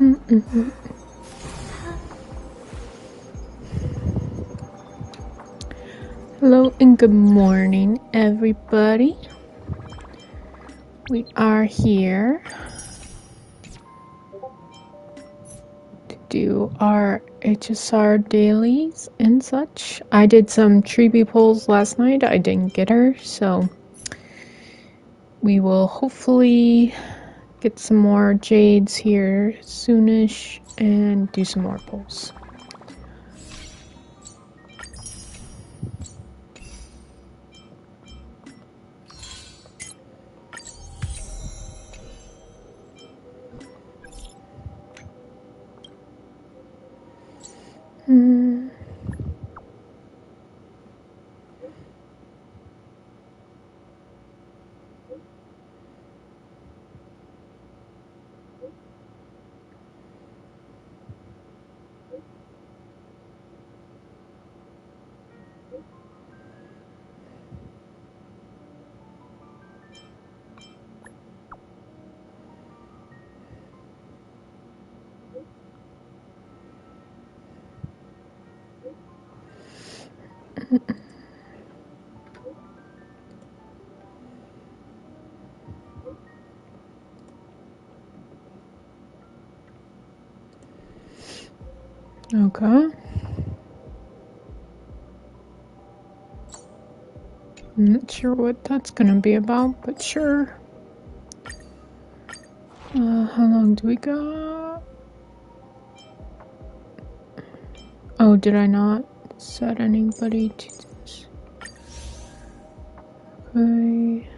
Hello and good morning, everybody. We are here to do our HSR dailies and such. I did some Treeby pulls last night. I didn't get her, so we will hopefully get some more Jades here soonish and do some more pulls. Okay. I'm not sure what that's gonna be about, but sure. How long do we got? Oh, did I not set anybody to this? Okay.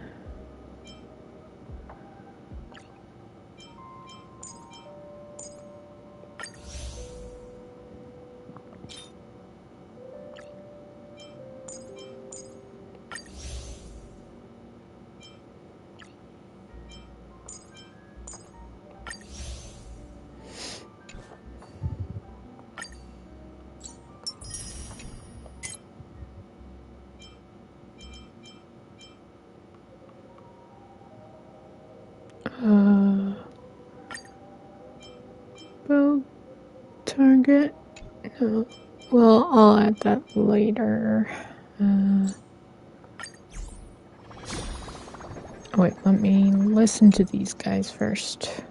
Build target. No. Well, I'll add that later. Wait, let me listen to these guys first.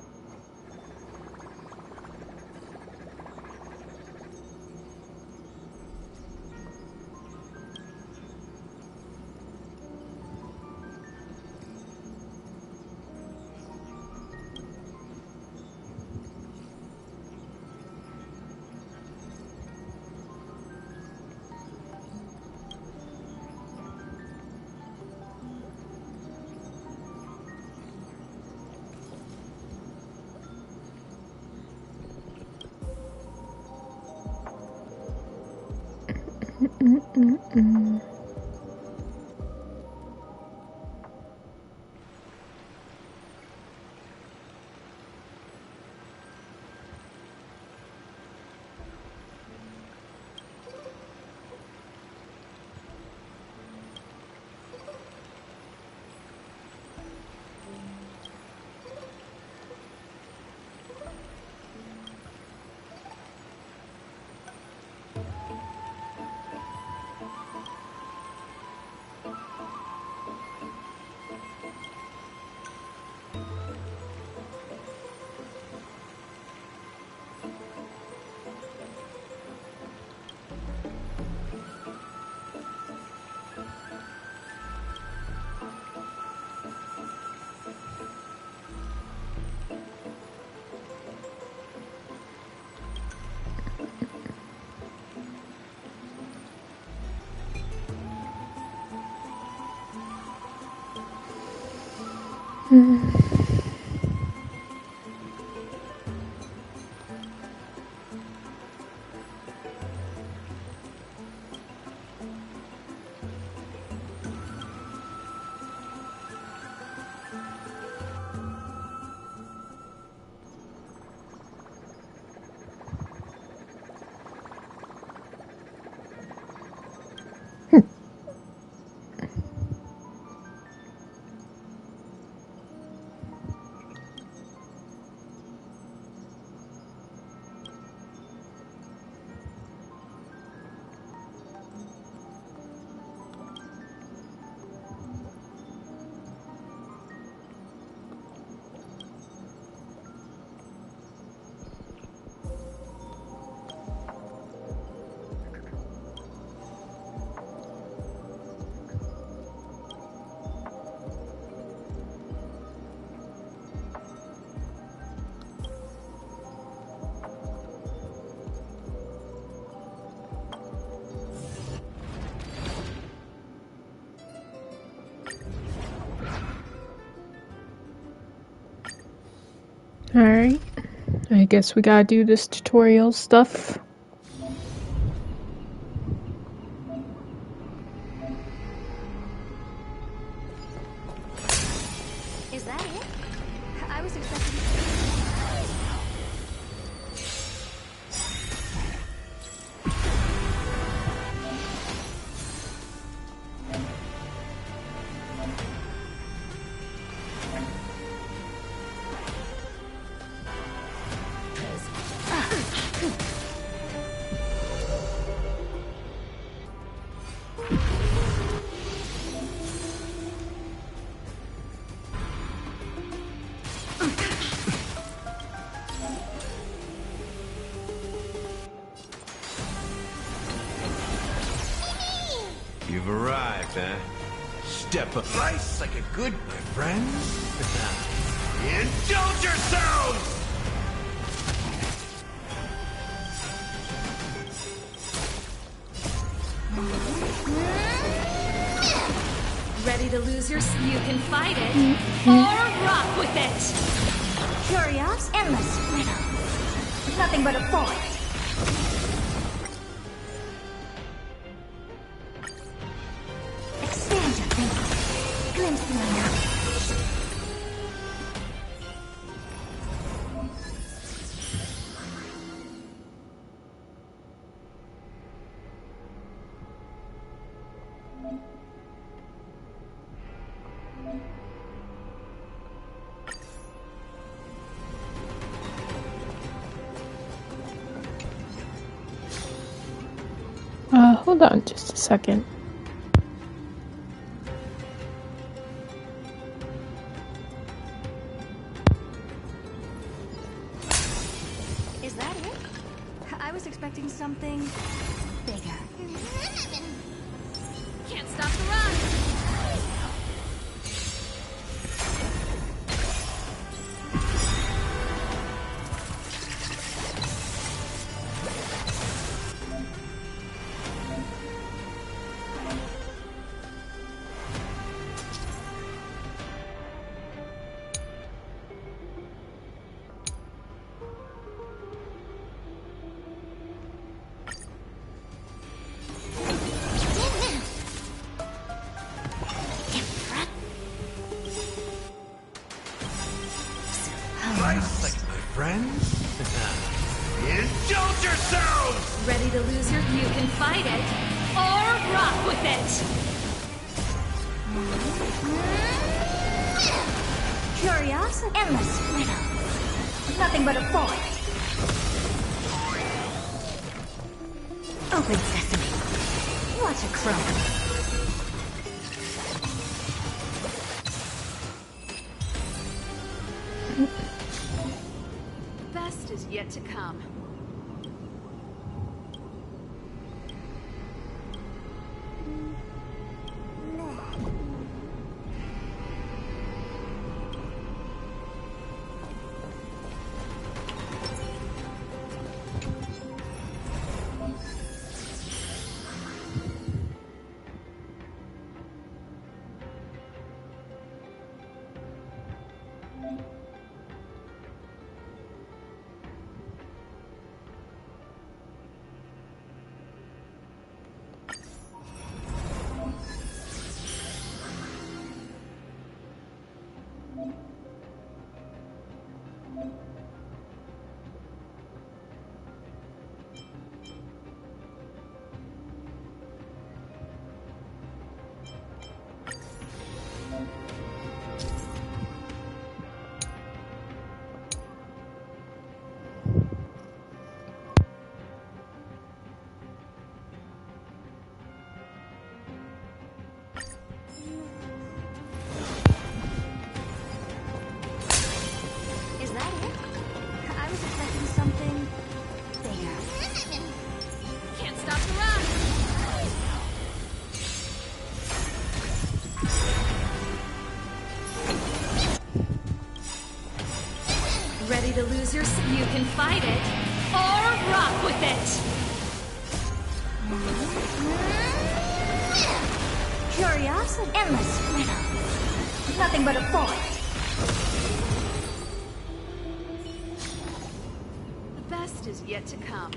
Alright. I guess we gotta do this tutorial stuff. Is that it? I was expecting... You've arrived, eh? Step up. Life's like a good, my friends. Indulge yourselves! Ready to lose your... You can fight it, or rock with it! Curious, endless, riddle. Nothing but a void. Expand your thinking. Glimpse my knowledge. Hold on just a second. Is that it? I was expecting something bigger. Can't stop the run! Life's like my friends. Indulge yourselves! Ready to lose your... You can fight it, or rock with it! Curiosity, endless, riddle. Nothing but a void. Open sesame. Watch a crumble. Best is yet to come. Ready to lose your... You can fight it, or rock with it! Curiosity, endless, riddle. Nothing but a void. best is yet to come.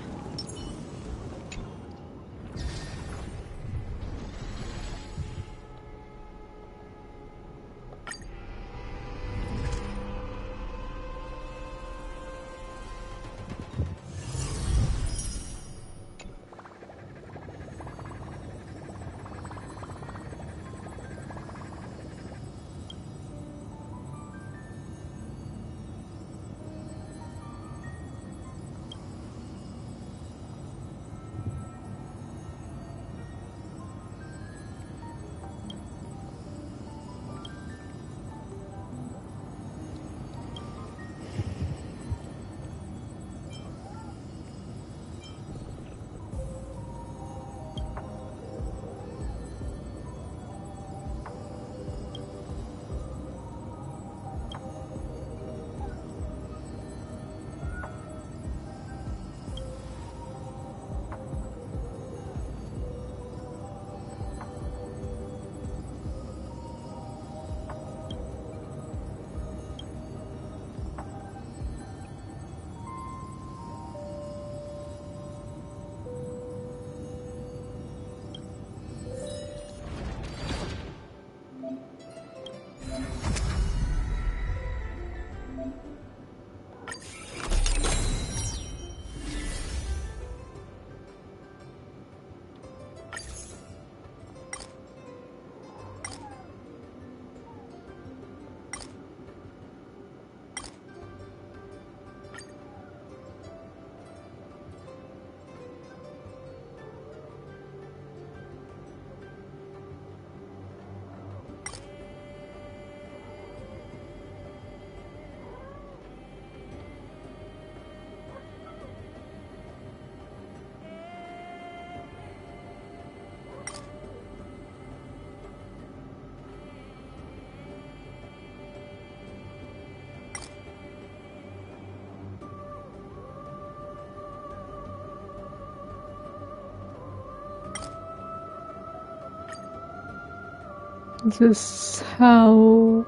Is this how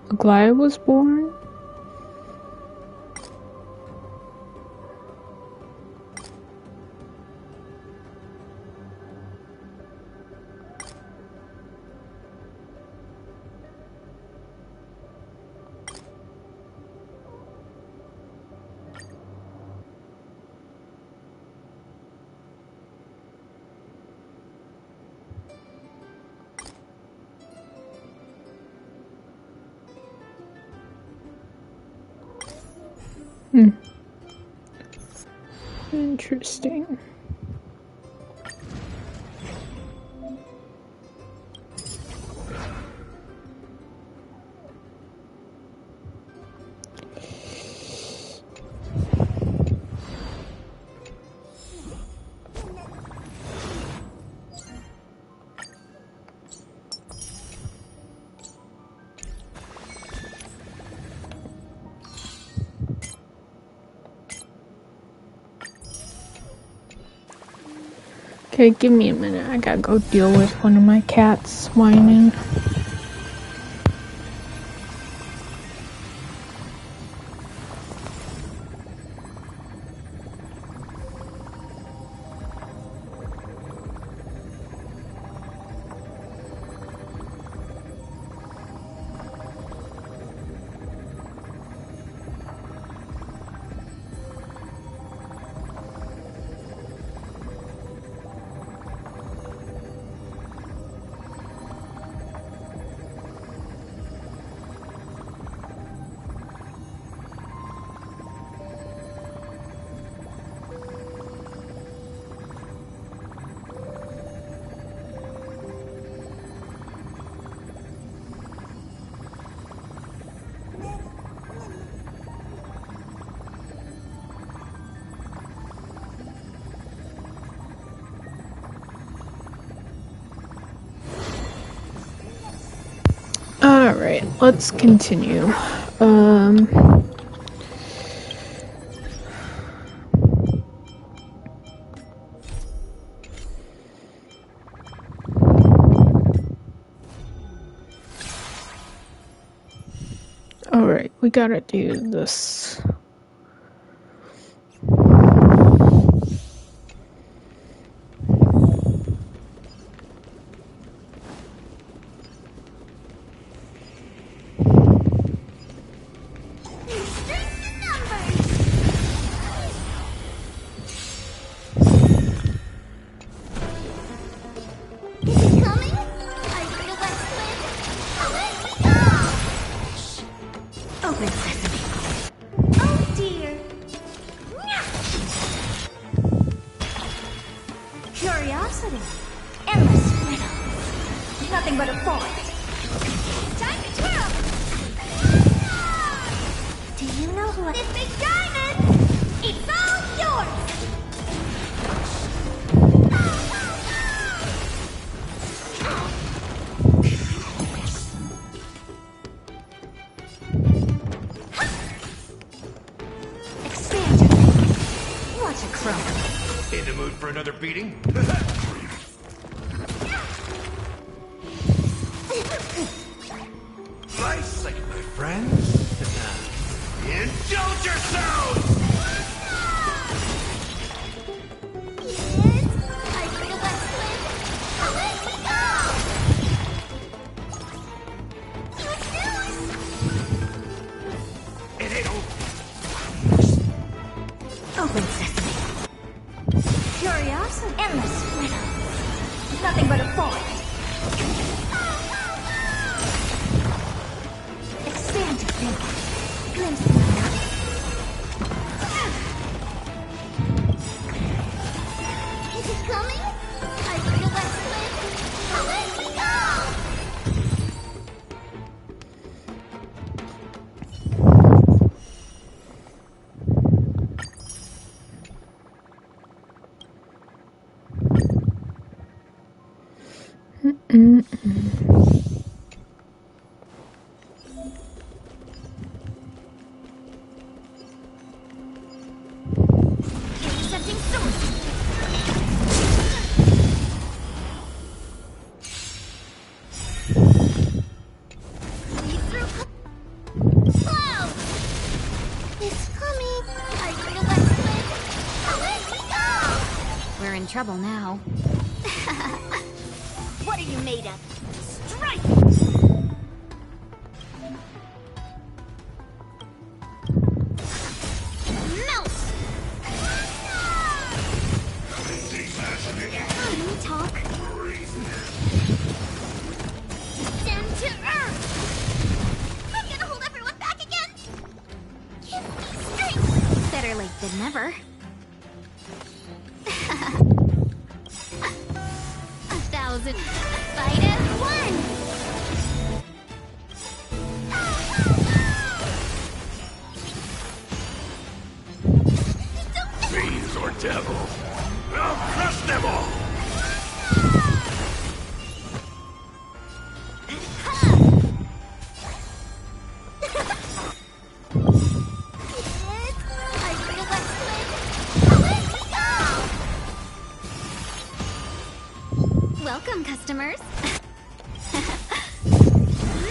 Aglaia was born? Interesting. Okay, give me a minute. I gotta go deal with one of my cats whining. Alright, let's continue. Alright, we gotta do this. Curiosity. Endless riddle. Nothing but a forest. Time to twirl! Do you know who this big diamond? It's all yours! Expand your thinking. Watch it crumble. In the mood for another beating? Slice like my friends. Indulge yourselves! It ain't over. Open sesame. Curiosity. Endless riddle. Nothing but a forest. Expand your thinking. Glimpse the night. Is it coming? I feel like swim. Let me go! Intercepting source. Lead through clouds. It's coming. I feel like swim. Let me go! We're in trouble now. What are you made of? Strike! Melt! Honey talk. Down to earth! I'm gonna hold everyone back again! Give me strength! Better late than never. 1,000. Fight as one! Fiends or devil. I'll crush them all! I feel like swim. Let me go! Welcome, customers.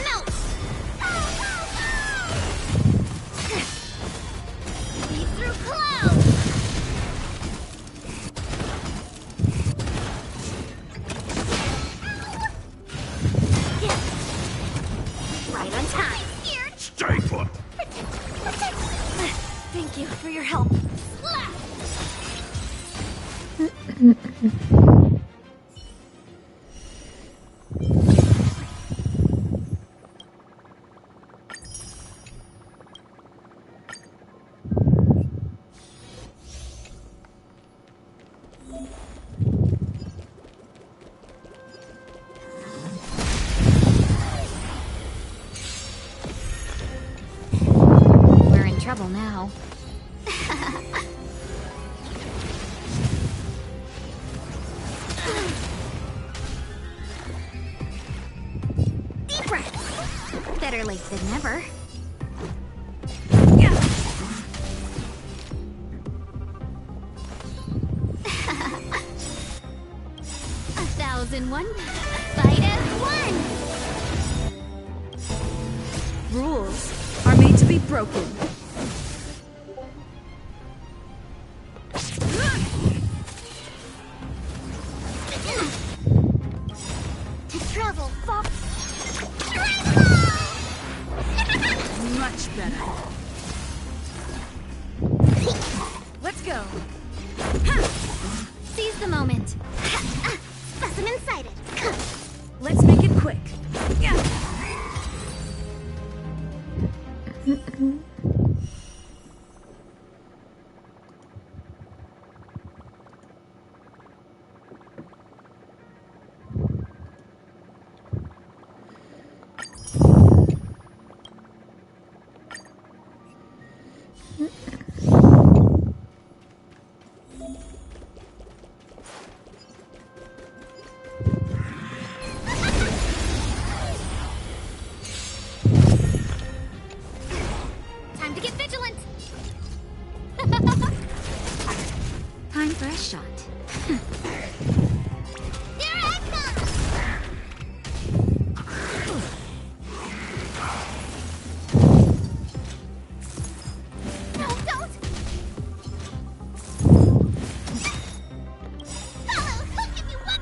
Melt! Lead through clouds! Right on time. Here. Stay put! Thank you for your help. Slap! We're in trouble now. Deep breath. Better late than never. 1,001. Fight as one. Rules are made to be broken. To travel far. Much better. Let's go. Seize the moment. Specimen sighted. Let's make it quick. for a shot. Here I come! No, don't! Fellows, look at me! What?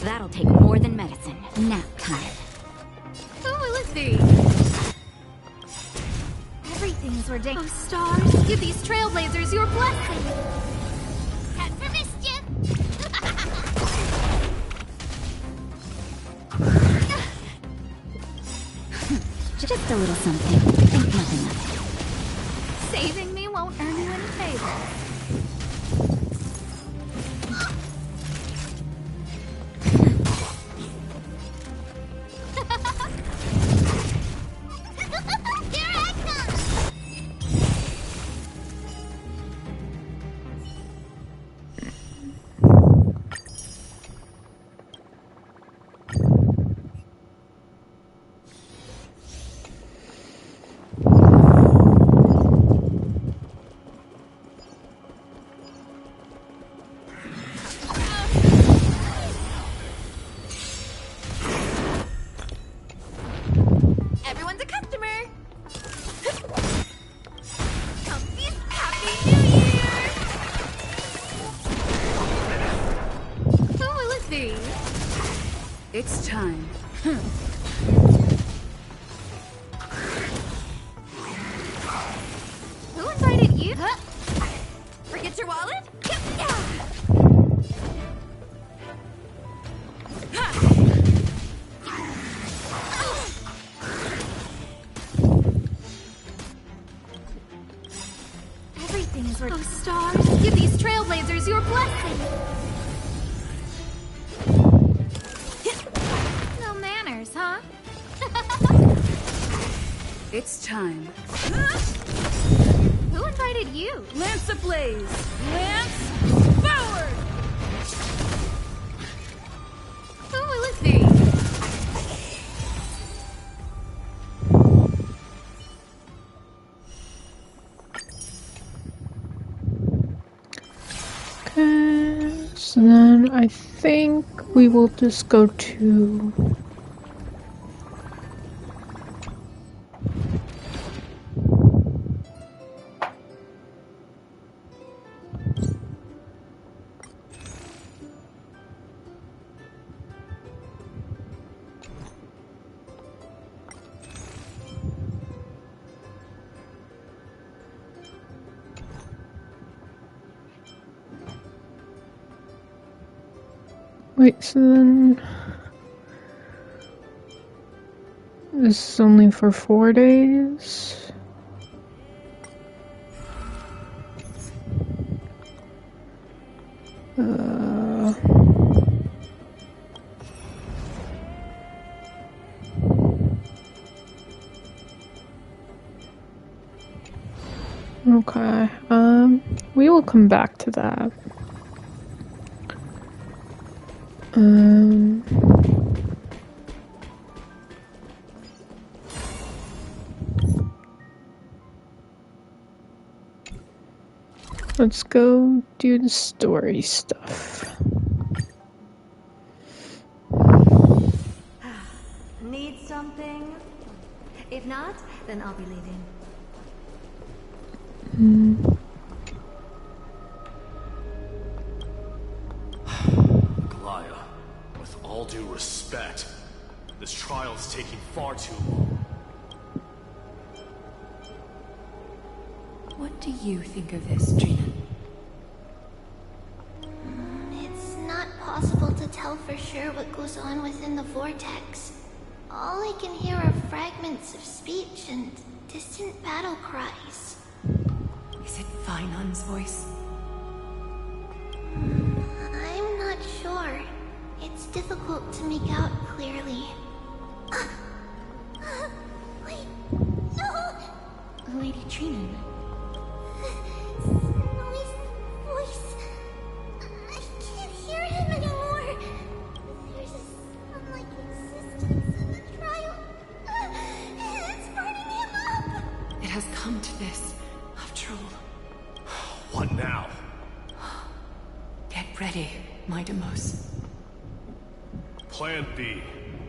That'll take more than medicine. Nap time. Oh, let's see. Everything's ordained. Oh, stars, give these trailblazers your blessing. Cut for mischief. Just a little something. Think nothing of it. Saving me won't earn you any favor. Here I come! Everyone's a customer! Come feast! Happy New Year! Who will it be? It's time. Who invited you? Huh? Forget your wallet? Yeah. Everything is worth. Oh, stars, give these trailblazers your blessing. No manners, huh? It's time. Who invited you? Lance ablaze! Lance forward! Who will it be? Okay, so then I think we will just go to... Wait, so then... This is only for 4 days? Okay, we will come back to that. Let's go do the story stuff. Need something? If not, then I'll be leaving. Glaya, with all due respect, this trial is taking far too long. What do you think of this, Trina? It's not possible to tell for sure what goes on within the vortex. All I can hear are fragments of speech and distant battle cries. Is it Feinon's voice? I'm not sure. It's difficult to make out clearly. Wait, no! Lady Trina. Snowy's voice. I can't hear him anymore. There's a sun-like existence in the trial. It's burning him up. It has come to this. A control. What now? Get ready, my Demos. Plan B.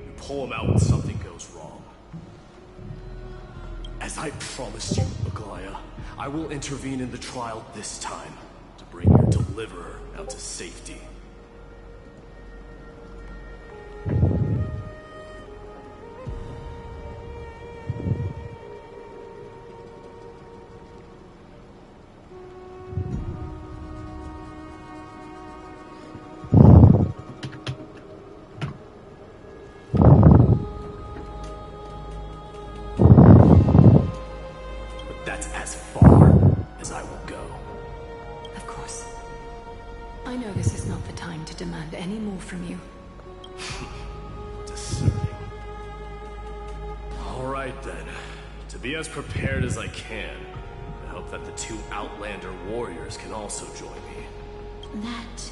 You pull him out when something goes wrong. As I promised you, Aglaya, I will intervene in the trial this time to bring your deliverer out to safety. That's as far as I will go. Of course. I know this is not the time to demand any more from you. Discerning. Alright then. To be as prepared as I can, I hope that the two Outlander warriors can also join me. That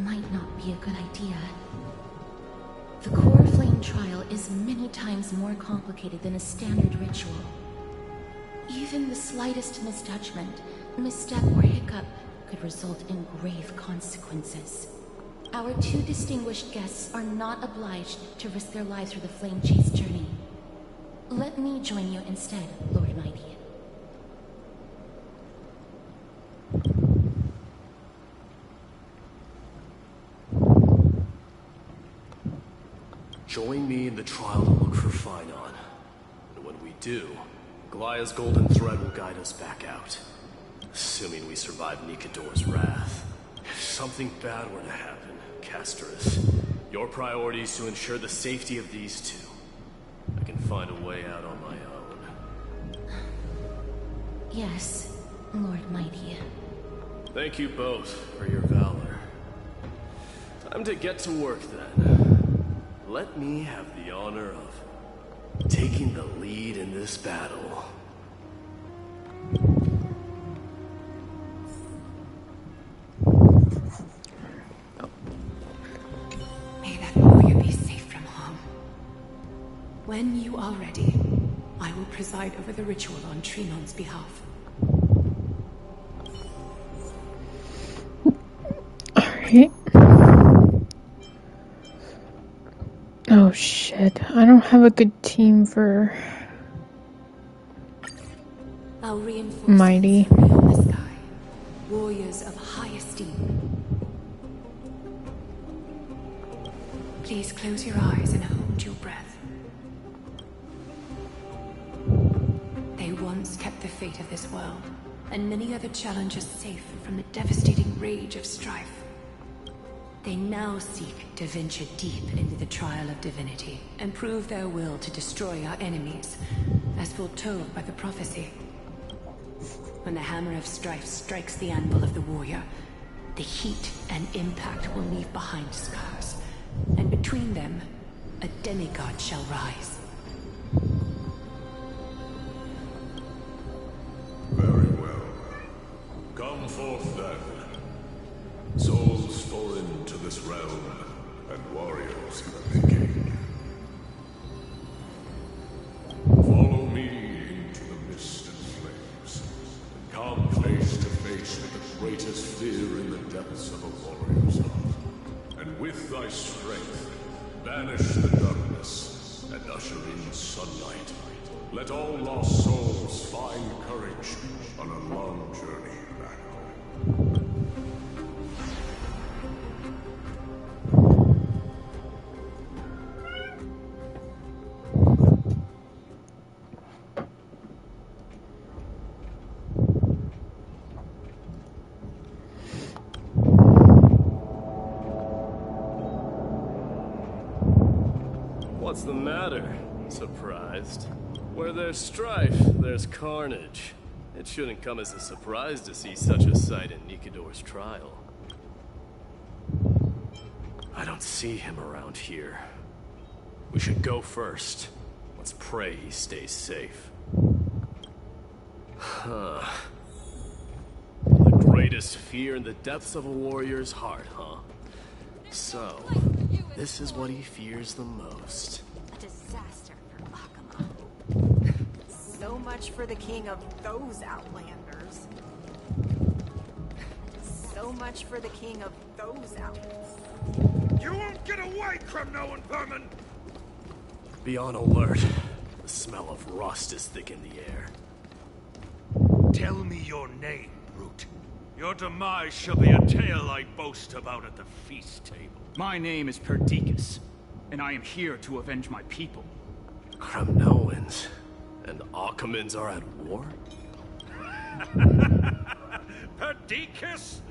might not be a good idea. The core flame trial is many times more complicated than a standard ritual. Even the slightest misjudgment, misstep, or hiccup could result in grave consequences. Our two distinguished guests are not obliged to risk their lives for the Flame Chase journey. Let me join you instead, Lord Mighty. Join me in the trial to look for Phynon. And when we do, Goliath's golden thread will guide us back out. Assuming we survive Nikador's wrath. If something bad were to happen, Casterus, your priority is to ensure the safety of these two. I can find a way out on my own. Yes, Lord Mighty. Thank you both for your valor. Time to get to work then. Let me have the honor of taking the lead in this battle. May that warrior be safe from harm. When you are ready, I will preside over the ritual on Trinon's behalf. Alright. Oh shit, I don't have a good team for Our reinforcements Mighty. in the sky, warriors of high esteem. Please close your eyes and hold your breath. They once kept the fate of this world, and many other challenges safe from the devastating rage of strife. They now seek to venture deep into the trial of divinity and prove their will to destroy our enemies, as foretold by the prophecy. When the hammer of strife strikes the anvil of the warrior, the heat and impact will leave behind scars, and between them, a demigod shall rise. Very well. Come forth then. Souls foreign to this realm, and warriors in the making. Follow me into the mist and flames, and come face to face with the greatest fear in the depths of a warrior's heart. And with thy strength, banish the darkness, and usher in sunlight. Let all lost souls find courage on a long journey back home. What's the matter? Surprised? Where there's strife, there's carnage. It shouldn't come as a surprise to see such a sight in Nikador's trial. I don't see him around here. We should go first. Let's pray he stays safe. Huh. The greatest fear in the depths of a warrior's heart, huh? So, this is what he fears the most. A disaster for Akama. So much much for the king of those outlanders. So much for the king of those outlanders. You won't get away, criminal and vermin! Be on alert. The smell of rust is thick in the air. Tell me your name, brute. Your demise shall be a tale I boast about at the feast table. My name is Perdiccas, and I am here to avenge my people. Kremnoans and Achaemens are at war? Perdiccas?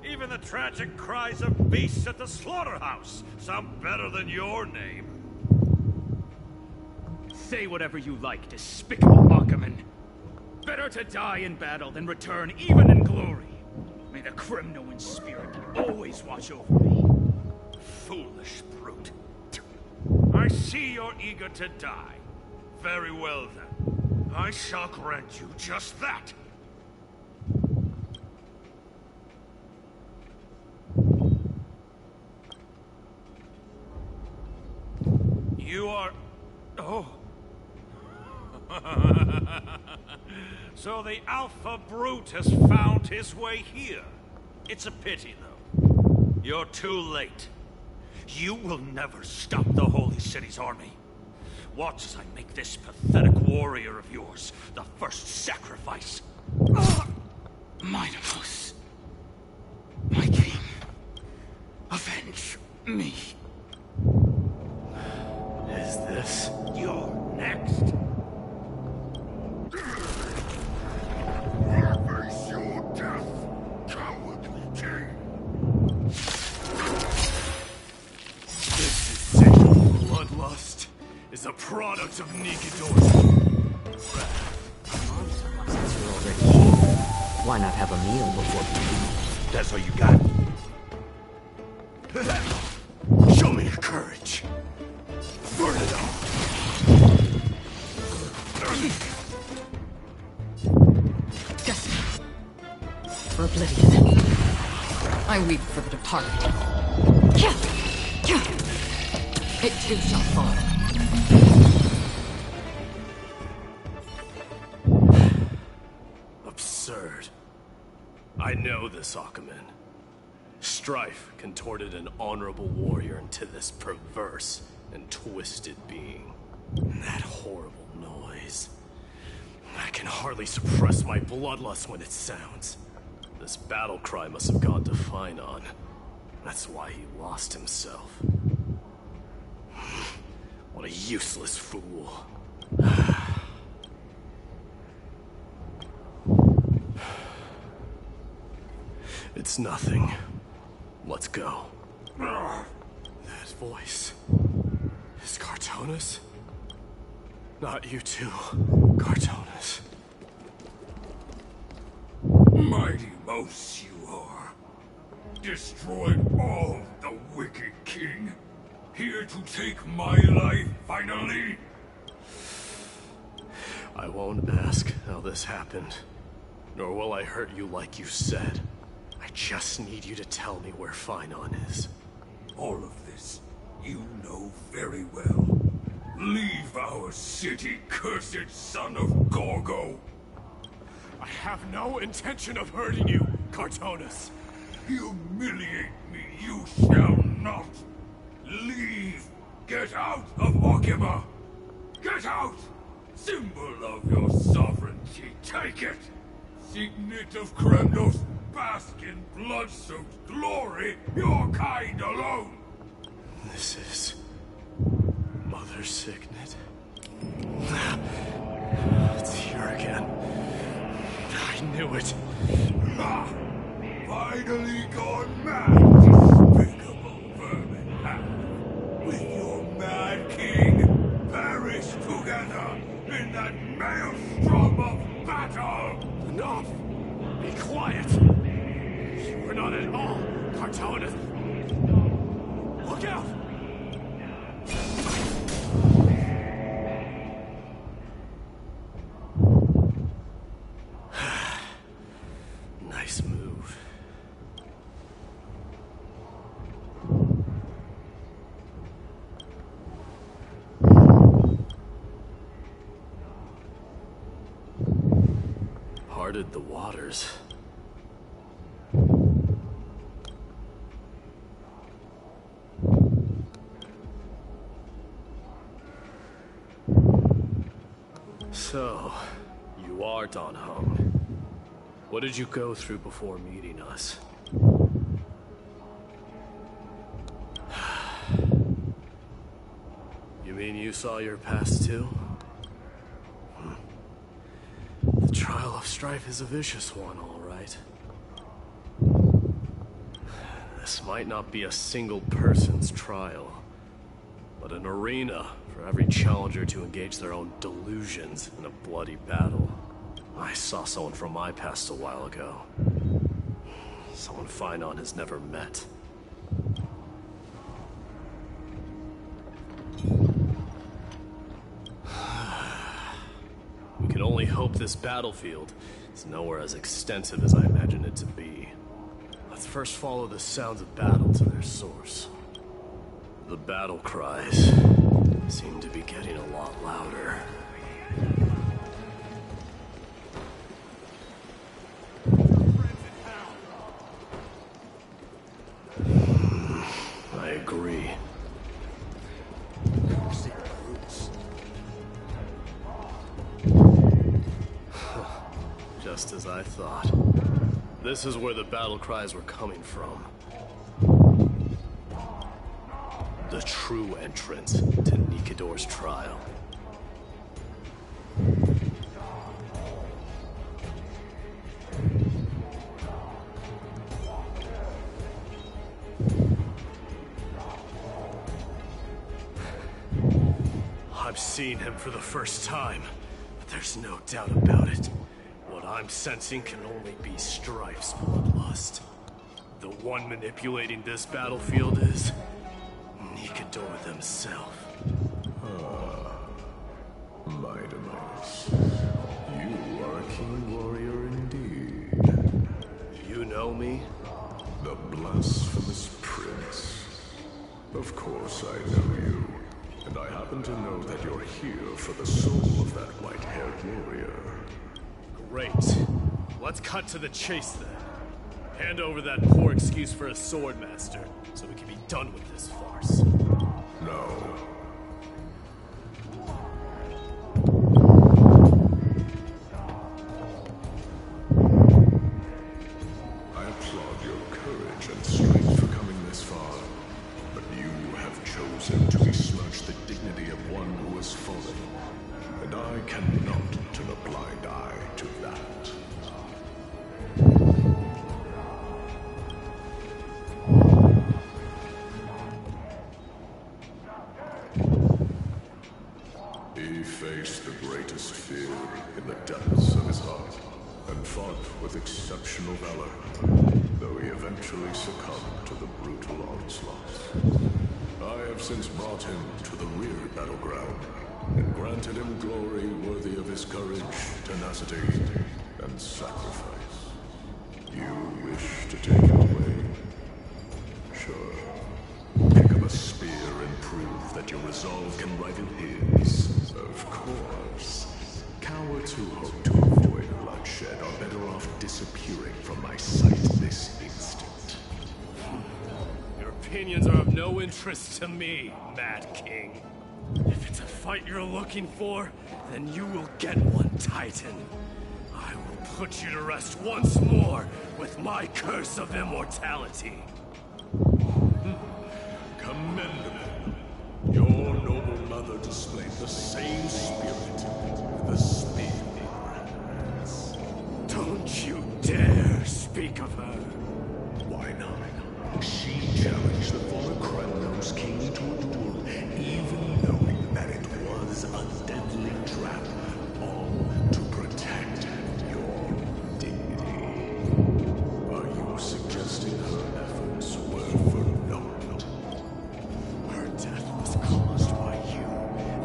Even the tragic cries of beasts at the slaughterhouse sound better than your name. Say whatever you like, despicable Achaemen. Better to die in battle than return even in glory. May the Kremnoan spirit always watch over me. Foolish brute. I see you're eager to die. Very well then. I shall grant you just that. You are... Oh. So the Alpha Brute has found his way here. It's a pity, though. You're too late. You will never stop the Holy City's army. Watch as I make this pathetic warrior of yours the first sacrifice. Minos, my king, avenge me. Is this? You're next. Face your death, cowardly king! This insane bloodlust is a product of Nikidor's wrath. Since you're already here, why not have a meal before we... That's all you got? Show me your courage. Burn it up. For oblivion. I weep for the departed. It too shall fall. Absurd. I know this Achaemen. Strife contorted an honorable warrior into this perverse and twisted being. That horrible noise. I can hardly suppress my bloodlust when it sounds. This battle cry must have gone to Finon. That's why he lost himself. What a useless fool. It's nothing. Let's go. That voice. Is Cartonis? Not you too, Cartonis. Mighty mouse you are. Destroyed all the wicked king. Here to take my life, finally? I won't ask how this happened. Nor will I hurt you like you said. I just need you to tell me where Finon is. All of this, you know very well. Leave our city, cursed son of Gorgo! I have no intention of hurting you, Cartonis. Humiliate me, you shall not! Leave! Get out of Okima! Get out! Symbol of your sovereignty, take it! Signet of Kremnos, bask in blood-soaked glory, your kind alone! This is... Mother's signet. It's here again. I knew it. Ah! Finally gone mad, despicable vermin! With your mad king, perish together in that maelstrom of battle! Enough! Be quiet! You were not at all, Cartonis! Look out! Nice move. parted the waters. So, you are Don Hung. What did you go through before meeting us? You mean you saw your past too? The trial of strife is a vicious one, all right. This might not be a single person's trial, but an arena for every challenger to engage their own delusions in a bloody battle. I saw someone from my past a while ago. Someone Finon has never met. We can only hope this battlefield is nowhere as extensive as I imagine it to be. Let's first follow the sounds of battle to their source. The battle cries seem to be getting a lot louder. I agree. Just as I thought. This is where the battle cries were coming from. The true entrance to Nikador's trial. I'm seeing him for the first time, but there's no doubt about it. What I'm sensing can only be Strife's bloodlust. The one manipulating this battlefield is Nikador themselves. My demise. You are a keen warrior indeed. You know me? The blasphemous prince. Of course I know you. And I happen to know that you're here for the soul of that white-haired warrior. Great. Let's cut to the chase then. Hand over that poor excuse for a sword master, so we can be done with this farce. No. I applaud your courage and strength for coming this far, but you have chosen to besmirch the dignity of one who has fallen, and I cannot turn a blind eye to that. He faced the greatest fear in the depths of his heart, and fought with exceptional valor, though he eventually succumbed to the brutal onslaught. I have since brought him to the rear battleground, and granted him glory worthy of his courage, tenacity, and sacrifice. You wish to take him away? Sure. Pick up a spear and prove that your resolve can rival his. Of course. Cowards who hope to avoid bloodshed are better off disappearing from my sight this instant. Your opinions are of no interest to me, Mad King. If it's a fight you're looking for, then you will get one, Titan. I will put you to rest once more with my curse of immortality. Commendable. Your noble mother displayed the same spirit with the spear. Don't you dare speak of her. Why not? She challenged the former Kremnos king to a duel, even knowing that it was a deadly trap, all to protect your dignity. Are you suggesting her efforts were for naught? Her death was caused by you,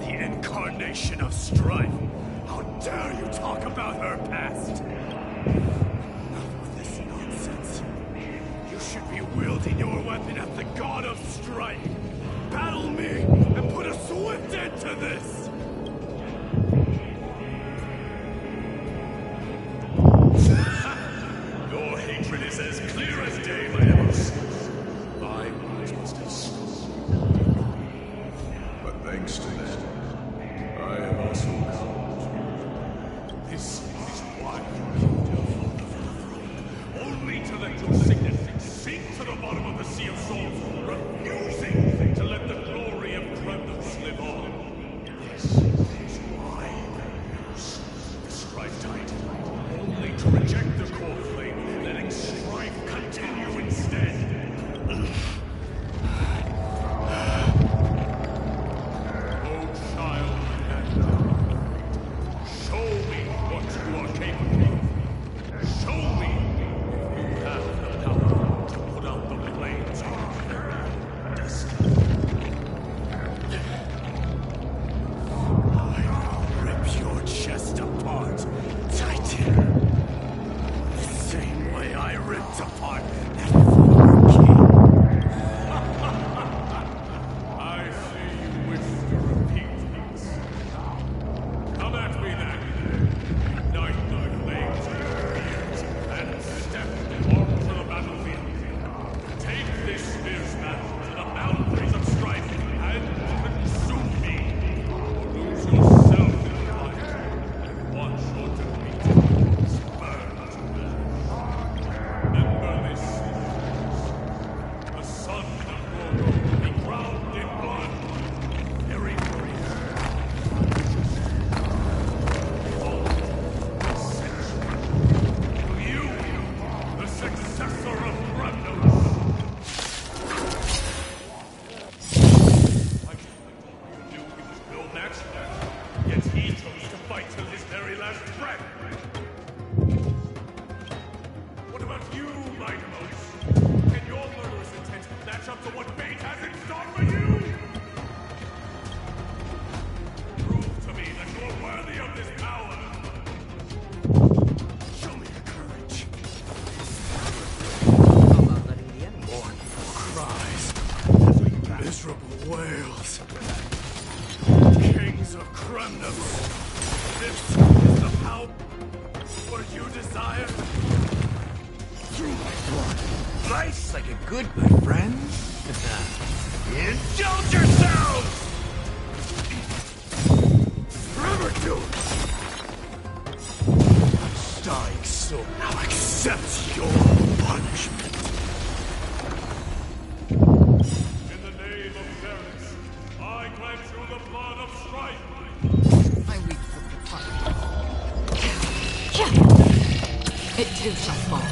the incarnation of strife. How dare you talk about her past? Enough with this nonsense. You should be wielding your weapon at the god of strife. Battle me and put a swift end to this! to the bottom of the Sea of Souls, refusing to let the glory of Kremnos live on. This is why I use the Strife Tide. Only to reject the core flame, letting strife continue instead. Oh, child, show me what you are capable of. Show me if you have the power to put out the flames of your destiny. I will rip your chest apart, Titan. The same way I ripped apart that former king. I see you wish to repeat this. Come at me then. Ignite the flames of your ears and step onto the battlefield. Take this fierce battle to the boundaries of strife and consume me. Or lose yourself in the fire and watch your defeat burn to ash. Remember this, the sun of Gorgo will be crowned in blood. Very brief. To you, the successor of Kremnos. I knew he was no match, yet he chose to fight till his very last breath. What about you, Mightymouse? Can your murderous intent match up to what fate has in store for you? Prove to me that you're worthy of this power. Show me your courage. How about letting the enemy? Mournful cries. Miserable wails. Kings of Kremnos. This is the power what you desire. Through my blood. Nice like a good, my friend. Indulge yourselves! Forever do it! Dying soul now accepts your punishment. In the name of fairness, I grant you the blood of strife. I weep for the party. It too shall fall.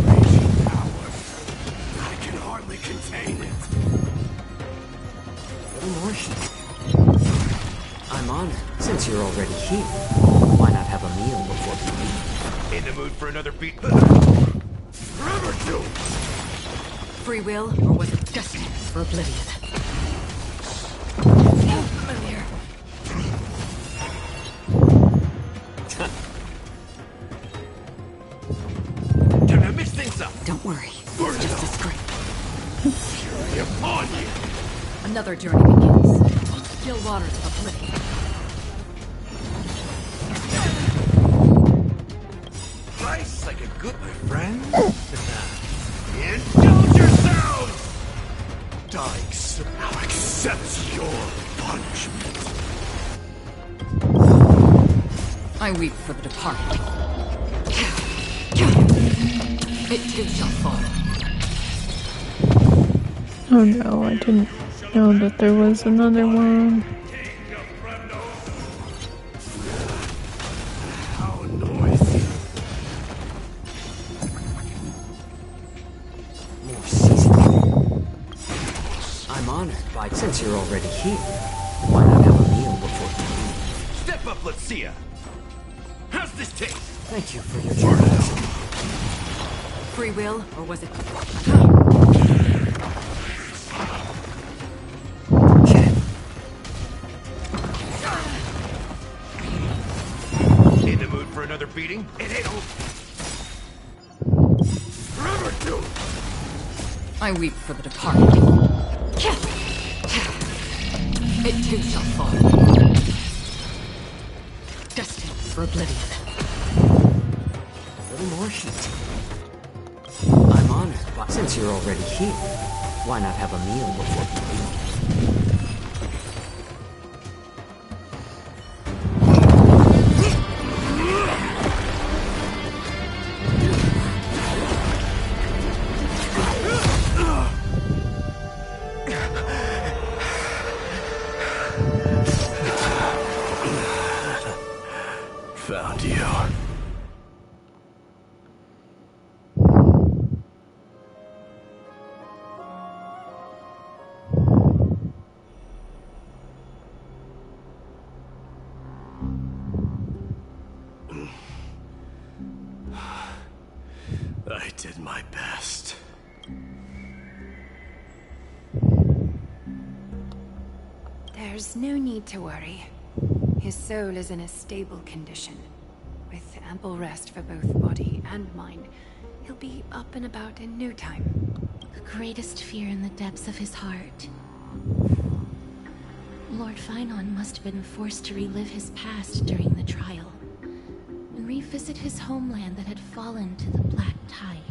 Raging power. I can hardly contain it. Little Martian. I'm honored. Since you're already here, why not have a meal before we leave? In the mood for another beat? Forever do it! Free will, or was it destiny for oblivion? Familiar. Gonna mix things up. Don't worry. Burn It's it just a up. scrape. Fury upon you! Another journey begins. On still waters of oblivion. Nice like a good, my friend. Indulge yourselves! Dying soul now accepts your punishment. I weep for the departed. It too shall fall. Oh no, I didn't know that there was another one. King of Kremnos. How noisy. More seasoning. I'm honored by since you're already here, why not have a meal before we leave? Step up, let's see ya. How's this taste? Thank you for your generosity. Free will, or was it... In the mood for another beating? It ain't over. Forever do it! I weep for the departed. It too shall fall. Destined for oblivion. Little Martian. I'm honored by since you're already here, why not have a meal before we leave? Found you. I did my best. There's no need to worry. His soul is in a stable condition. With ample rest for both body and mind, he'll be up and about in no time. The greatest fear in the depths of his heart. Lord Finon must have been forced to relive his past during the trial, and revisit his homeland that had fallen to the Black Tide.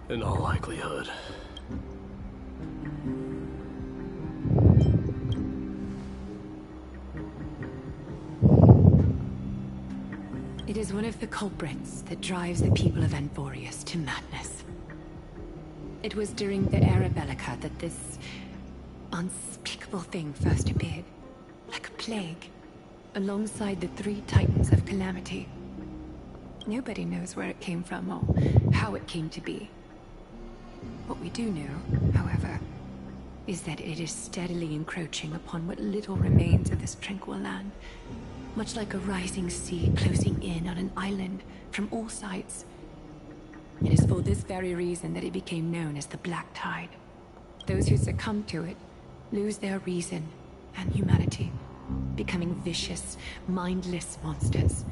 In all likelihood. It is one of the culprits that drives the people of Anvorius to madness. It was during the Era Bellica that this unspeakable thing first appeared, like a plague, alongside the three titans of calamity. Nobody knows where it came from or how it came to be. What we do know, however, is that it is steadily encroaching upon what little remains of this tranquil land, much like a rising sea closing in on an island from all sides. It is for this very reason that it became known as the Black Tide. Those who succumb to it lose their reason and humanity, becoming vicious, mindless monsters.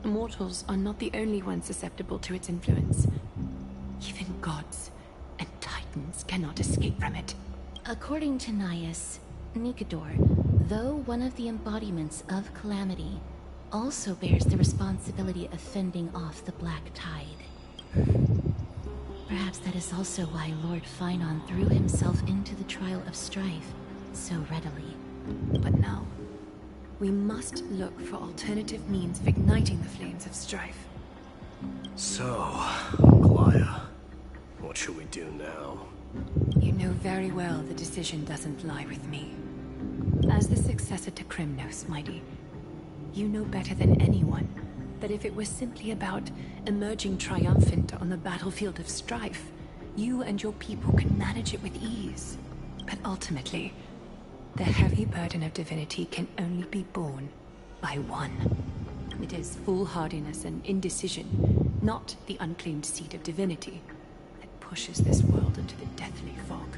Mortals are not the only ones susceptible to its influence. Even gods and titans cannot escape from it. According to Naius, Nikador, though one of the embodiments of Calamity, also bears the responsibility of fending off the Black Tide. Perhaps that is also why Lord Finon threw himself into the trial of strife so readily. But now, we must look for alternative means of igniting the flames of strife. So, Glaya, what should we do now? You know very well the decision doesn't lie with me. As the successor to Krymnos, Mighty, you know better than anyone that if it was simply about emerging triumphant on the battlefield of strife, you and your people could manage it with ease. But ultimately, the heavy burden of divinity can only be borne by one. It is foolhardiness and indecision, not the unclaimed seat of divinity, that pushes this world into the deathly fog.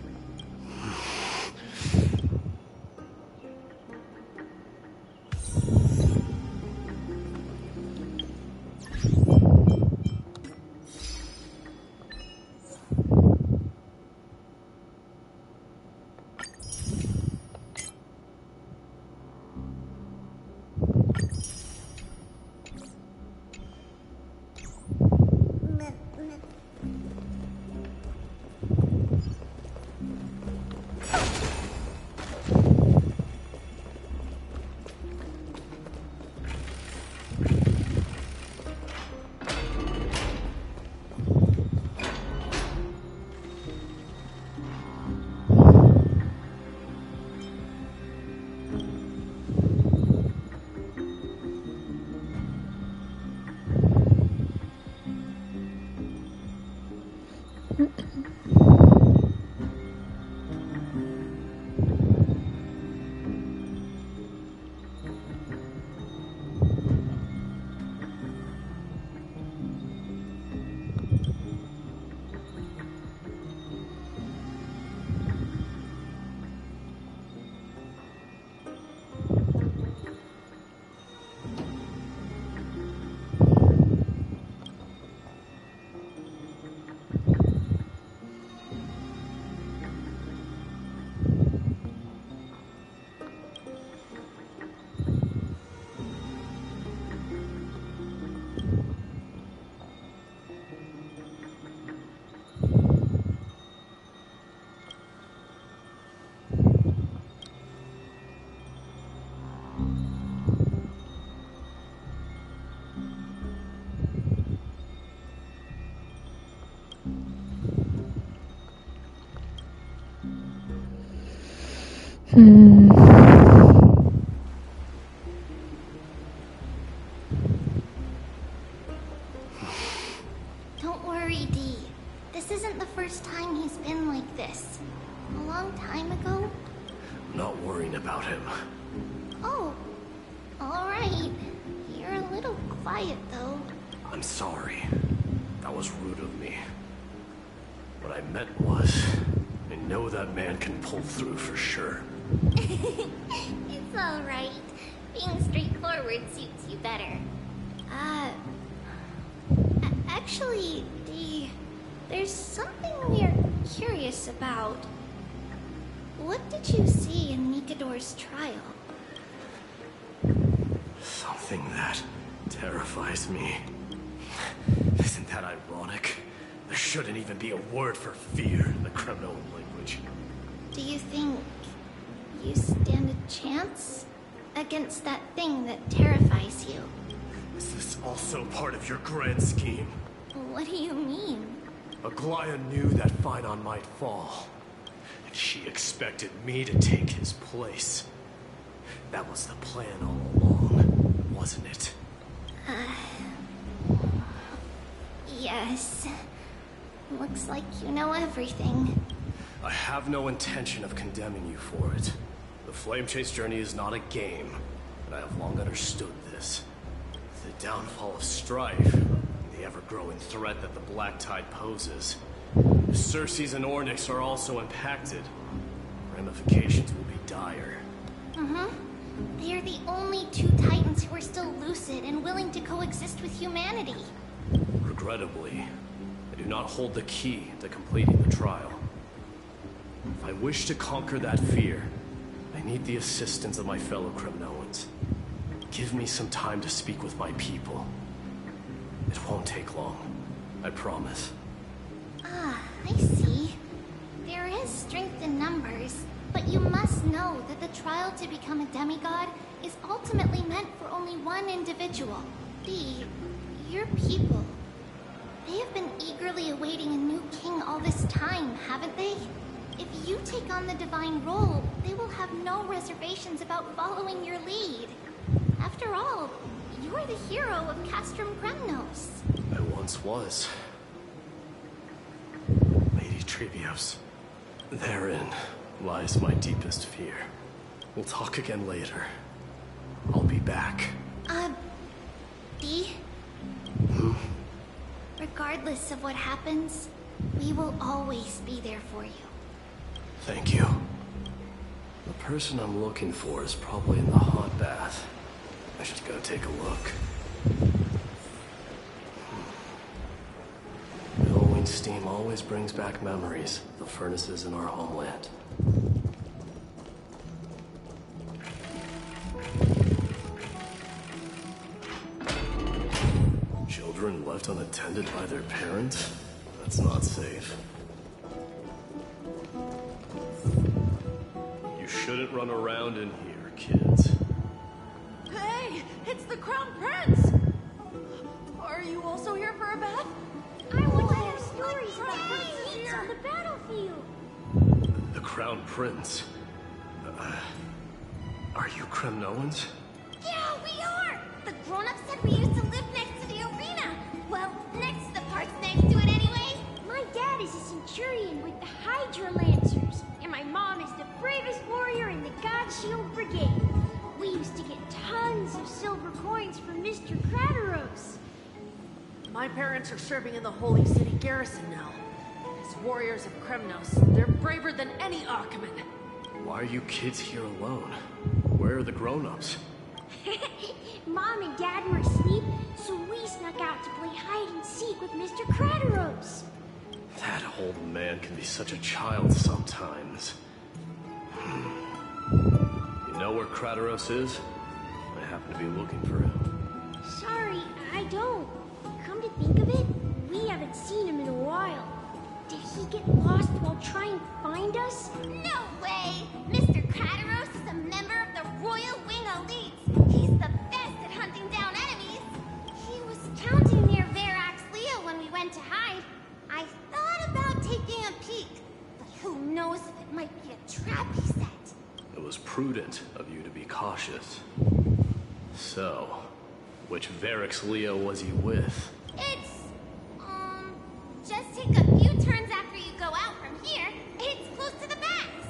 quiet, though. I'm sorry. That was rude of me. What I meant was, I know that man can pull through for sure. It's alright. Being straightforward suits you better. Actually, there's something we're curious about. What did you see in Nikador's trial? Something that terrifies me. Isn't that ironic? There shouldn't even be a word for fear in the Kremnoan language. Do you think you stand a chance against that thing that terrifies you? Is this also part of your grand scheme? What do you mean? Aglaya knew that Phynon might fall, and she expected me to take his place. That was the plan all along, wasn't it? Yes. Looks like you know everything. I have no intention of condemning you for it. The Flame Chase journey is not a game, and I have long understood this. The downfall of Strife, the ever-growing threat that the Black Tide poses. If Circes and Ornyx are also impacted, ramifications will be dire. They are the only two Titans who are still lucid and willing to coexist with humanity. Regrettably, I do not hold the key to completing the trial. If I wish to conquer that fear, I need the assistance of my fellow Kremnoans. Give me some time to speak with my people. It won't take long, I promise. I see. There is strength in numbers, but you must know that the trial to become a demigod is ultimately meant for only one individual. Your people. They have been eagerly awaiting a new king all this time, haven't they? If you take on the divine role, they will have no reservations about following your lead. After all, you are the hero of Castrum Kremnos. I once was. Lady Trebios. Therein lies my deepest fear. We'll talk again later. I'll be back. Dee? Regardless of what happens, we will always be there for you. Thank you. The person I'm looking for is probably in the hot bath. I should go take a look. Billowing steam always brings back memories of the furnaces in our homeland. Children left unattended by their parents? That's not safe. You shouldn't run around in here, kids. Hey, it's the Crown Prince! Are you also here for a bath? I want to hear stories about princes on the battlefield. The Crown Prince? Are you Kremnoans? Yeah, we are! The grown-ups said we used to live next to the arena. Well, next to the parts next to it anyway. My dad is a centurion with the Hydra Lancers, and my mom is the bravest warrior in the God Shield Brigade. We used to get tons of silver coins from Mr. Crateros. My parents are serving in the Holy City garrison now. As warriors of Kremnos, they're braver than any Archiman. Why are you kids here alone? Where are the grown-ups? Mom and Dad were asleep, so we snuck out to play hide and seek with Mr. Crateros. That old man can be such a child sometimes. You know where Crateros is? I happen to be looking for him. Sorry, I don't. Come to think of it, we haven't seen him in a while. Did he get lost while trying to find us? No way! Mr. Crateros is a member of the Royal Wing Elites. He's the best at hunting down enemies. He was counting near Verax Leo when we went to hide. I thought about taking a peek, but who knows if it might be a trap he set. It was prudent of you to be cautious. So, which Verax Leo was he with? It's, just take a few turns after you go out from here. It's close to the backs.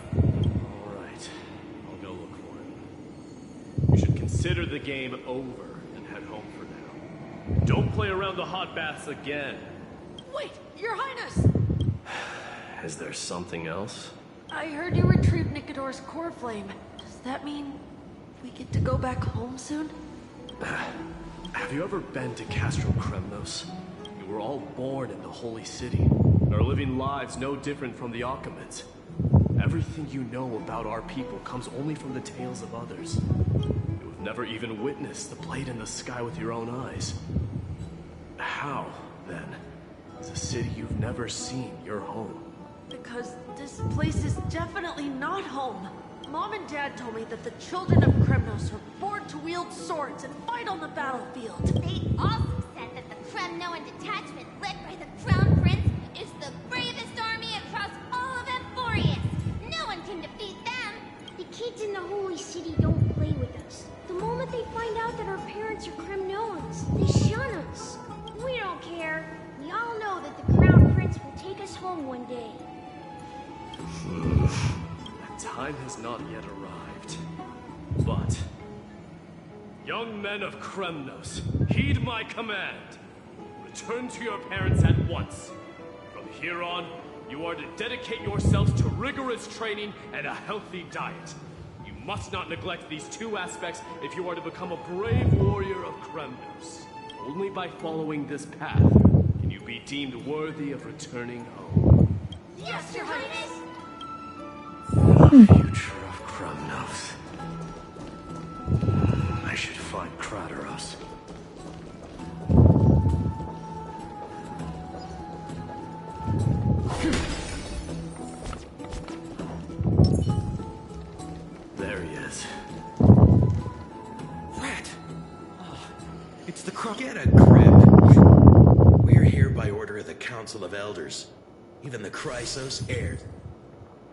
Alright, I'll go look for him. You should consider the game over and head home for now. Don't play around the hot baths again. Wait, Your Highness! Is there something else? I heard you retrieved Nicodor's core flame. Does that mean we get to go back home soon? Have you ever been to Castro Kremnos? You were all born in the Holy City, and are living lives no different from the Achaemens. Everything you know about our people comes only from the tales of others. You have never even witnessed the blade in the sky with your own eyes. How, then, is a city you've never seen your home? Because this place is definitely not home. Mom and Dad told me that the children of Kremnos are born to wield swords and fight on the battlefield. They also said that the Kremnoan detachment led by the Crown Prince is the bravest army across all of Emphorius. No one can defeat them. The kids in the Holy City don't play with us. The moment they find out that our parents are Kremnoans, they shun us. We don't care. We all know that the Crown Prince will take us home one day. That time has not yet arrived. But... young men of Kremnos, heed my command. Return to your parents at once. From here on, you are to dedicate yourselves to rigorous training and a healthy diet. You must not neglect these two aspects if you are to become a brave warrior of Kremnos. Only by following this path can you be deemed worthy of returning home. Yes, Your Highness! The future of Kremnos. I should find Krateros. There he is. Rat! Oh, it's the Get a grip. We're here by order of the Council of Elders. Even the Chrysos heirs.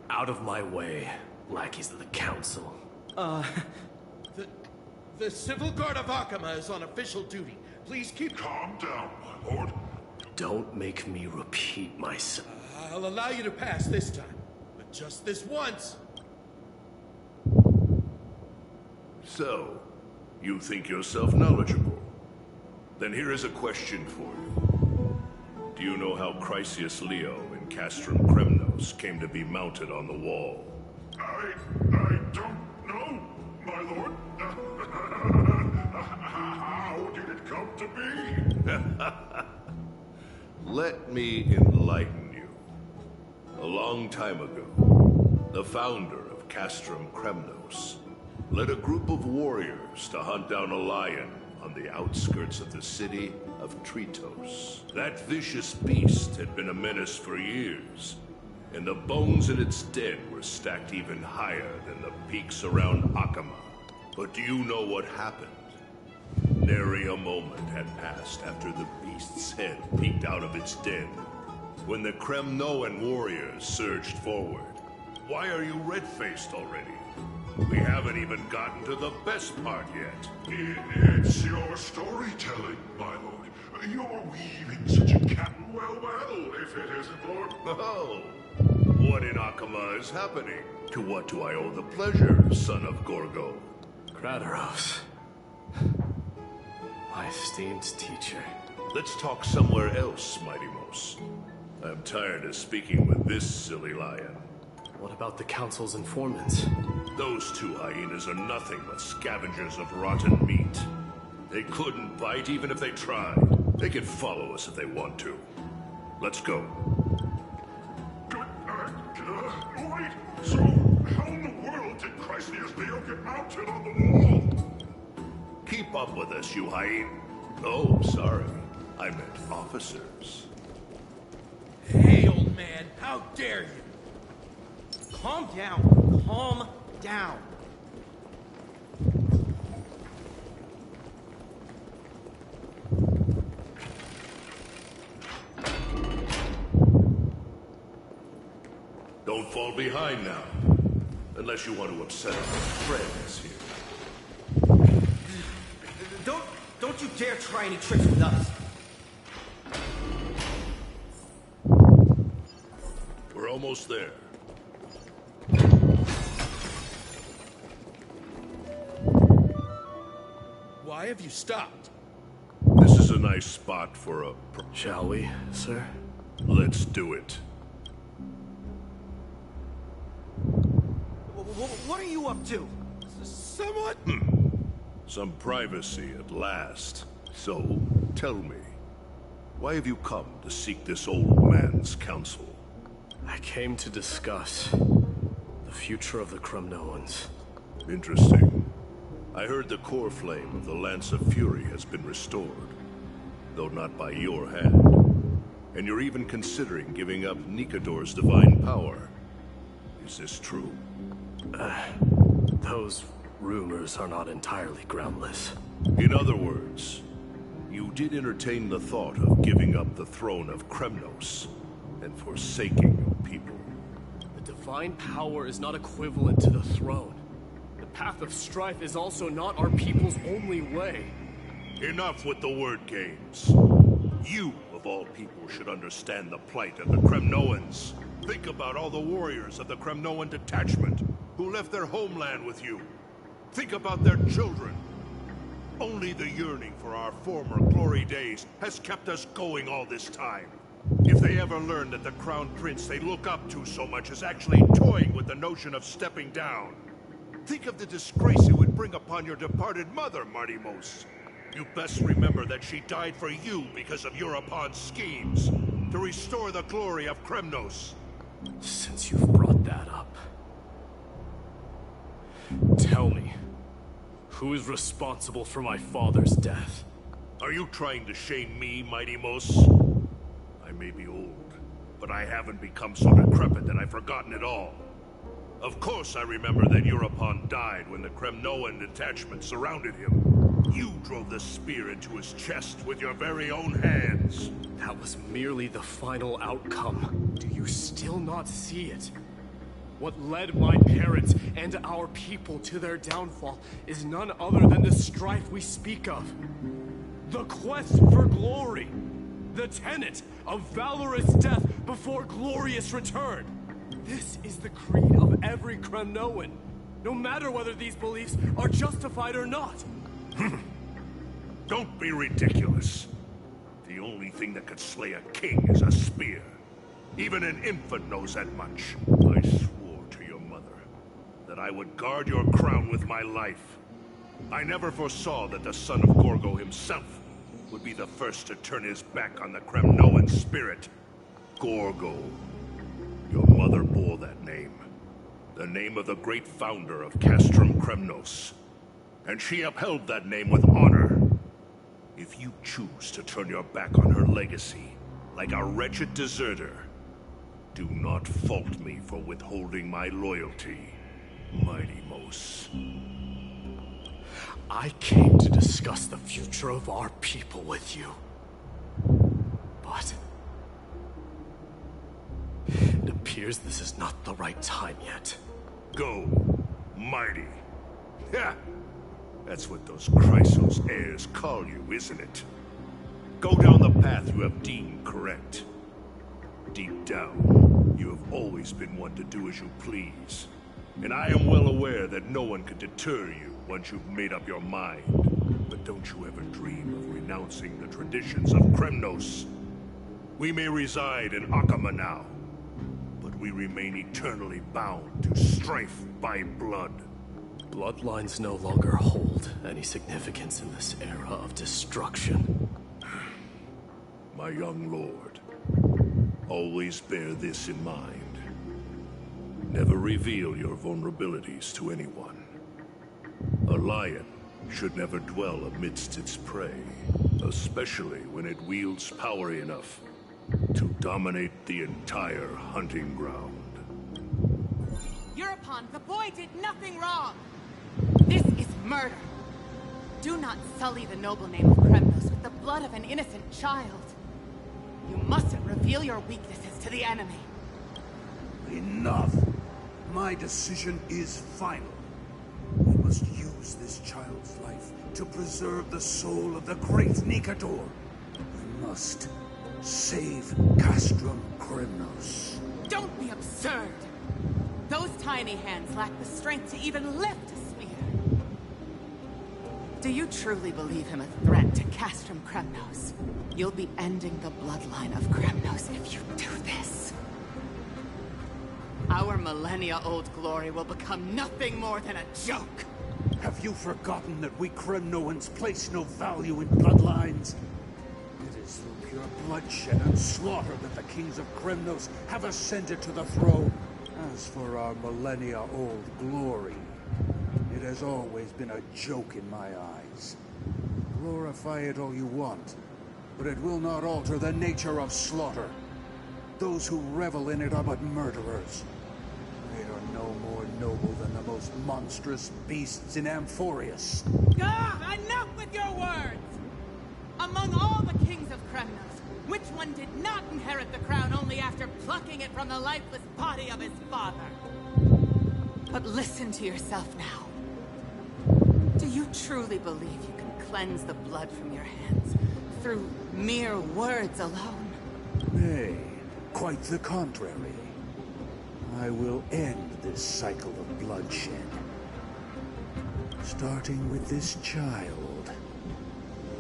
Out of my way, lackeys of the Council. The Civil Guard of Akama is on official duty. Please keep... Calm down, my lord. Don't make me repeat myself. I'll allow you to pass this time. But just this once. So, you think yourself knowledgeable? Then here is a question for you. Do you know how Chrysius Leo in Castrum Kremnos came to be mounted on the wall? I don't know, my lord. How did it come to be? Let me enlighten you. A long time ago, the founder of Castrum Kremnos led a group of warriors to hunt down a lion on the outskirts of the city of Tritos. That vicious beast had been a menace for years, and the bones in its den were stacked even higher than the peaks around Akama. But do you know what happened? Nary a moment had passed after the beast's head peeked out of its den, when the Kremnoan warriors surged forward. Why are you red-faced already? We haven't even gotten to the best part yet. It's your storytelling, my lord. You're weaving such a cat-and-well battle, if it isn't, Lord. Oh, what in Akama is happening? To what do I owe the pleasure, son of Gorgo? Krateros. My esteemed teacher. Let's talk somewhere else, Mighty Mos. I'm tired of speaking with this silly lion. What about the Council's informants? Those two hyenas are nothing but scavengers of rotten meat. They couldn't bite even if they tried. They can follow us if they want to. Let's go. Wait, so how in the world did Chrysius Leo get mounted on the wall? Keep up with us, you hyena. Oh, sorry. I meant officers. Hey, old man, how dare you? Calm down. Calm down. Don't fall behind now. Unless you want to upset our friends here. Don't you dare try any tricks with us. We're almost there. Why have you stopped? This is a nice spot for a... Shall we, sir? Let's do it. What are you up to? Someone? Some privacy at last. So, tell me, why have you come to seek this old man's counsel? I came to discuss the future of the Kremnoans. Interesting. I heard the core flame of the Lance of Fury has been restored, though not by your hand. And you're even considering giving up Nikador's divine power. Is this true? Those rumors are not entirely groundless. In other words, you did entertain the thought of giving up the throne of Kremnos and forsaking your people. The divine power is not equivalent to the throne. The path of strife is also not our people's only way. Enough with the word games. You, of all people, should understand the plight of the Kremnoans. Think about all the warriors of the Kremnoan detachment who left their homeland with you. Think about their children. Only the yearning for our former glory days has kept us going all this time. If they ever learn that the Crown Prince they look up to so much is actually toying with the notion of stepping down, think of the disgrace it would bring upon your departed mother, Martimos. You best remember that she died for you because of Europon's schemes, to restore the glory of Kremnos. Since you've brought that up, tell me, who is responsible for my father's death? Are you trying to shame me, Martimos? I may be old, but I haven't become so decrepit that I've forgotten it all. Of course I remember that Europon died when the Kremnoan detachment surrounded him. You drove the spear into his chest with your very own hands. That was merely the final outcome. Do you still not see it? What led my parents and our people to their downfall is none other than the strife we speak of. The quest for glory. The tenet of valorous death before glorious return. This is the creed of every Kremnoan, no matter whether these beliefs are justified or not. Don't be ridiculous. The only thing that could slay a king is a spear. Even an infant knows that much. I swore to your mother that I would guard your crown with my life. I never foresaw that the son of Gorgo himself would be the first to turn his back on the Kremnoan spirit. Gorgo. Your mother bore that name. The name of the great founder of Castrum Kremnos. And she upheld that name with honor. If you choose to turn your back on her legacy, like a wretched deserter, do not fault me for withholding my loyalty, Martimos. I came to discuss the future of our people with you. But it appears this is not the right time yet. Go, mighty. Ha! That's what those Chrysos heirs call you, isn't it? Go down the path you have deemed correct. Deep down, you have always been one to do as you please. And I am well aware that no one can deter you once you've made up your mind. But don't you ever dream of renouncing the traditions of Kremnos. We may reside in Akama now, but we remain eternally bound to strife by blood. Bloodlines no longer hold any significance in this era of destruction. My young lord, always bear this in mind. Never reveal your vulnerabilities to anyone. A lion should never dwell amidst its prey, especially when it wields power enough to dominate the entire hunting ground. Europon, the boy did nothing wrong! This is murder! Do not sully the noble name of Kremnos with the blood of an innocent child. You mustn't reveal your weaknesses to the enemy. Enough! My decision is final. We must use this child's life to preserve the soul of the great Nikador. We must save Castrum Kremnos. Don't be absurd! Those tiny hands lack the strength to even lift a spear. Do you truly believe him a threat to Castrum Kremnos? You'll be ending the bloodline of Kremnos if you do this. Our millennia-old glory will become nothing more than a joke. Have you forgotten that we Kremnoans place no value in bloodlines? It is through pure bloodshed and slaughter that the kings of Kremnos have ascended to the throne. As for our millennia-old glory, it has always been a joke in my eyes. Glorify it all you want, but it will not alter the nature of slaughter. Those who revel in it are but murderers. They are no more noble than the most monstrous beasts in Amphorius. Ah, enough with your words! Among all the kings of Kremnos, which one did not inherit the crown only after plucking it from the lifeless body of his father? But listen to yourself now. Do you truly believe you can cleanse the blood from your hands through mere words alone? Nay, quite the contrary. I will end this cycle of bloodshed. Starting with this child.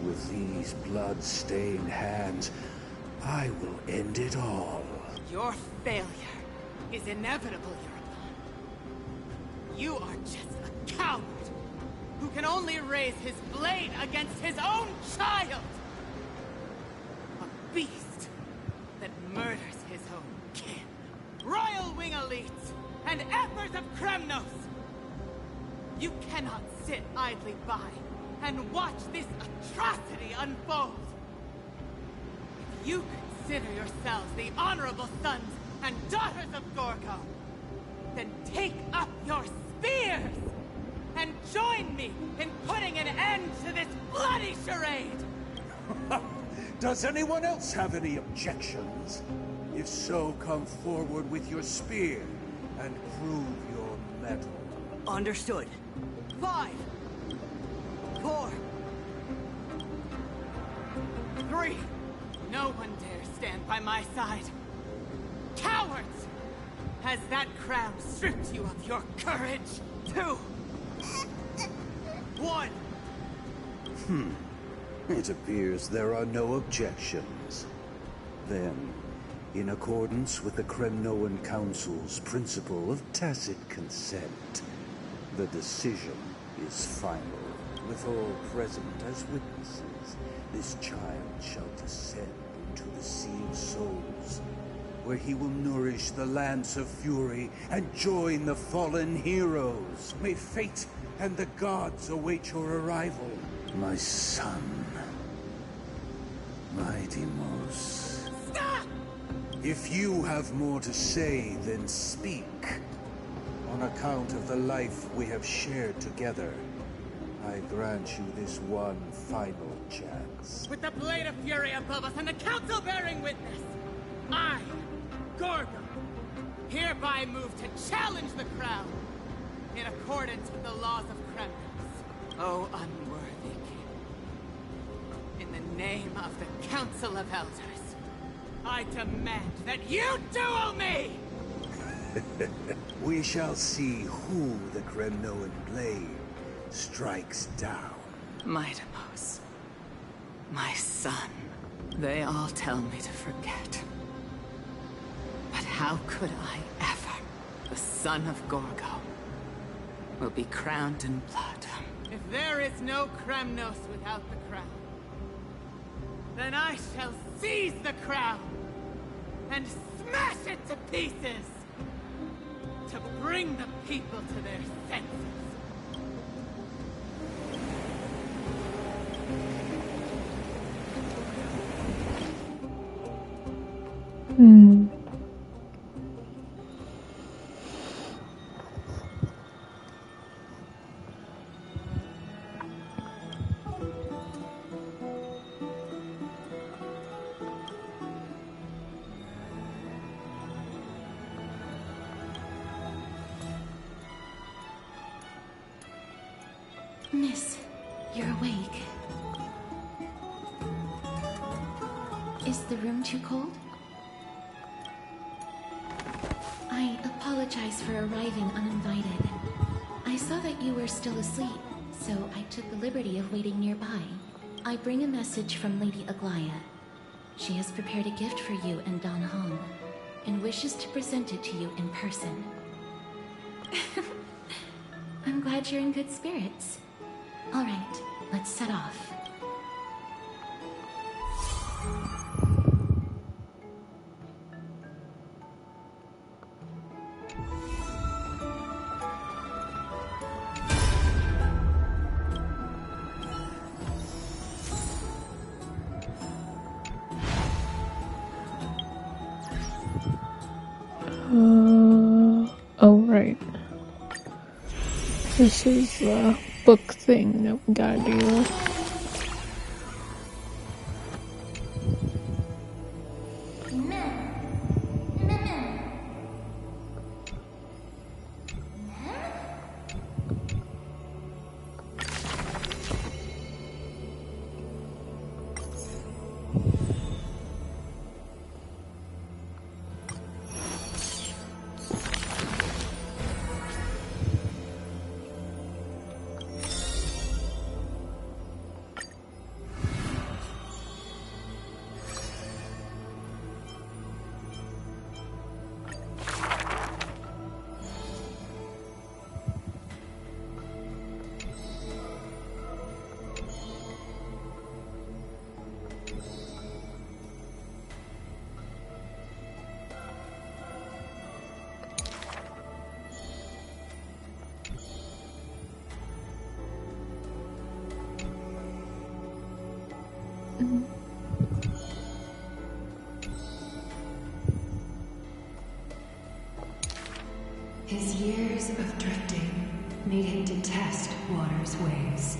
With these blood-stained hands, I will end it all. Your failure is inevitable, Europe. You are just a coward who can only raise his blade against his own child. A beast that murders his own kin. Royal Wing elites and Ethers of Kremnos. You cannot sit idly by and watch this atrocity unfold. If you consider yourselves the honorable sons and daughters of Gorgo, then take up your spears and join me in putting an end to this bloody charade! Does anyone else have any objections? If so, come forward with your spear and prove your mettle. Understood. 5, 4, 3. No one dare stand by my side. Cowards! Has that crown stripped you of your courage? 2, 1. It appears there are no objections. Then, in accordance with the Kremnoan Council's principle of tacit consent, the decision is final. With all present as witnesses, this child shall descend into the Sea of Souls, where he will nourish the Lance of Fury and join the fallen heroes. May fate and the gods await your arrival, my son. My Deimos. Stop! If you have more to say, then speak. On account of the life we have shared together, I grant you this one final chance. With the Blade of Fury above us and the Council bearing witness, I, Gorgo, hereby move to challenge the crown in accordance with the laws of Kremnos. O unworthy king, in the name of the Council of Elders, I demand that you duel me! We shall see who the Kremnoan blade strikes down. My Deimos, my son, they all tell me to forget. But how could I ever, the son of Gorgo, will be crowned in blood? If there is no Kremnos without the crown, then I shall seize the crown and smash it to pieces to bring the people to their senses. Miss, you're awake. Is the room too cold? I apologize for arriving uninvited. I saw that you were still asleep, so I took the liberty of waiting nearby. I bring a message from Lady Aglaya. She has prepared a gift for you and Don Hong, and wishes to present it to you in person. I'm glad you're in good spirits. All right, let's set off. Oh, right. This is the book thing that we gotta do. His years of drifting made him detest water's waves.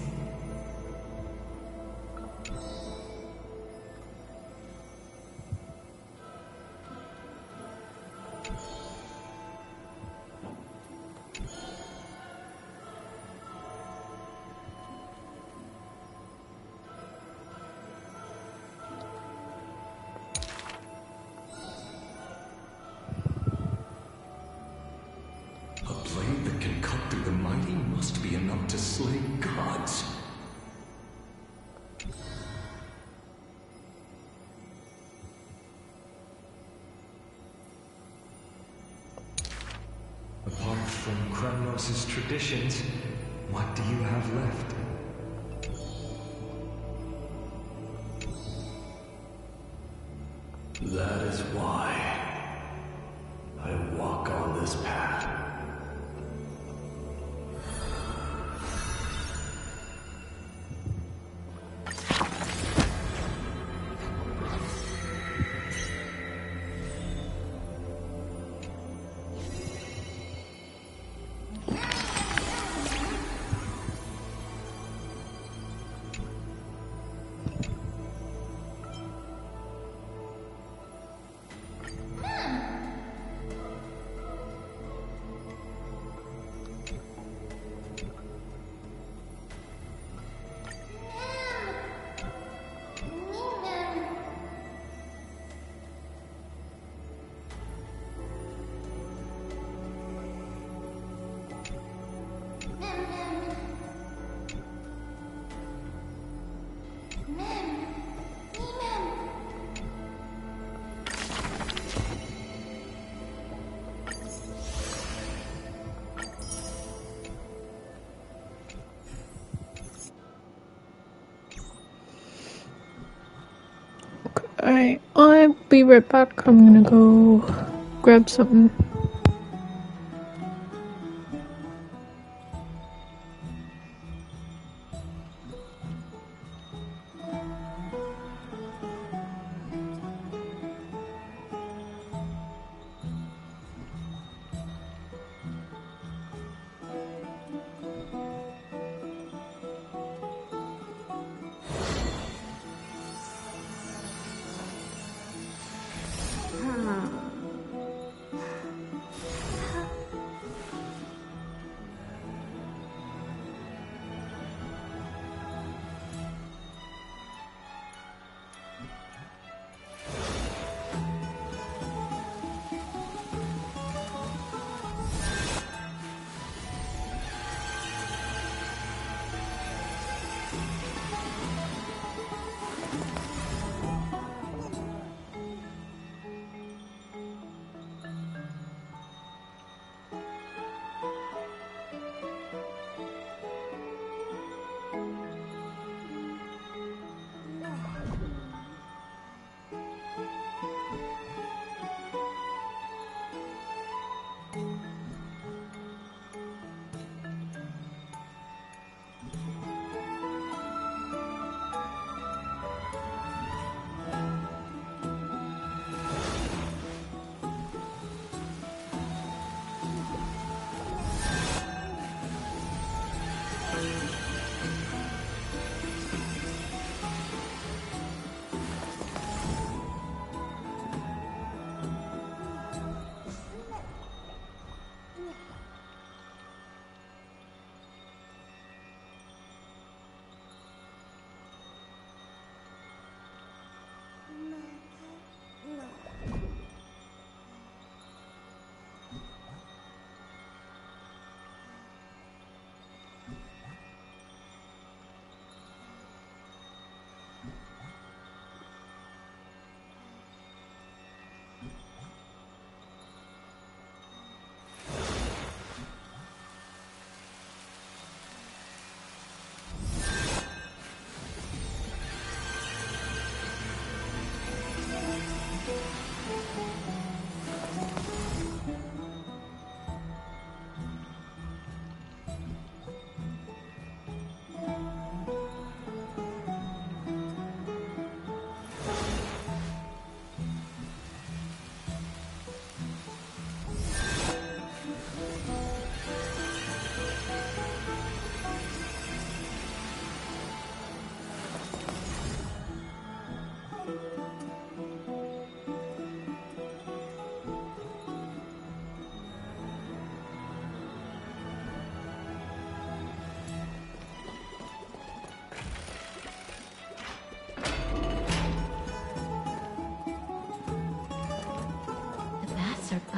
A blade that can cut through the mighty must be enough to slay gods. Apart from Kremnos' traditions, what do you have left? That is why I walk on this path. Alright, I'll be right back. I'm gonna go grab something.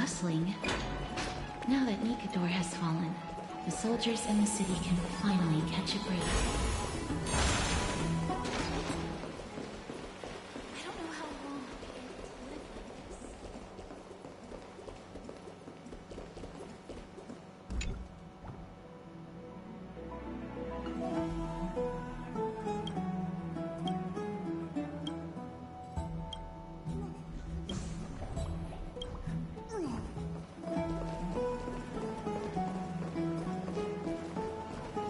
bustling. Now that Nikador has fallen, the soldiers in the city can finally catch a break. I don't know how long I'll be able to live like this.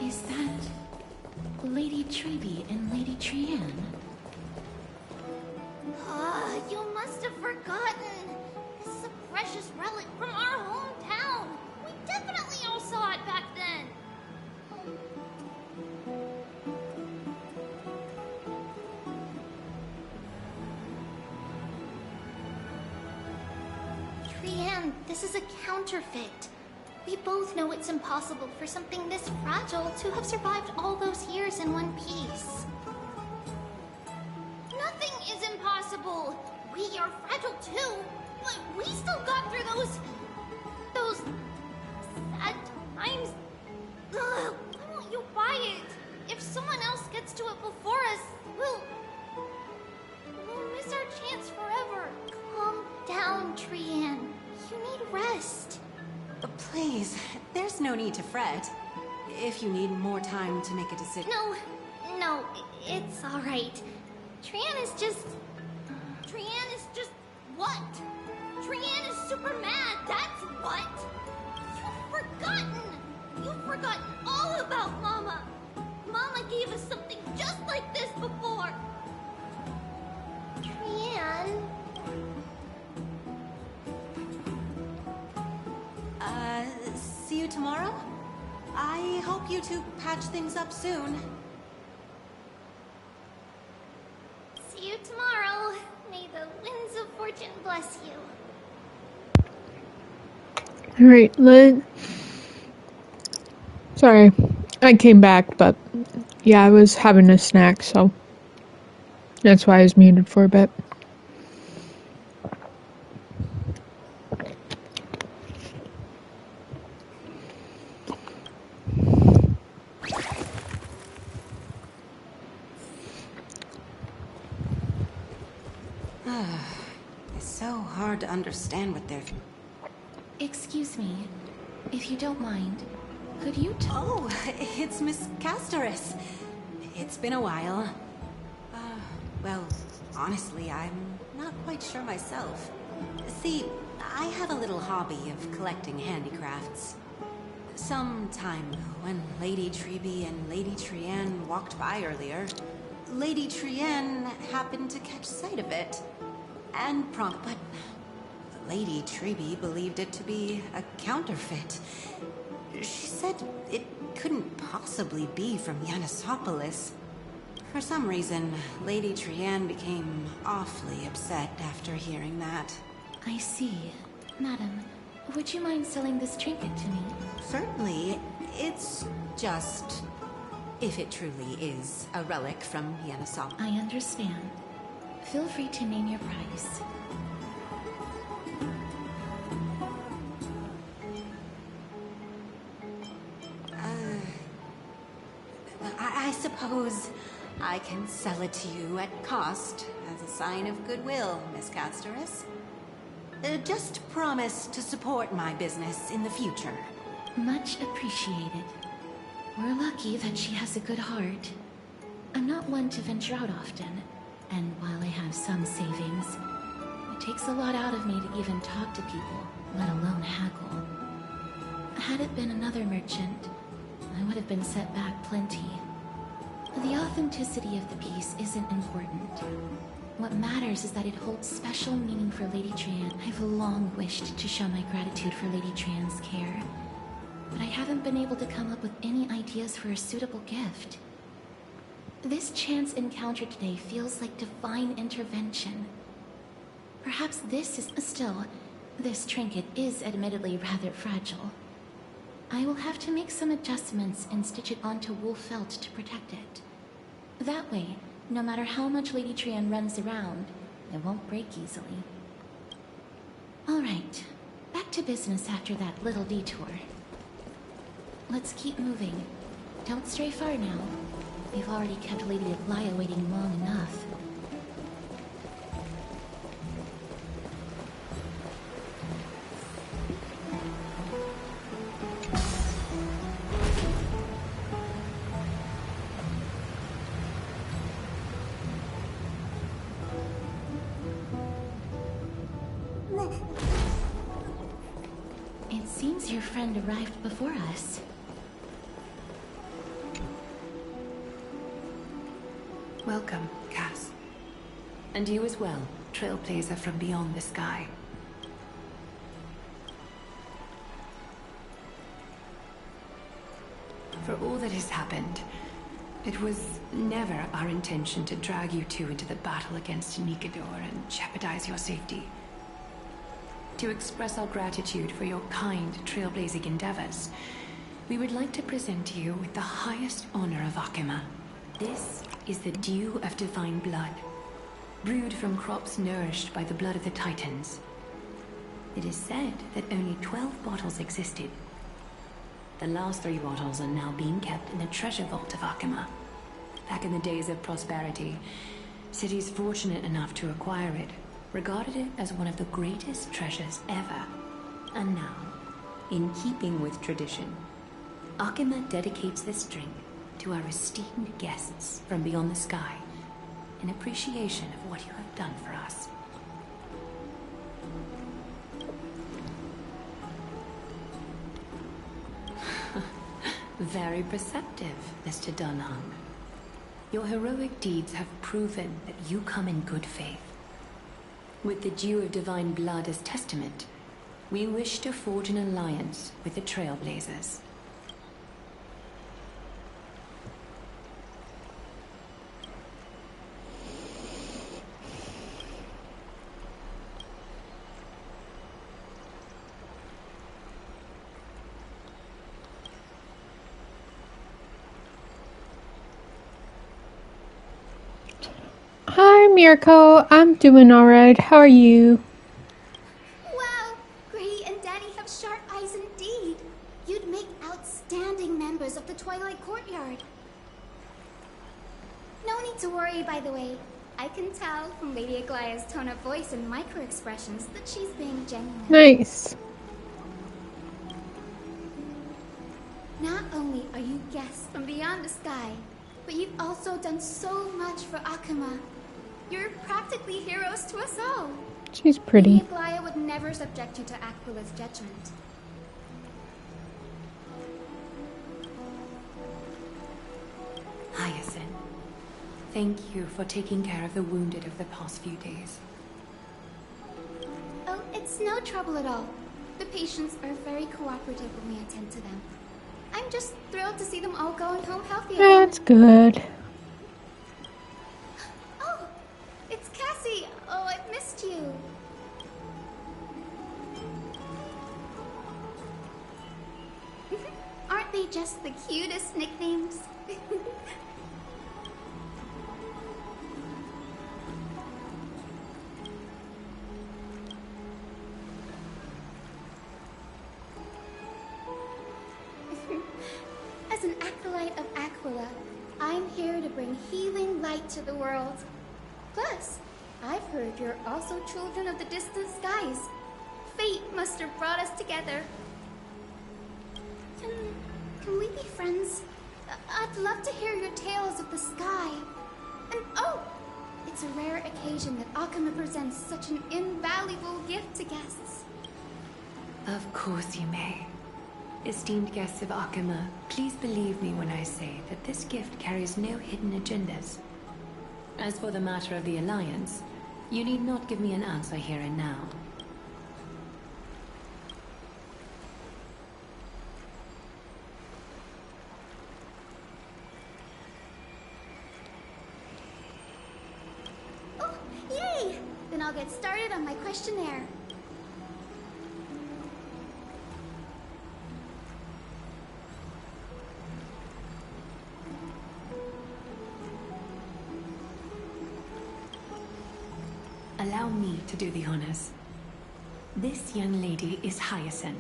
Is that Lady Treby and Lady Trianne? You must have forgotten. This is a precious relic from our hometown. We definitely all saw it back then. Trianne, this is a counterfeit. We both know it's impossible for something this fragile to have survived all those years in one piece. Nothing is impossible. We are fragile too, but we still got through those sad times. Ugh, why won't you buy it? If someone else gets to it before us, we'll miss our chance forever. Calm down, Trianne. You need rest. Please, there's no need to fret. If you need more time to make a decision. No, it's all right. Trianne is just what? Trianne is super mad, that's what! You've forgotten all about Mama! Mama gave us something just like this before! Trianne? See you tomorrow? I hope you two patch things up soon. See you tomorrow. May the winds of fortune bless you. Alright, sorry, I came back, but yeah, I was having a snack, so that's why I was muted for a bit. It's so hard to understand what they're... Excuse me, if you don't mind, could you Oh, it's Miss Castoris. It's been a while. Well, honestly, I'm not quite sure myself. See, I have a little hobby of collecting handicrafts. Some time when Lady Treby and Lady Trianne walked by earlier, Lady Trianne happened to catch sight of it. And but Lady Treby believed it to be a counterfeit. She said it couldn't possibly be from Yanisopolis. For some reason, Lady Trianne became awfully upset after hearing that. I see. Madam, would you mind selling this trinket to me? Certainly. It's just... if it truly is a relic from Yanisopolis. I understand. Feel free to name your price. I suppose I can sell it to you at cost as a sign of goodwill, Miss Castoris. Just promise to support my business in the future. Much appreciated. We're lucky that she has a good heart. I'm not one to venture out often, and while I have some savings, it takes a lot out of me to even talk to people, let alone haggle. Had it been another merchant, I would have been set back plenty. The authenticity of the piece isn't important. What matters is that it holds special meaning for Lady Trianne. I've long wished to show my gratitude for Lady Trianne's care, but I haven't been able to come up with any ideas for a suitable gift. This chance encounter today feels like divine intervention. Perhaps this is... Still, this trinket is admittedly rather fragile. I will have to make some adjustments and stitch it onto wool felt to protect it. That way, no matter how much Lady Trianne runs around, it won't break easily. Alright, Back to business after that little detour. Let's keep moving. Don't stray far now. We've already kept Lady Aglaia waiting long enough. It seems your friend arrived before us. Welcome, Cass. And you as well, trailblazer from beyond the sky. For all that has happened, it was never our intention to drag you two into the battle against Nikador and jeopardize your safety. To express our gratitude for your kind trailblazing endeavors, we would like to present you with the highest honor of Akima. This is the dew of divine blood, brewed from crops nourished by the blood of the Titans. It is said that only 12 bottles existed. The last 3 bottles are now being kept in the treasure vault of Akima. Back in the days of prosperity, cities fortunate enough to acquire it regarded it as one of the greatest treasures ever. And now, in keeping with tradition, Akima dedicates this drink to our esteemed guests from beyond the sky, in appreciation of what you have done for us. Very perceptive, Mr. Dunham. Your heroic deeds have proven that you come in good faith. With the dew of divine blood as testament, we wish to forge an alliance with the Trailblazers. Hi, Mirko. I'm doing alright. How are you? Wow, Gray and Danny have sharp eyes indeed. You'd make outstanding members of the Twilight Courtyard. No need to worry, by the way. I can tell from Lady Aglaia's tone of voice and micro-expressions that she's being genuine. Nice. Not only are you guests from beyond the sky, but you've also done so much for Akima. You're practically heroes to us all. She's pretty. Lady Aglaia would never subject you to Aquila's judgment. Hyacinth, thank you for taking care of the wounded of the past few days. Oh, it's no trouble at all. The patients are very cooperative when we attend to them. I'm just thrilled to see them all going home healthy again. That's good. Oh, it's Cassie. Oh, I've missed you. Aren't they just the cutest nicknames? As an acolyte of Aquila, I'm here to bring healing light to the world. Plus, I've heard you're also children of the distant skies. Fate must have brought us together. Can we be friends? I'd love to hear your tales of the sky. And oh, it's a rare occasion that Akima presents such an invaluable gift to guests. Of course you may. Esteemed guests of Akima, please believe me when I say that this gift carries no hidden agendas. As for the matter of the Alliance, you need not give me an answer here and now. Oh, yay! Then I'll get started on my questionnaire. Allow me to do the honors. This young lady is Hyacinth,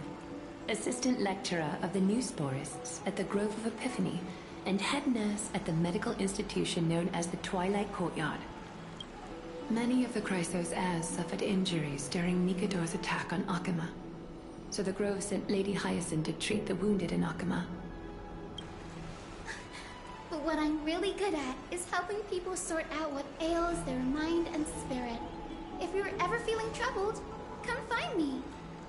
assistant lecturer of the Newsporists at the Grove of Epiphany, and head nurse at the medical institution known as the Twilight Courtyard. Many of the Chrysos heirs suffered injuries during Nikador's attack on Akama, so the Grove sent Lady Hyacinth to treat the wounded in Akama. But what I'm really good at is helping people sort out what ails their mind and spirit. If you're ever feeling troubled, come find me.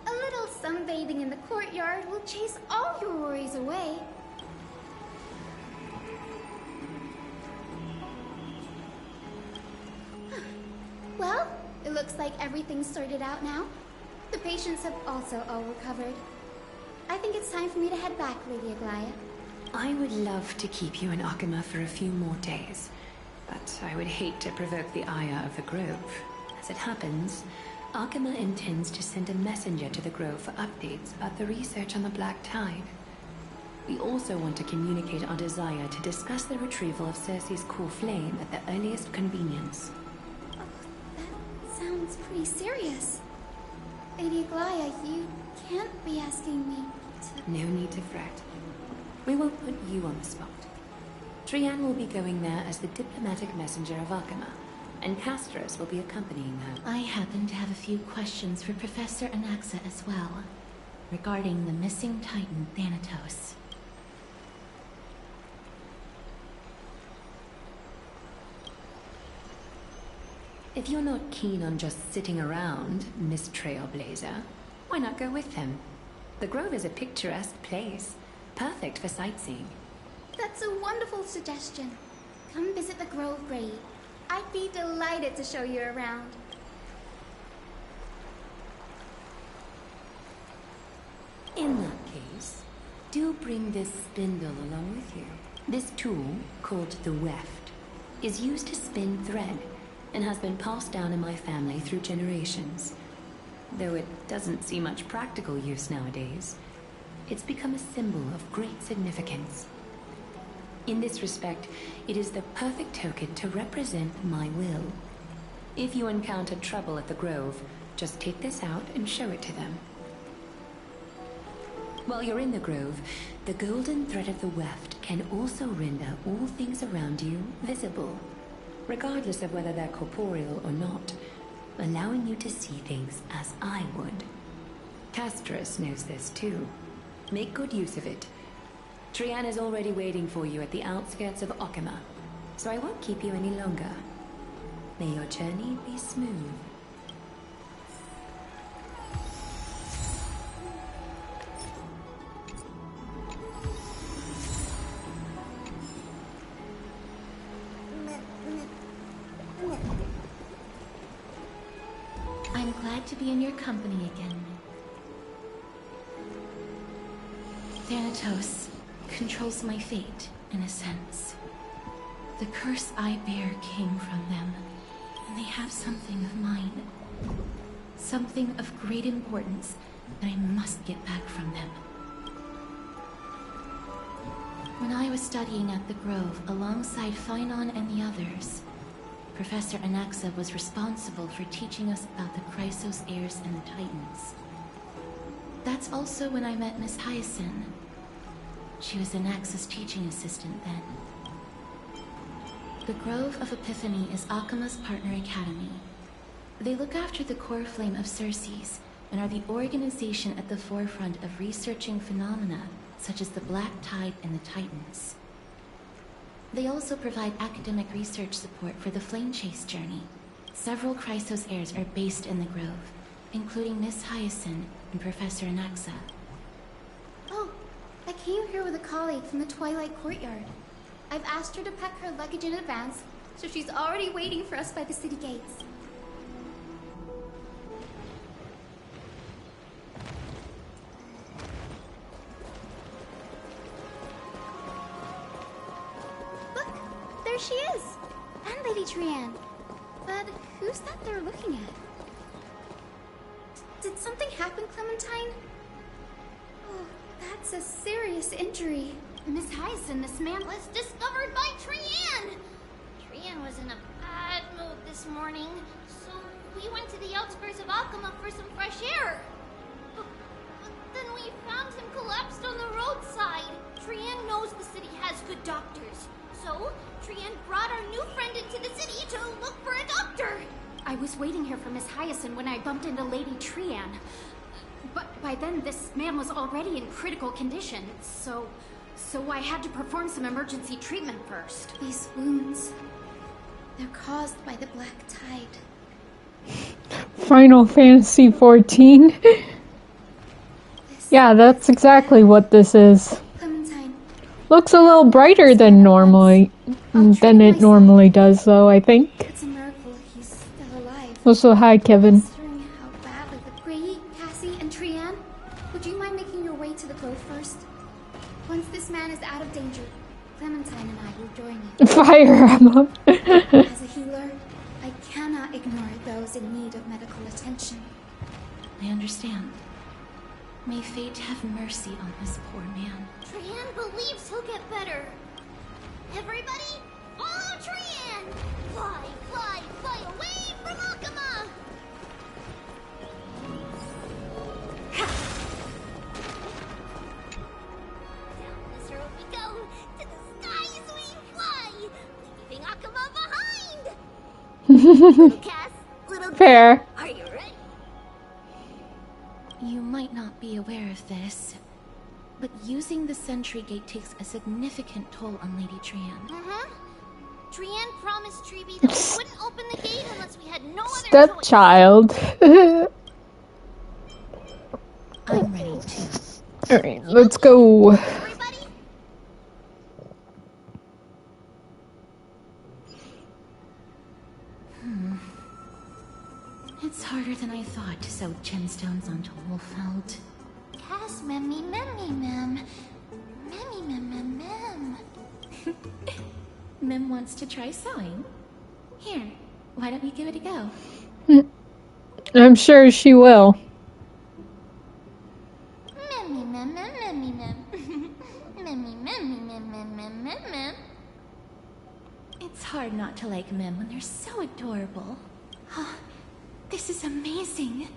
A little sunbathing in the courtyard will chase all your worries away. Well, it looks like everything's sorted out now. The patients have also all recovered. I think it's time for me to head back, Lady Aglaya. I would love to keep you in Akama for a few more days, but I would hate to provoke the ire of the Grove. As it happens, Akama intends to send a messenger to the Grove for updates about the research on the Black Tide. We also want to communicate our desire to discuss the retrieval of Circe's core flame at the earliest convenience. That sounds pretty serious. Lady Aglaya, you can't be asking me to... No need to fret. We won't put you on the spot. Trian will be going there as the diplomatic messenger of Akama, and Castros will be accompanying her. I happen to have a few questions for Professor Anaxa as well, regarding the missing Titan Thanatos. If you're not keen on just sitting around, Miss Trailblazer, why not go with him? The Grove is a picturesque place, perfect for sightseeing. That's a wonderful suggestion. Come visit the Grove, Grady. I'd be delighted to show you around. In that case, do bring this spindle along with you. This tool, called the weft, is used to spin thread and has been passed down in my family through generations. Though it doesn't see much practical use nowadays, it's become a symbol of great significance. In this respect, it is the perfect token to represent my will. If you encounter trouble at the Grove, just take this out and show it to them. While you're in the Grove, the golden thread of the weft can also render all things around you visible, regardless of whether they're corporeal or not, allowing you to see things as I would. Castros knows this too. Make good use of it. Trian is already waiting for you at the outskirts of Akama, so I won't keep you any longer. May your journey be smooth. I'm glad to be in your company again. Thanatos controls my fate, in a sense. The curse I bear came from them, and they have something of mine. Something of great importance that I must get back from them. When I was studying at the Grove alongside Phynon and the others, Professor Anaxa was responsible for teaching us about the Chrysos heirs and the Titans. That's also when I met Miss Hyacinth. She was Anaxa's teaching assistant then. The Grove of Epiphany is Akama's partner academy. They look after the core flame of Circes and are the organization at the forefront of researching phenomena such as the Black Tide and the Titans. They also provide academic research support for the Flame Chase journey. Several Chrysos heirs are based in the Grove, including Miss Hyacinth and Professor Anaxa. Oh, I came here with a colleague from the Twilight Courtyard. I've asked her to pack her luggage in advance, so she's already waiting for us by the city gates. Look, there she is! And Lady Trian. But who's that they're looking at? Did something happen, Clementine? Oh, that's a serious injury. Miss Hyacinth, this man was discovered by Trian! Trian was in a bad mood this morning, so We went to the outskirts of Alchema for some fresh air. But then we found him collapsed on the roadside. Trian knows the city has good doctors. So, Trian brought our new friend into the city to look for a doctor. I was waiting here for Miss Hyacinth when I bumped into Lady Trian. But by then, this man was already in critical condition, so I had to perform some emergency treatment first. These wounds, they're caused by the Black Tide. Final Fantasy 14. Yeah, that's exactly what this is. Clementine. Looks a little brighter than it normally does, though, I think. It's a miracle he's still alive. Also, hi, Kevin. Considering how badly the Gray, Cassie, and Trian, would you mind making your way to the grove first? Once this man is out of danger, Clementine and I will join you. Fire Emma. As a healer, I cannot ignore those in need of medical attention. I understand. May fate have mercy on this poor man. Trian believes he'll get better. Everybody, follow Trian! Fly, fly, fly away from Alchema! Down this road we go, to the skies we fly, leaving Alchema behind! Little Cass, little Fair. Cass, are you ready? You might not be aware of this, but using the sentry gate takes a significant toll on Lady Trian. Trian promised Treeby that we wouldn't open the gate unless we had no other Stepchild. I'm ready too. Alright, let's go. Everybody? It's harder than I thought to sew gemstones onto Wolfeld. Cass, memmy, memmy, mem. Memmy, mem, mem, mem. Mem wants to try sewing. Here, why don't you give it a go? I'm sure she will. Memmy, mem, mem, memmy, mem. Memmy, memmy, mem, mem, mem, mem, mem. It's hard not to like Mem when they're so adorable. Oh, this is amazing.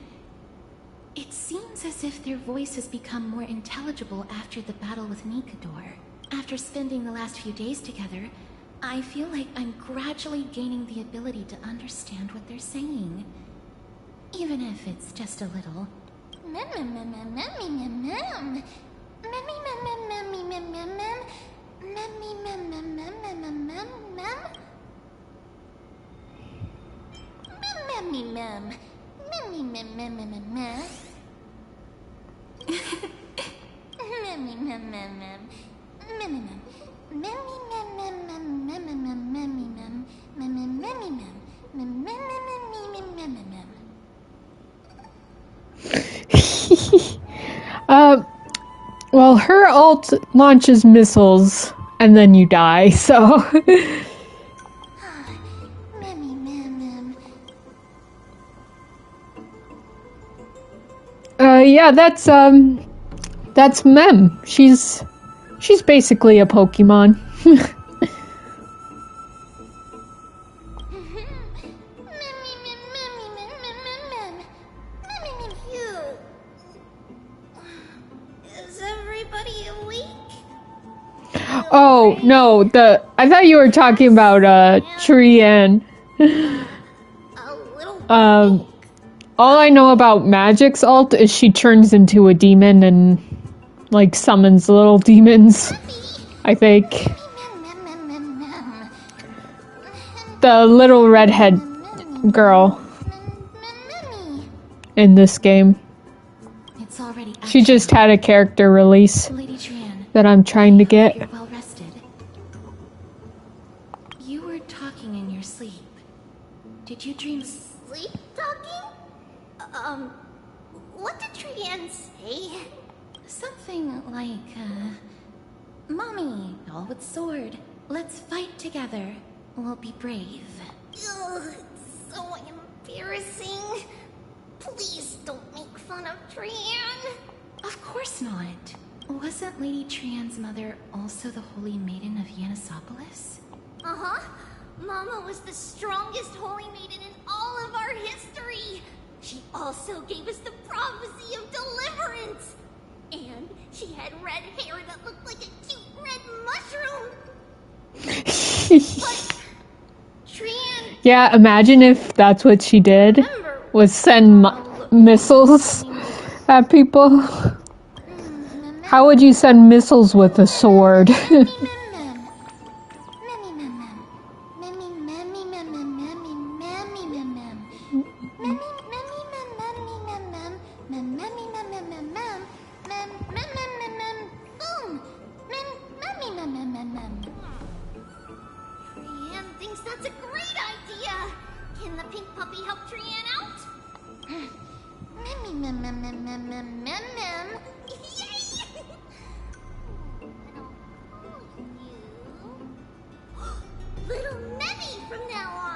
It seems as if their voice has become more intelligible after the battle with Nikador. After spending the last few days together, I feel like I'm gradually gaining the ability to understand what they're saying. Even if it's just a little. Mem, mem, mem, mem, memmy, mem, mem. Memmy, mem, mem, memmy, mem, mem, mem. Memmy, mem, mem, mem, mem, mem, mem, mem. Memmy, mem. Memmy, mem, mem, mem, mem, mem. Memmy, mem, mem, mem. Memmy, mem. Memmy, mem, mem, mem, mem, mem, mem, memmy, mem. Memmy, memmy, mem. Mem, mem, mem, mem, mem, mem, mem. Well, her ult launches missiles, and then you die, so... Memmy, mem, mem. Yeah, that's Mem. She's basically a Pokemon. Is everybody awake? Oh, no, I thought you were talking about, Trian. All I know about Magic's ult is she turns into a demon and, like, summons little demons, I think. The little redhead girl in this game. It's already She just had a character release Lady Trian, that I'm trying to get. you're well rested. You were talking in your sleep. Did you dream? Sleep talking? What did Trian say? Something like, Mommy, all with sword. Let's fight together. We'll be brave. Ugh, it's so embarrassing. Please don't make fun of Trian. Of course not. Wasn't Lady Trian's mother also the Holy Maiden of Yanisopolis? Uh-huh. Mama was the strongest holy maiden in all of our history. also gave us the prophecy of deliverance. And she had red hair that looked like a cute red mushroom. But Trian... Yeah, imagine if that's what she did, was send missiles at people. How would you send missiles with a sword? Trian thinks that's a great idea. Can the pink puppy help Trian out? Little Memmy from now on.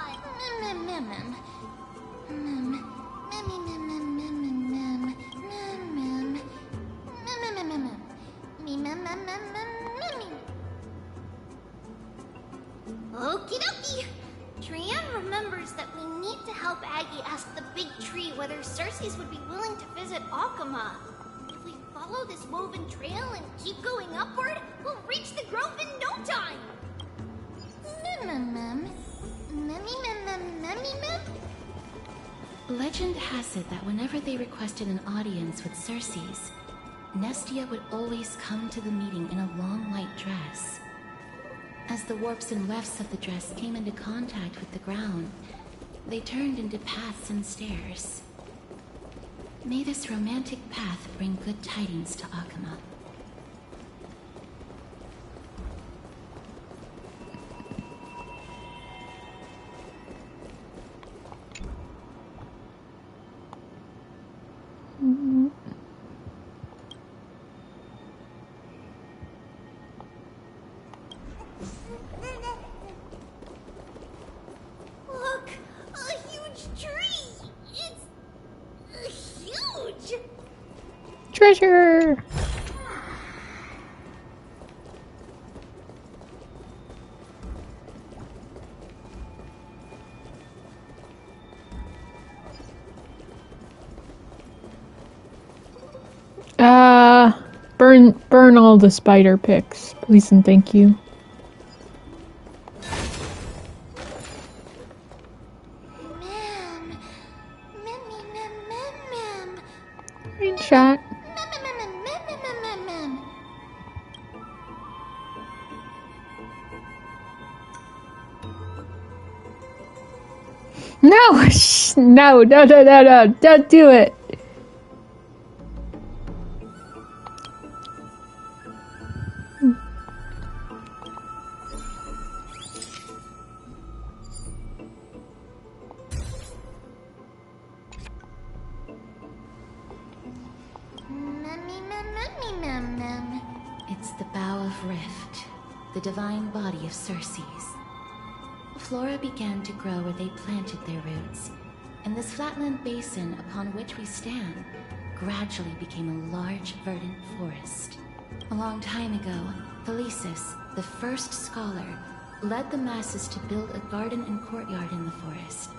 Okie dokie. Trian remembers that we need to help Aggie ask the big tree whether Cersei's would be willing to visit Akama. If we follow this woven trail and keep going upward, we'll reach the grove in no time. Legend has it that whenever they requested an audience with Cersei's, Nestia would always come to the meeting in a long white dress. As the warps and wefts of the dress came into contact with the ground, they turned into paths and stairs. May this romantic path bring good tidings to Akama. Look, a huge tree. It's huge. Treasure! Burn all the spider picks, please and thank you. Screenshot. No! No, no, no, no, no, don't do it! It's the Bough of Rift, the divine body of Cersei's. Flora began to grow where they planted their roots, and this flatland basin upon which we stand gradually became a large, verdant forest. A long time ago, Felicis, the first scholar, led the masses to build a garden and courtyard in the forest,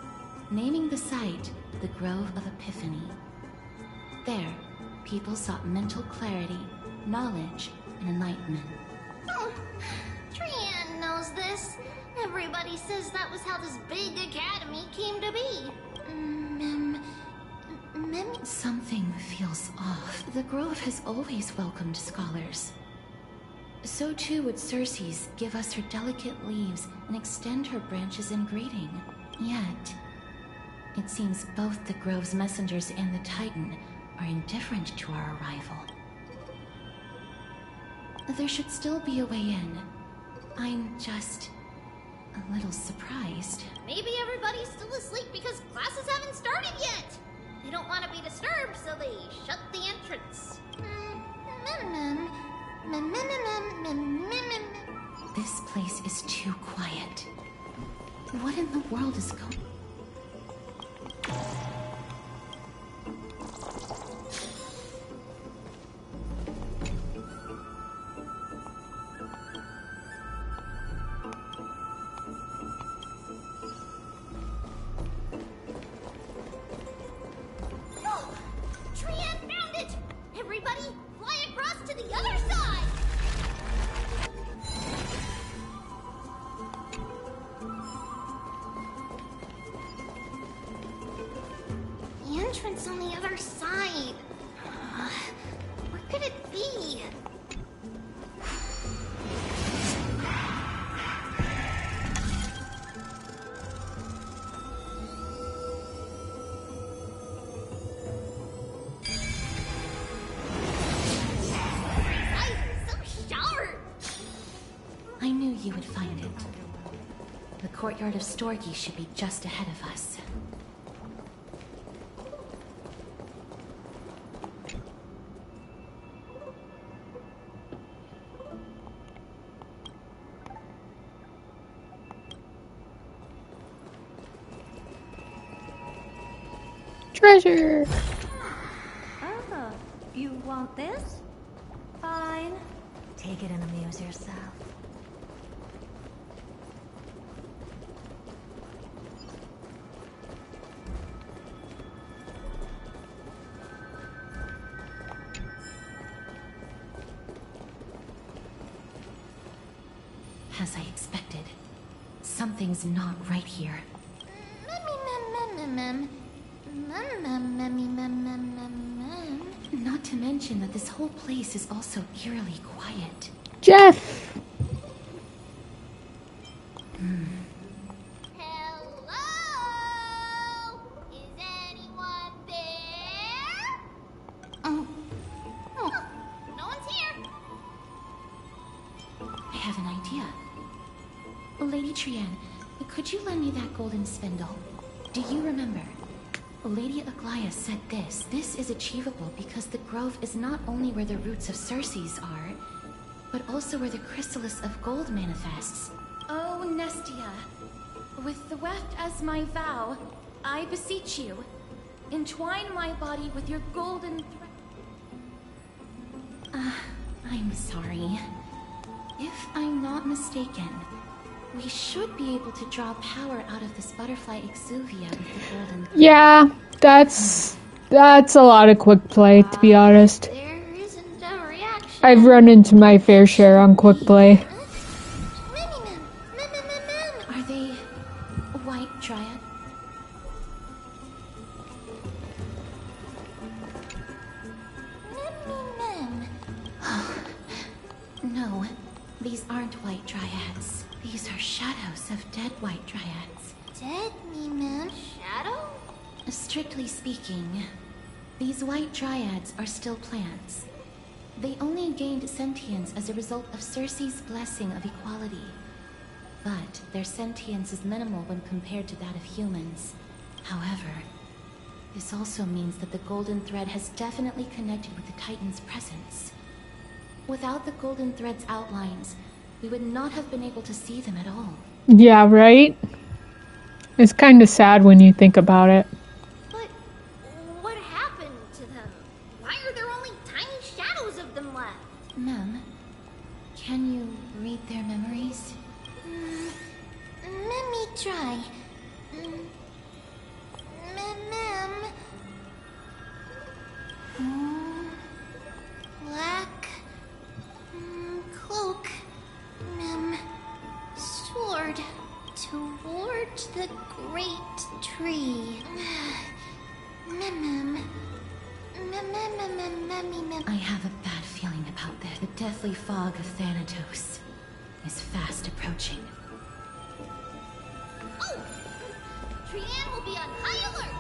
naming the site the Grove of Epiphany. There, people sought mental clarity, knowledge, and enlightenment. Trian knows this. Everybody says that was how this big academy came to be. Something feels off. The Grove has always welcomed scholars. So too would Cersei's give us her delicate leaves and extend her branches in greeting. Yet, it seems both the Grove's messengers and the Titan are indifferent to our arrival. There should still be a way in. I'm just a little surprised. Maybe everybody's still asleep because classes haven't started yet. They don't want to be disturbed, so they shut the entrance. This place is too quiet. What in the world is going on? entrance on the other side. What could it be? I knew you would find it. The courtyard of Storgi should be just ahead of us. Treasure! Oh, you want this? Fine. Take it and amuse yourself. As I expected, something's not right here. Not to mention that this whole place is also eerily quiet. Jeff! Hello? Is anyone there? No one's here. I have an idea. Lady Trian, could you lend me that golden spindle? Do you remember? Lady Aglaya said this. This is achievable because the grove is not only where the roots of Circes are, but also where the chrysalis of gold manifests. Oh, Nestia, with the weft as my vow, I beseech you, entwine my body with your golden thread. I'm sorry. If I'm not mistaken, we should be able to draw power out of this butterfly exuvia with the golden thread. Yeah, that's a lot of quick play, to be honest. There isn't a reaction. I've run into my fair share on quick play. Are they white dryad? No, these aren't white dryads. These are shadows of dead white dryads. Dead me, man. Shadow? Strictly speaking, these white dryads are still plants. They only gained sentience as a result of Circe's blessing of equality. But their sentience is minimal when compared to that of humans. However, this also means that the golden thread has definitely connected with the Titan's presence. Without the golden thread's outlines, we would not have been able to see them at all. Yeah, right? It's kind of sad when you think about it. But what happened to them? Why are there only tiny shadows of them left? Mem, can you read their memories? Let me try. Black cloak. Sword toward the great tree. I have a bad feeling about this. The deathly fog of Thanatos is fast approaching. Oh! Trian will be on high alert!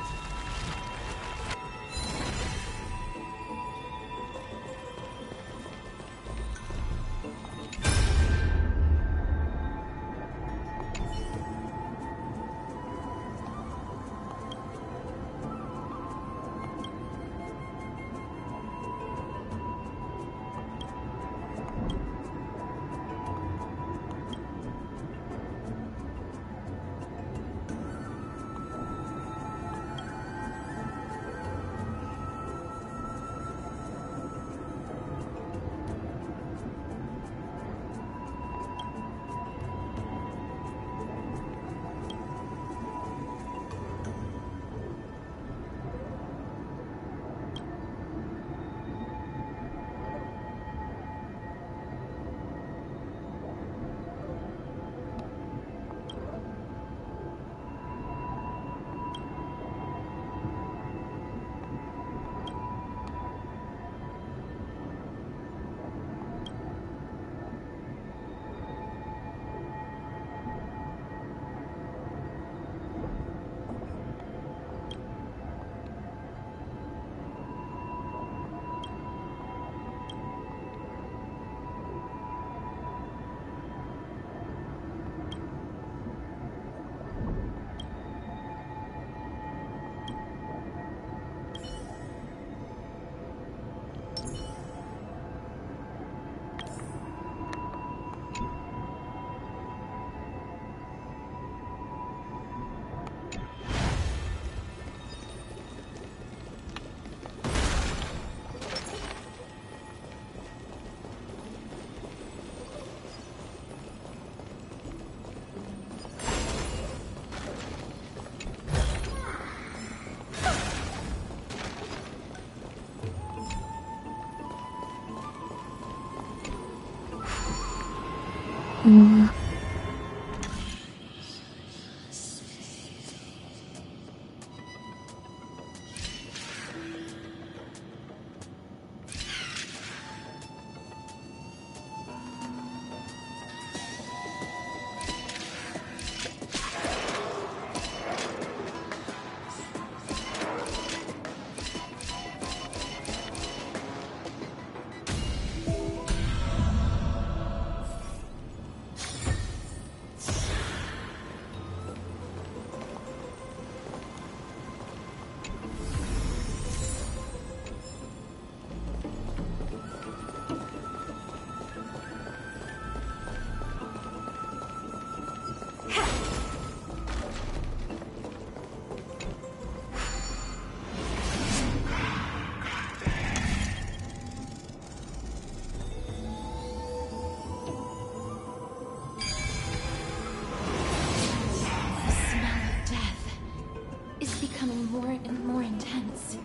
More and more intense.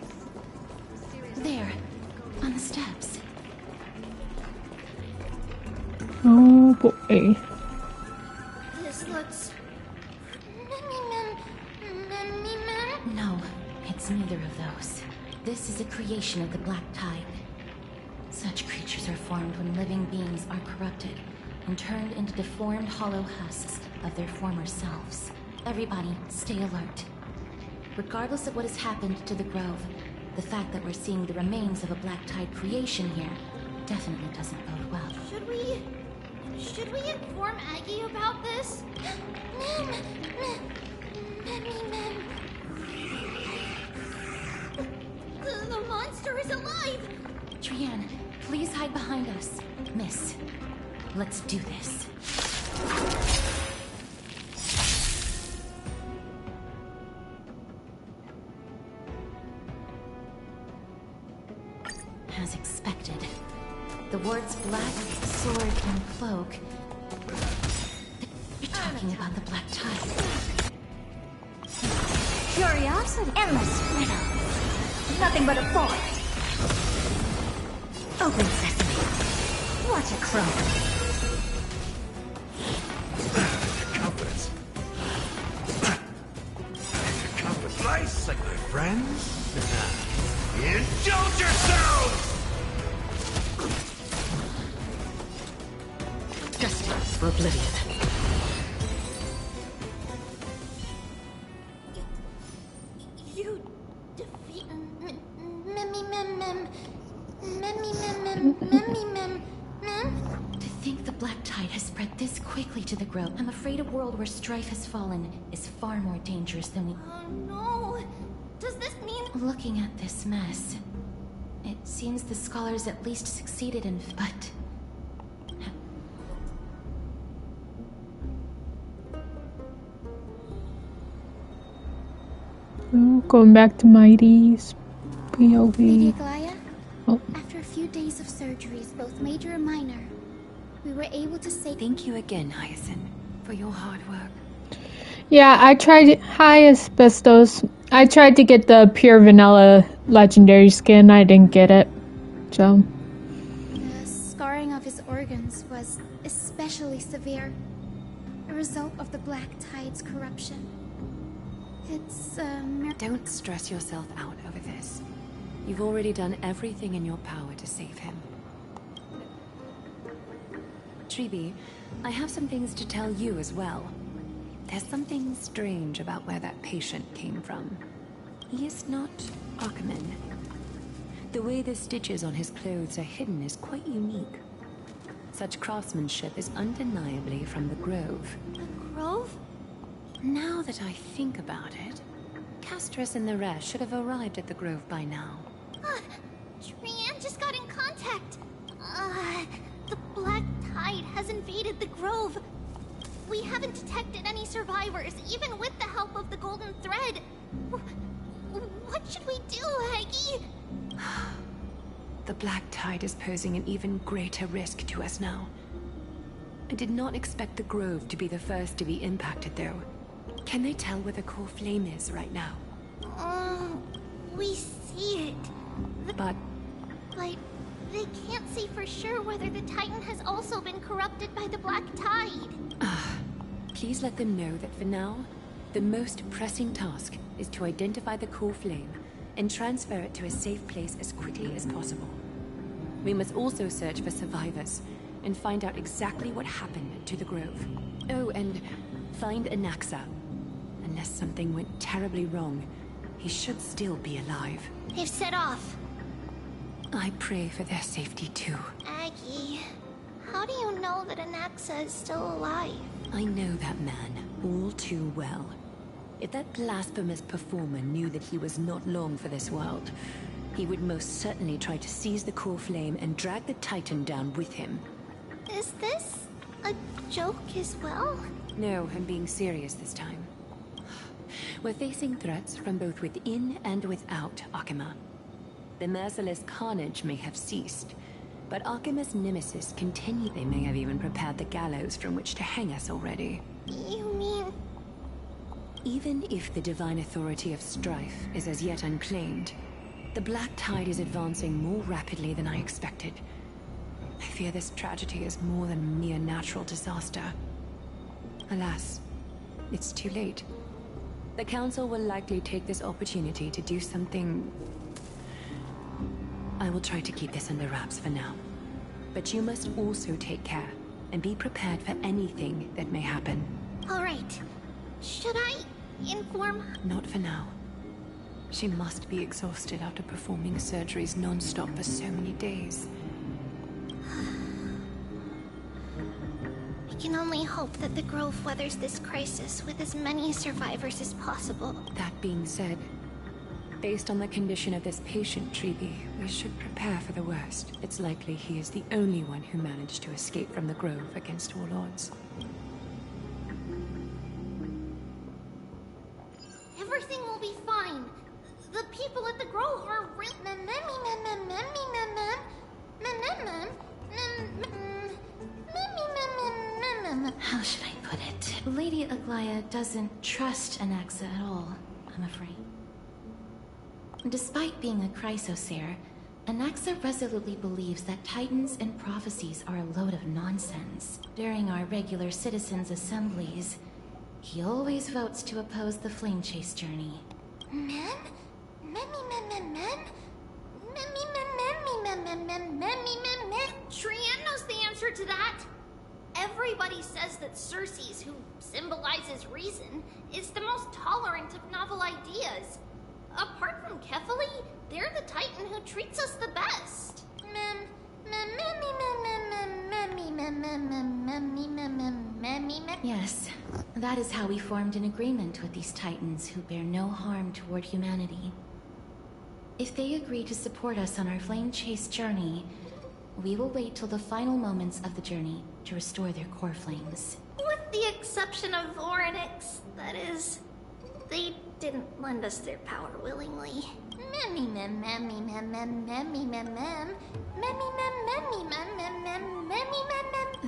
There, on the steps. Oh boy. This looks... No, it's neither of those. This is a creation of the Black Tide. Such creatures are formed when living beings are corrupted and turned into deformed hollow husks of their former selves. Everybody, stay alert. Regardless of what has happened to the Grove, the fact that we're seeing the remains of a Black Tide creation here definitely doesn't bode well. Should we inform Aggie about this? The monster is alive! Trian, please hide behind us. Miss, let's do this. As expected, the words black, sword, and cloak. You're talking about the Black Tide. Curiosity. Endless riddle. Nothing but a forest. Open sesame. What a crow. Compass. Compass nice, like my friends. Indulge yourselves! Just for oblivion. You defeat To think the Black Tide has spread this quickly to the Grove, I'm afraid a world where strife has fallen is far more dangerous than we... Oh no! Does this mean... Looking at this mess, it seems the scholars at least succeeded in... But... Oh, going back to Mighty's POV. Lady Aglaya, oh. After a few days of surgeries, both major and minor, we were able to save... Thank you again, Hyacinth, for your hard work. Yeah, I tried... Hi, Asbestos. I tried to get the pure vanilla legendary skin. I didn't get it. So... The scarring of his organs was especially severe. A result of the Black Tide's corruption. It's, Don't stress yourself out over this. You've already done everything in your power to save him. Tribi, I have some things to tell you as well. There's something strange about where that patient came from. He is not Ackerman. The way the stitches on his clothes are hidden is quite unique. Such craftsmanship is undeniably from the Grove. The Grove? Now that I think about it, Castris and the rest should have arrived at the Grove by now. Trian just got in contact. The Black Tide has invaded the Grove. We haven't detected any survivors, even with the help of the Golden Thread. What should we do, Aggie? The Black Tide is posing an even greater risk to us now. I did not expect the Grove to be the first to be impacted, though. Can they tell where the core flame is right now? We see it. But... They can't say for sure whether the Titan has also been corrupted by the Black Tide. Please let them know that for now, the most pressing task is to identify the core flame and transfer it to a safe place as quickly as possible. We must also search for survivors and find out exactly what happened to the Grove. Oh, and find Anaxa. Unless something went terribly wrong, he should still be alive. They've set off. I pray for their safety too. Aggie, how do you know that Anaxa is still alive? I know that man all too well. If that blasphemous performer knew that he was not long for this world, he would most certainly try to seize the core flame and drag the Titan down with him. Is this a joke as well? No, I'm being serious this time. We're facing threats from both within and without Akima. The merciless carnage may have ceased, but Akima's nemesis continue. They may have even prepared the gallows from which to hang us already. You mean... Even if the divine authority of strife is as yet unclaimed, the Black Tide is advancing more rapidly than I expected. I fear this tragedy is more than a mere natural disaster. Alas, it's too late. The Council will likely take this opportunity to do something... I will try to keep this under wraps for now. But you must also take care and be prepared for anything that may happen. All right. Should I inform... Not for now. She must be exhausted after performing surgeries non-stop for so many days. We can only hope that the Grove weathers this crisis with as many survivors as possible. That being said, based on the condition of this patient, Treeby, we should prepare for the worst. It's likely he is the only one who managed to escape from the Grove against all odds. Everything will be fine. The people at the Grove are How should I put it? Lady Aglaya doesn't trust Anaxa at all, I'm afraid. Despite being a Chrysosaur, Anaxa resolutely believes that Titans and prophecies are a load of nonsense. During our regular citizens' assemblies, he always votes to oppose the Flame Chase journey. Trian knows the answer to that. Everybody says that Circes, who symbolizes reason, is the most tolerant of novel ideas. Apart from Kefali, they're the Titan who treats us the best. Yes, that is how we formed an agreement with these Titans who bear no harm toward humanity. If they agree to support us on our Flame Chase journey, we will wait till the final moments of the journey to restore their core flames. With the exception of Oryx, that is. They didn't lend us their power willingly.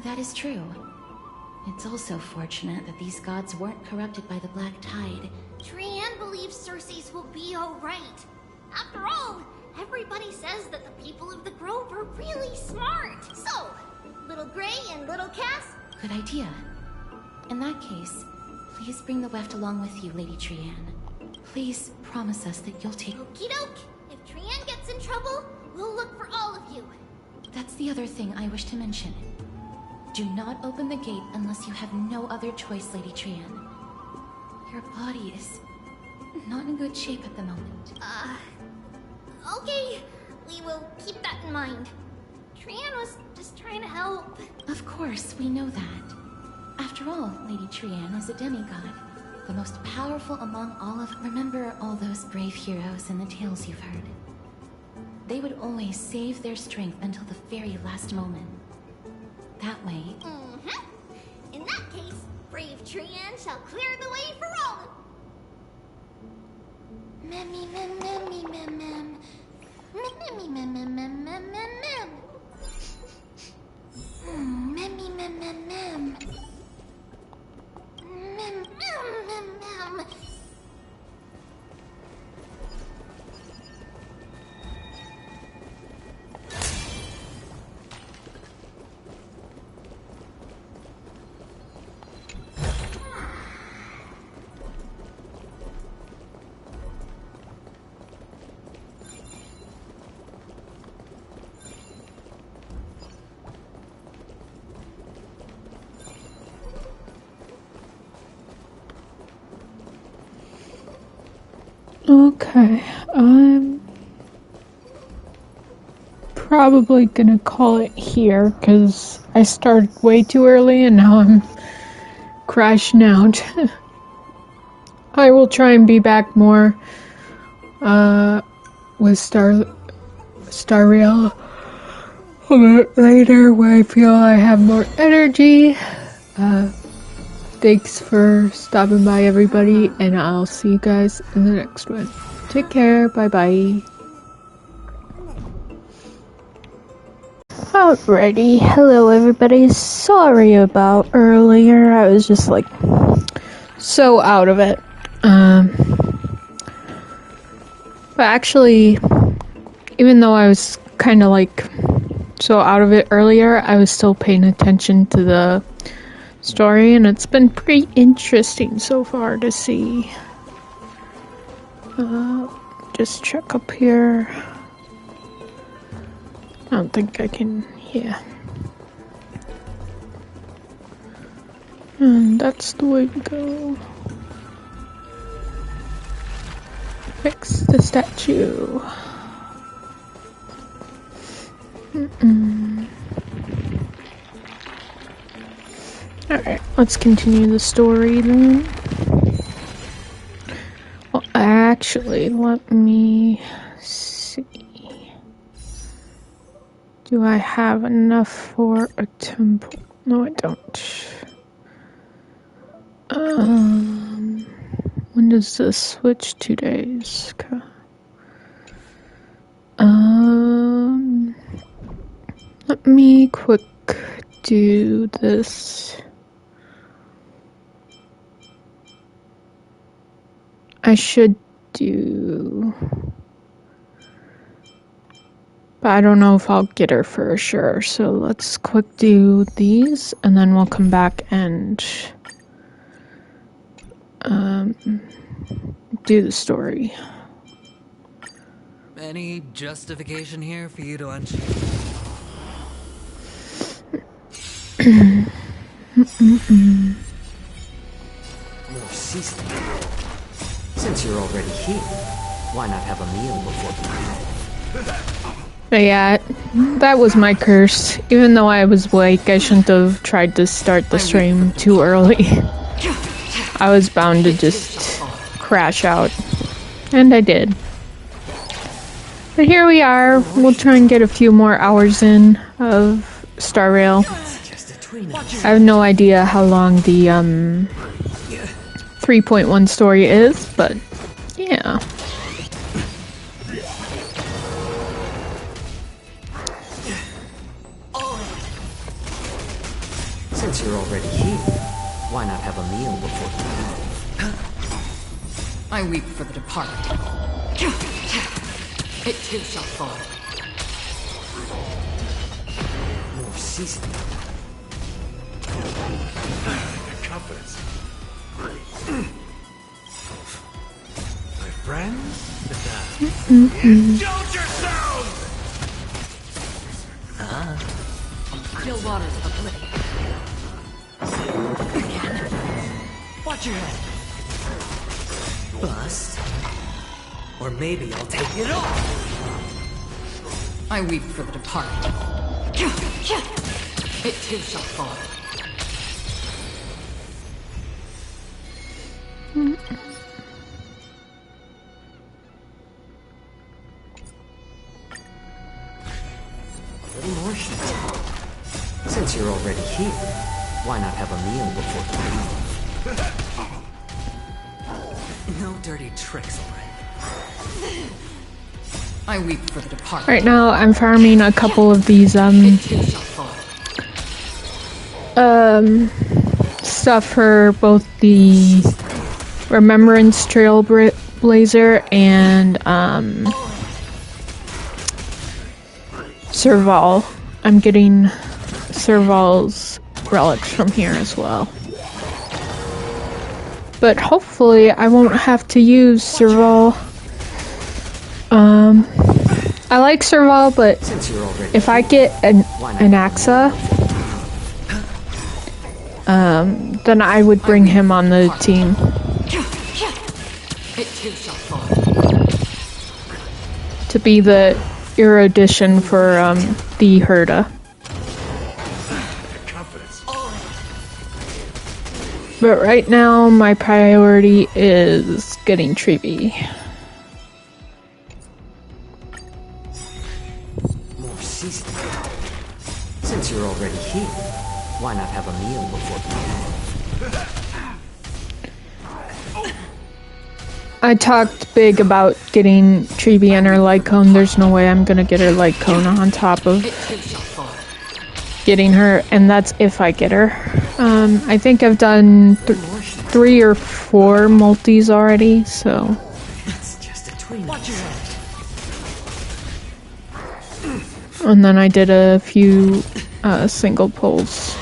That is true. It's also fortunate that these gods weren't corrupted by the Black Tide. Trian believes Circes will be alright. After all, everybody says that the people of the Grove are really smart. So, Little Gray and Little Cass... Good idea. In that case, please bring the weft along with you, Lady Trian. Please promise us that you'll take... Okie doke! If Trian gets in trouble, we'll look for all of you. That's the other thing I wish to mention. Do not open the gate unless you have no other choice, Lady Trian. Your body is not in good shape at the moment. Okay. We will keep that in mind. Trian was just trying to help. Of course, we know that. After all, Lady Trian is a demigod, the most powerful among all of... Remember all those brave heroes in the tales you've heard? They would always save their strength until the very last moment. That way... In that case, brave Trian shall clear the way for all of... Okay, I'm probably gonna call it here because I started way too early and now I'm crashing out. I will try and be back more with Star Rail a bit later where I feel I have more energy. Thanks for stopping by, everybody, and I'll see you guys in the next one. Take care, bye bye. Alrighty, hello everybody. Sorry about earlier. I was just like so out of it. But actually, even though I was kind of like so out of it earlier, I was still paying attention to the story, and it's been pretty interesting so far to see. Just check up here. I don't think I can, yeah. And that's the way to go. Fix the statue. Alright, let's continue the story then. Well, actually, let me see. Do I have enough for a temple? No, I don't. When does this switch? 2 days. Okay. Let me quick do this. I should do, but I don't know if I'll get her for sure. So let's quick do these, and then we'll come back and do the story. Any justification here for you to More seasoning. Since you're already here, why not have a meal before you? But yeah, that was my curse. Even though I was awake, I shouldn't have tried to start the stream too early. I was bound to just crash out. And I did. But here we are. We'll try and get a few more hours in of Star Rail. I have no idea how long the 3.1 story is, but yeah. Since you're already here, why not have a meal before you? I weep for the departed. It too shall fall. More seasoning. Your confidence. My friends? Indulge yourselves! Still waters of oblivion. Watch your head. Bust. Or maybe I'll take it off. I weep for the departed. It too shall fall. A little more shit. Since you're already here, why not have a meal before you? No dirty tricks, alright? I weep for the departed. Right now, I'm farming a couple of these stuff for both the Remembrance Trailblazer and Serval. I'm getting Serval's relics from here as well. But hopefully I won't have to use Serval. I like Serval, but if I get an Axa, then I would bring him on the team. It too shall fall. To be the erudition for the Herda. But right now, my priority is getting Treeby. More seasoning. Since you're already here, why not have a meal before you? I talked big about getting Treeby and her light cone. There's no way I'm gonna get her light cone on top of getting her, and that's if I get her. I think I've done 3 or 4 multis already, so. It's just a tween. And then I did a few single pulls.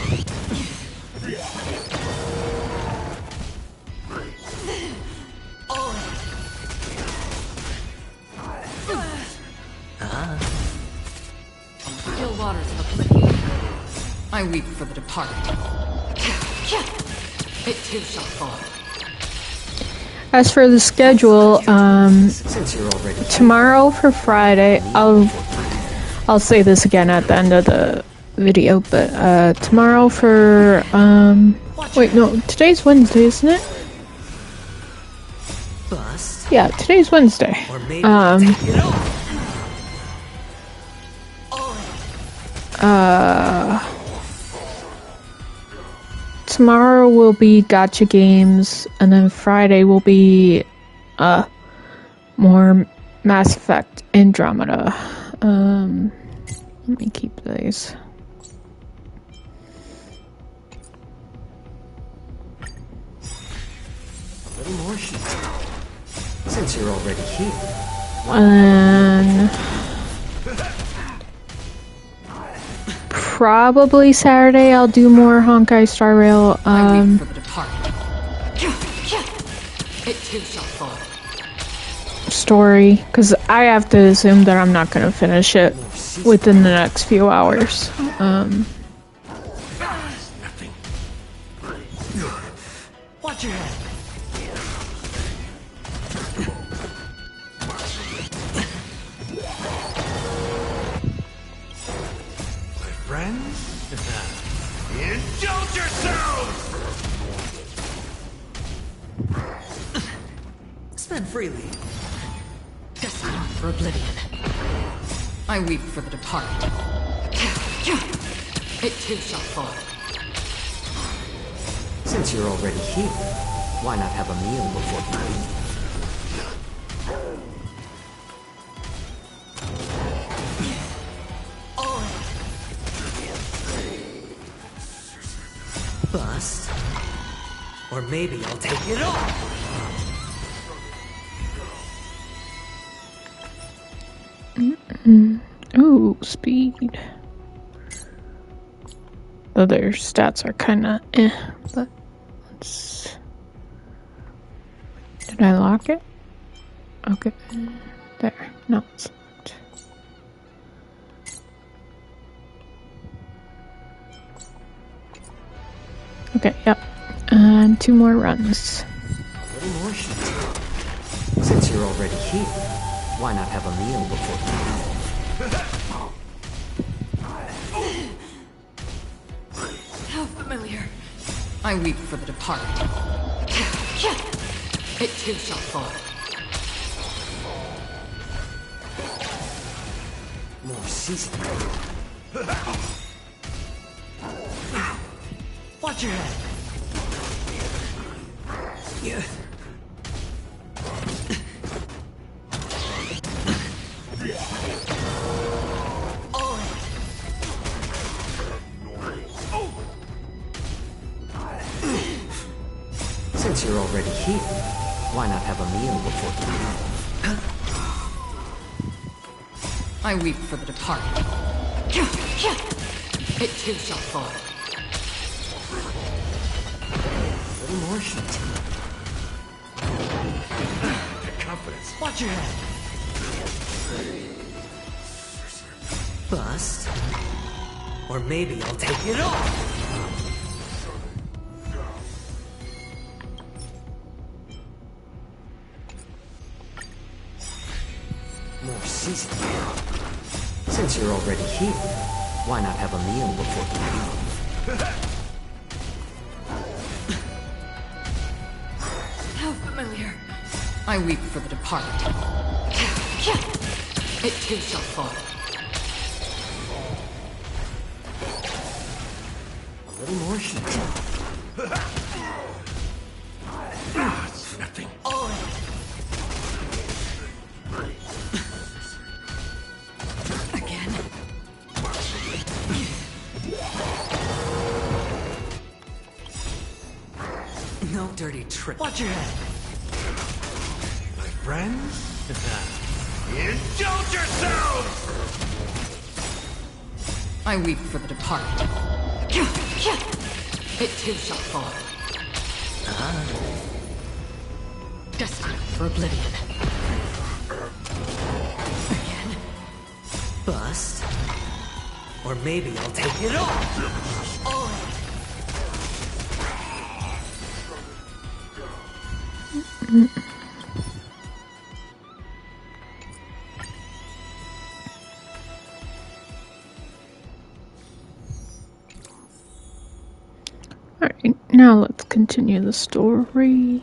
Still waters of oblivion. I weep for the departed. It too shall fall. As for the schedule, tomorrow for Friday, I'll say this again at the end of the video, but tomorrow for wait, no, today's Wednesday, isn't it? Yeah, today's Wednesday. Tomorrow will be gacha games, and then Friday will be more Mass Effect Andromeda. Let me keep these. A little more sheep. Since you're already here. And probably Saturday I'll do more Honkai Star Rail story, because I have to assume that I'm not going to finish it within the next few hours. Watch your head. Friends? Indulge yourselves! Spend freely. Destined for oblivion. I weep for the departed. It too shall fall. Since you're already here, why not have a meal before you? Bust. Or maybe I'll take it off. Ooh, speed. Though their stats are kinda but let's... Did I lock it? Okay. There. No, it's locked. Okay, yep. And 2 more runs. A little more sheep. Since you're already here, why not have a meal before you? How familiar. I weep for the departed. It too shall fall. More seasoning. Watch your head. Yeah. Since you're already here, why not have a meal before you? I weep for the departed. It too shall fall. A little more sheep. Confidence. Watch your head. Bust. Or maybe I'll take it off. ceasing. Since you're already here, why not have a meal before you leave? How familiar. I weep for the departed. It too shall fall. A little more heat. It's nothing. Again. No dirty trick. Watch your head. My friends? Indulge yourselves! I weep for the departed. It too shall fall. Destined for oblivion. Again. Bust. Or maybe I'll take it all. Alright, now let's continue the story.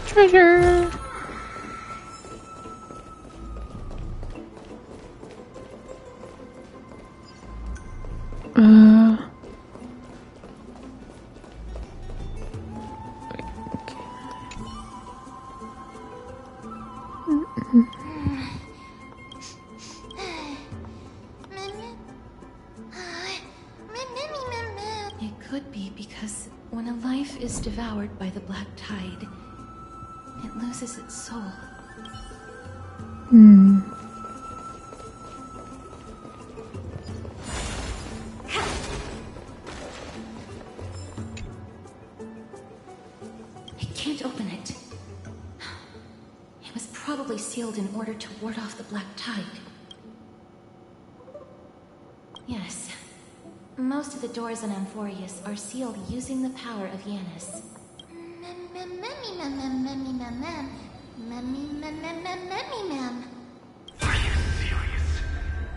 Treasure! It could be because when a life is devoured by the black tide, it loses its soul. I can't open it. It was probably sealed in order to ward off the black tide. Yes. Most of the doors in Amphorius are sealed using the power of Yanis. Are you serious?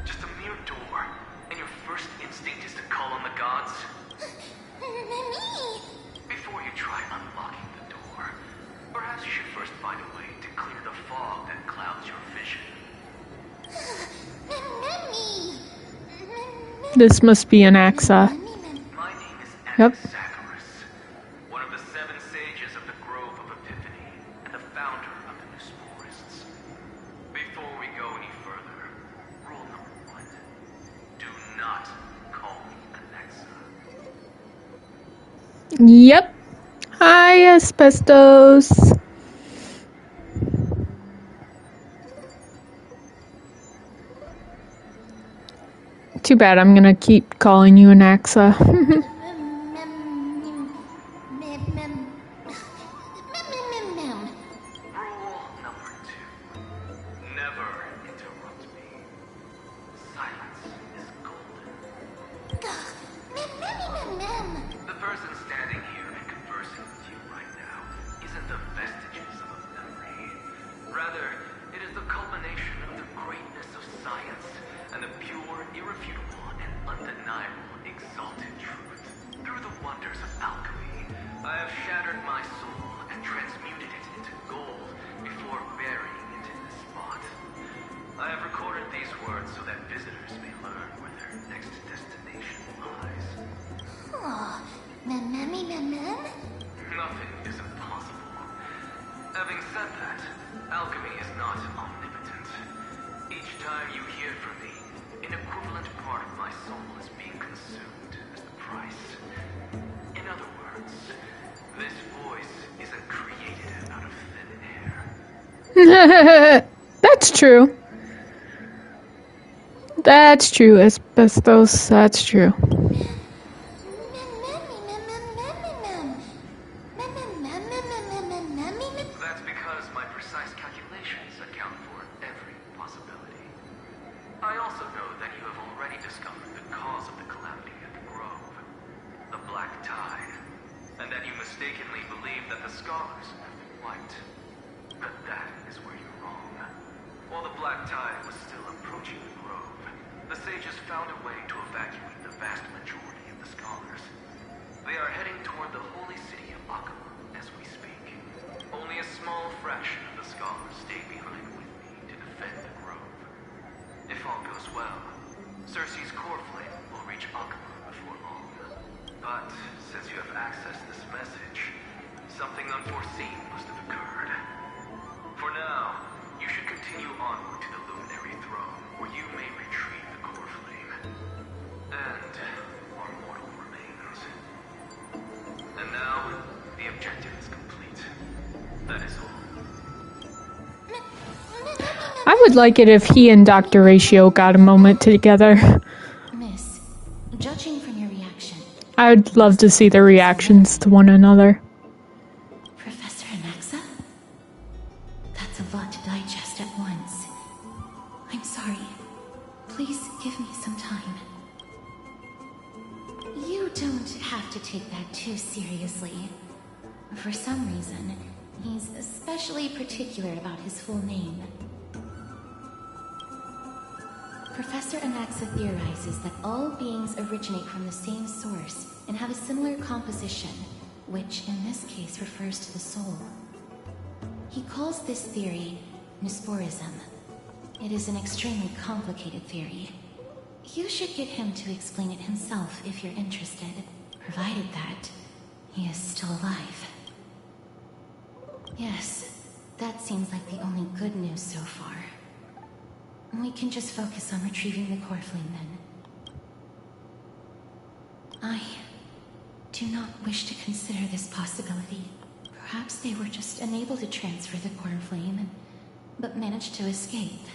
Just a mere door, and your first instinct is to call on the gods? Before you try unlocking the door, perhaps you should first find a way to clear the fog that clouds your vision. This must be an Axa. My name is Yep. Anaxagoras, one of the 7 sages of the Grove of Epiphany, and the founder of the Newsporists. Before we go any further, rule number 1. Do not call me Anaxa. Yep. Hi, asbestos. Too bad I'm gonna keep calling you an Axa. Rule number 2. Never interrupt me. Silence is golden. The person standing here and conversing with you right now isn't the vestiges of a memory. Rather, it is the culmination of the greatness of science and the pure, irrefutable, and undeniable exalted truth. Through the wonders of alchemy, I have shattered my soul and transmuted it into gold before burying it in this spot. I have recorded these words so that visitors may learn where their next destination lies. Nothing is impossible. Having said that, alchemy is not omnipotent. Each time you hear from me, an equivalent part of my soul is being consumed as the price. In other That's true. That's true, asbestos. That's true. That's because my precise calculations account for every possibility. I also know that you have already discovered the cause of the calamity at the Grove, the Black Tide, and that you mistakenly believe that the scholars have been wiped. But that is where you're wrong. While the Black Tide was still approaching the Grove, the sages found a way to evacuate the vast majority of the scholars. They are heading toward the holy city of Akama as we speak. Only a small fraction of the scholars stay behind with me to defend the Grove. If all goes well, Cersei's core flame will reach Akama before long. But since you have accessed this message, something unforeseen must have occurred. For now, you should continue onward to the Luminary Throne, where you may retrieve the core flame. And our mortal remains. And now, the objective is complete. That is all. I would like it if he and Dr. Ratio got a moment together. Miss, judging from your reaction... I'd love to see their reactions to one another. Professor Anaxa? That's a lot to digest at once. I'm sorry. Please give me some time. You don't have to take that too seriously. For some reason, he's especially particular about his full name. Professor Anaxa theorizes that all beings originate from the same source and have a similar composition, which in this case refers to the soul. He calls this theory Nesporism. It is an extremely complicated theory. You should get him to explain it himself if you're interested, provided that he is still alive. Yes, that seems like the only good news so far. We can just focus on retrieving the core flame then. I do not wish to consider this possibility. Perhaps they were just unable to transfer the core flame, but managed to escape.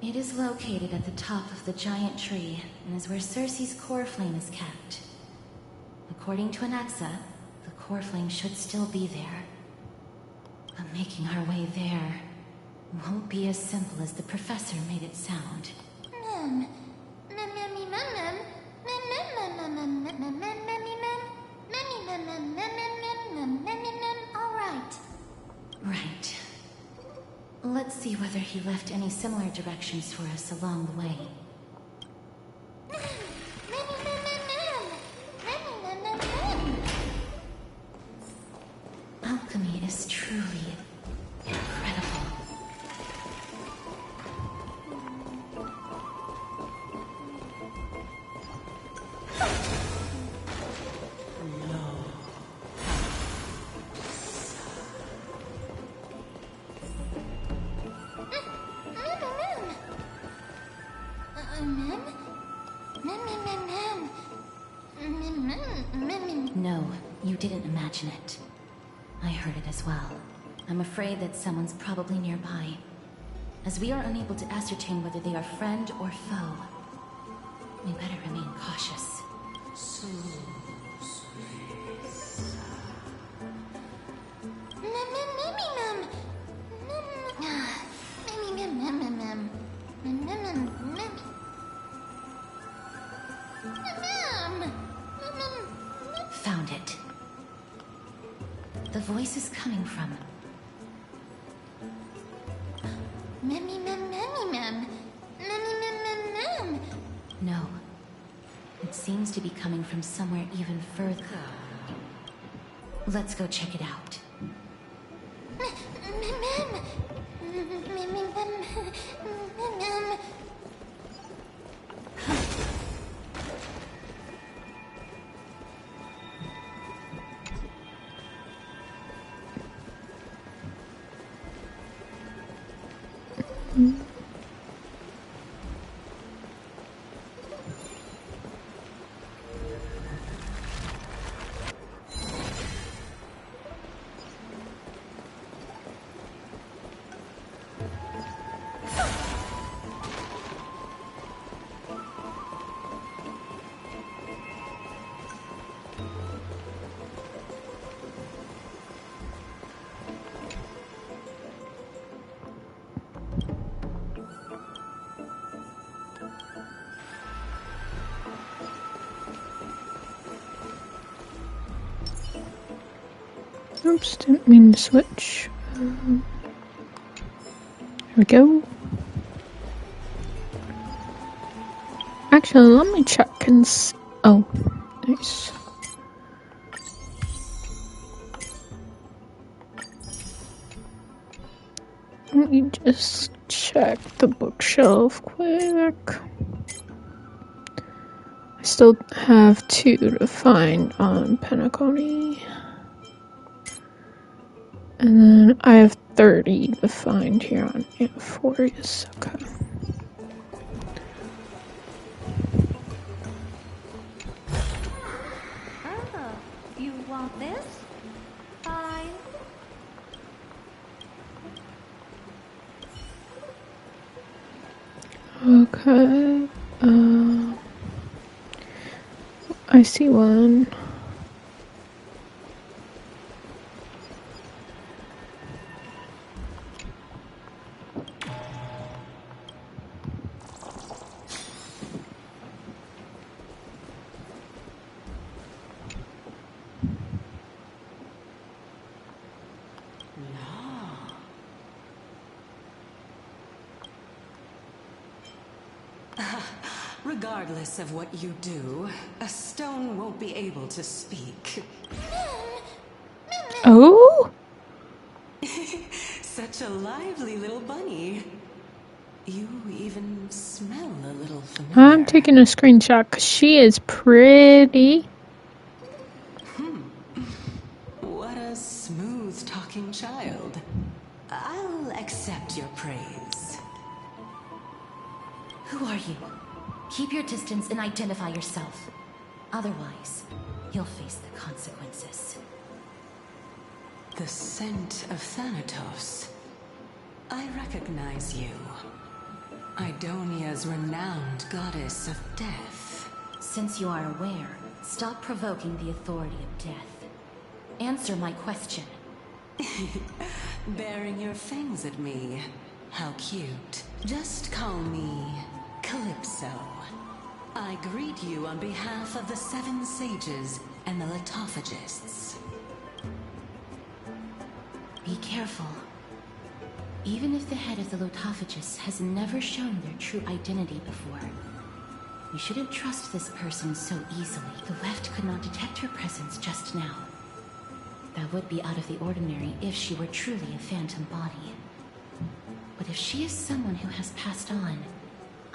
It is located at the top of the giant tree, and is where Cersei's core flame is kept. According to Anaxa, the core flame should still be there. But making our way there won't be as simple as the professor made it sound. All right. Right. Let's see whether he left any similar directions for us along the way. Alchemy is truly incredible. No, you didn't imagine it. I heard it as well. I'm afraid that someone's probably nearby, as we are unable to ascertain whether they are friend or foe. We better remain cautious. Found it. The voice is coming from... No. It seems to be coming from somewhere even further. Let's go check it out. Oops, didn't mean to switch. Here we go. Actually, let me check and oh, nice. Let me just check the bookshelf quick. I still have 2 to find on Penacony. And then I have 30 to find here on Amphorius. Okay. Oh, you want this? Fine. Okay. I see one. Regardless of what you do, a stone won't be able to speak. Oh? Such a lively little bunny. You even smell a little familiar. I'm taking a screenshot because she is pretty. What a smooth-talking child. I'll accept your praise. Who are you? Keep your distance and identify yourself. Otherwise, you'll face the consequences. The scent of Thanatos. I recognize you. Idonia's renowned goddess of death. Since you are aware, stop provoking the authority of death. Answer my question. Baring your fangs at me. How cute. Just call me Calypso. I greet you on behalf of the 7 sages and the Litophagists. Be careful. Even if the head of the Litophagists has never shown their true identity before, you shouldn't trust this person so easily. The Weft could not detect her presence just now. That would be out of the ordinary if she were truly a phantom body. But if she is someone who has passed on,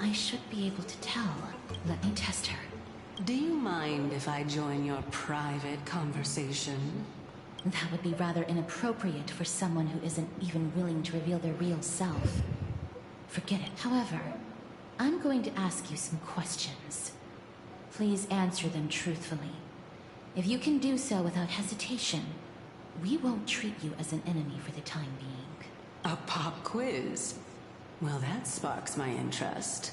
I should be able to tell. Let me test her. Do you mind if I join your private conversation? That would be rather inappropriate for someone who isn't even willing to reveal their real self. Forget it. However, I'm going to ask you some questions. Please answer them truthfully. If you can do so without hesitation, we won't treat you as an enemy for the time being. A pop quiz? Well, that sparks my interest.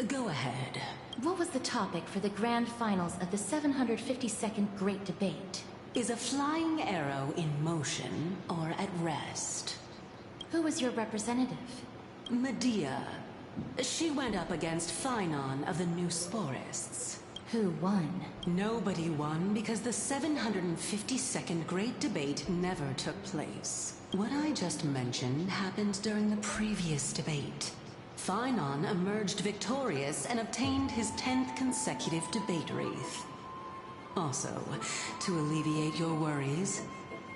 Go ahead. What was the topic for the grand finals of the 752nd Great Debate? Is a flying arrow in motion or at rest? Who was your representative? Medea. She went up against Phynon of the New Sporists. Who won? Nobody won because the 752nd Great Debate never took place. What I just mentioned happened during the previous debate. Phynon emerged victorious and obtained his 10th consecutive debate wreath. Also, to alleviate your worries,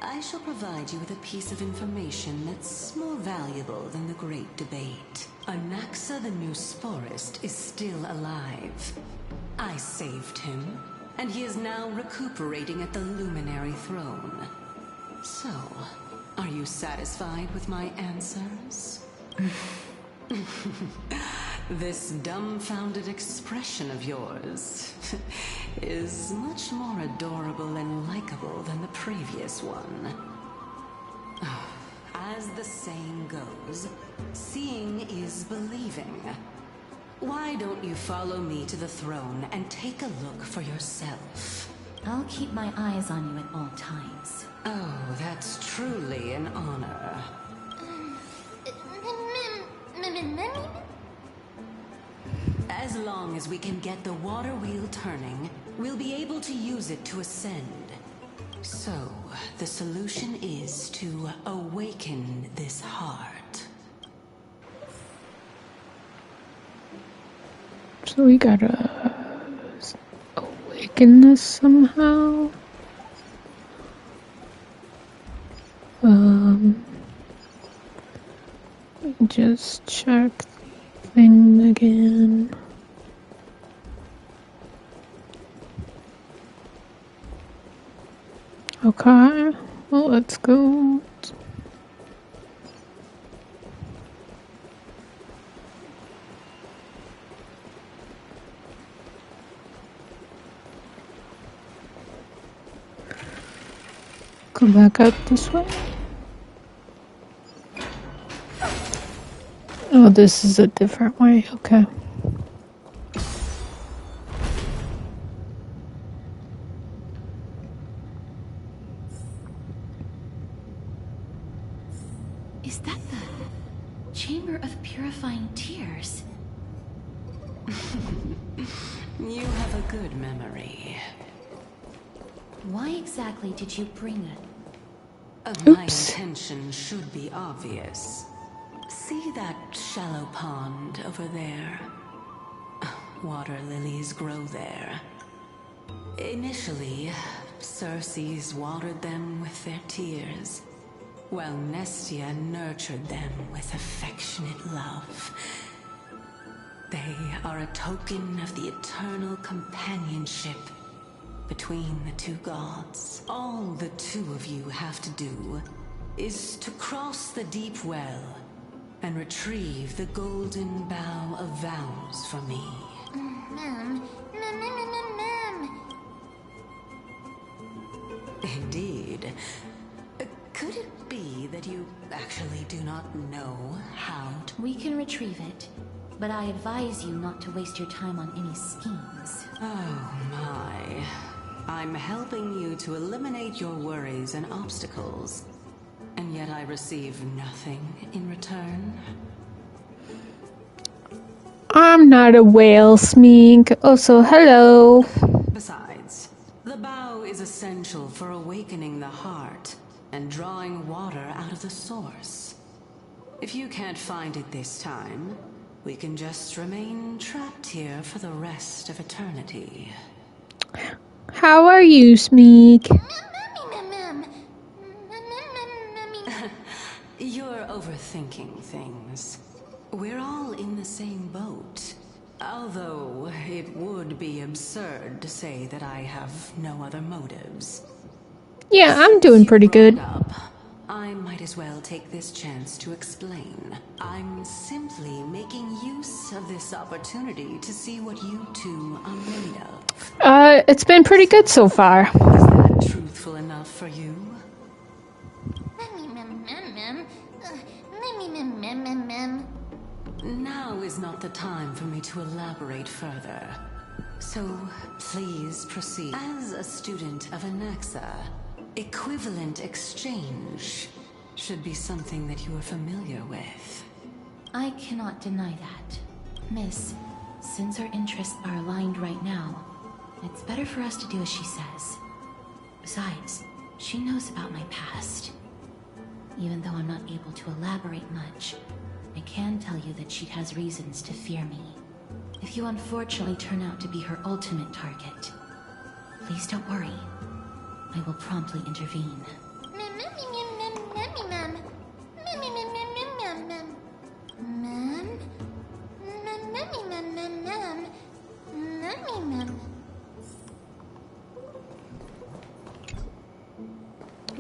I shall provide you with a piece of information that's more valuable than the Great Debate. Anaxa the New Sporist is still alive. I saved him, and he is now recuperating at the Luminary Throne. So, are you satisfied with my answers? This dumbfounded expression of yours is much more adorable and likable than the previous one. As the saying goes, seeing is believing. Why don't you follow me to the throne and take a look for yourself? I'll keep my eyes on you at all times. Oh, that's truly an honor. As long as we can get the water wheel turning, we'll be able to use it to ascend. So, the solution is to awaken this heart. So we gotta awaken this somehow. Just check the thing again. Okay, well, let's go. Go back up this way. Oh, this is a different way. Okay. Is that the Chamber of Purifying Tears? You have a good memory. Why exactly did you bring it? My intention should be obvious. See that shallow pond over there? Water lilies grow there. Initially, Circes watered them with their tears, while Nestia nurtured them with affectionate love. They are a token of the eternal companionship between the two gods. All the two of you have to do is to cross the deep well and retrieve the golden bough of vows for me. Indeed. Could it be that you actually do not know how to... We can retrieve it, but I advise you not to waste your time on any schemes. Oh my. I'm helping you to eliminate your worries and obstacles, and yet I receive nothing in return. I'm not a whale, Smeek. Also, hello. Besides, the bow is essential for awakening the heart and drawing water out of the source. If you can't find it this time, we can just remain trapped here for the rest of eternity. How are you, Smeek? You're overthinking things. We're all in the same boat. Although it would be absurd to say that I have no other motives. Yeah, I'm doing pretty good. I might as well take this chance to explain. I'm simply making use of this opportunity to see what you two are made of. It's been pretty good so far. Is that truthful enough for you? Now is not the time for me to elaborate further. So, please proceed. As a student of Anaxa, equivalent exchange should be something that you are familiar with. I cannot deny that. Miss, since our interests are aligned right now, it's better for us to do as she says. Besides, she knows about my past. Even though I'm not able to elaborate much, I can tell you that she has reasons to fear me. If you unfortunately turn out to be her ultimate target, please don't worry. I will promptly intervene.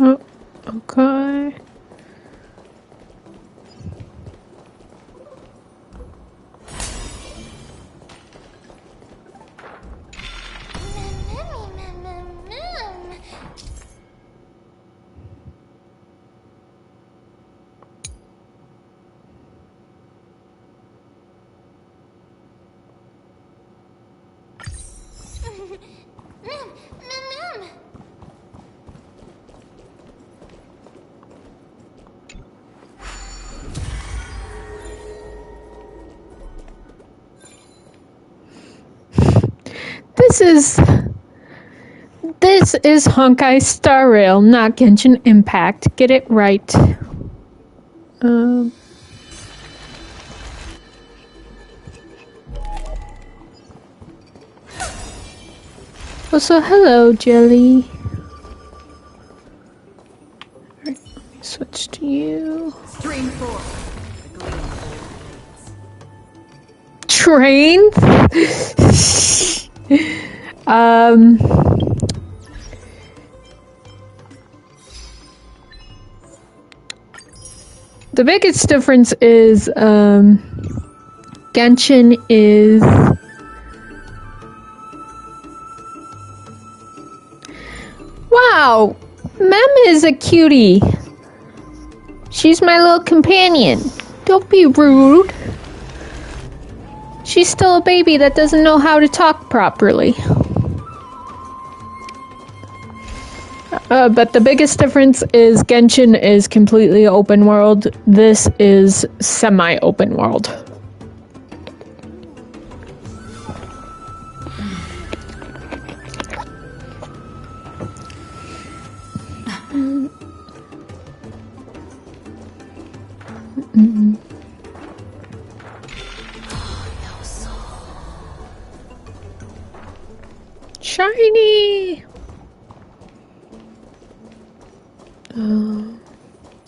Oh, okay. This is Honkai Star Rail, not Genshin Impact. Get it right. Also, hello, Jelly. Alright, let me switch to you. Stream 4. Train? The biggest difference is, Genshin is... Wow! Mem is a cutie. She's my little companion. Don't be rude. She's still a baby that doesn't know how to talk properly. But the biggest difference is Genshin is completely open world. This is semi-open world. Shiny!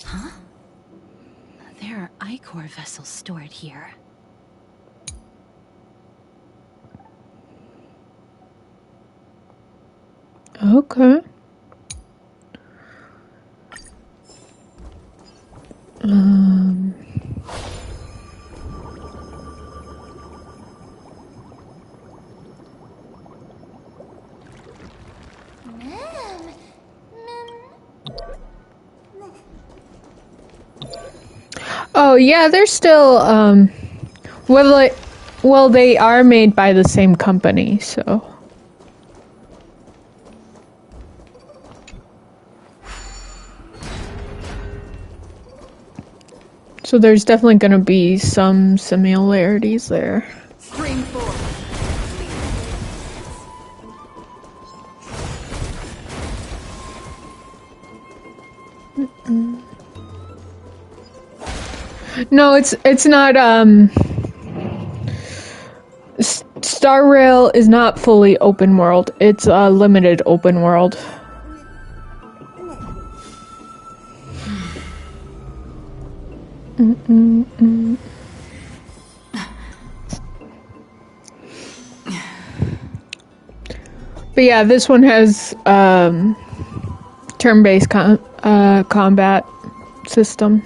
Huh? There are Ichor vessels stored here. Okay. Oh yeah, they're still well they are made by the same company, so there's definitely going to be some similarities there. Stream 4. No, it's not Star Rail is not fully open world. It's a limited open world. But yeah, this one has turn-based combat system.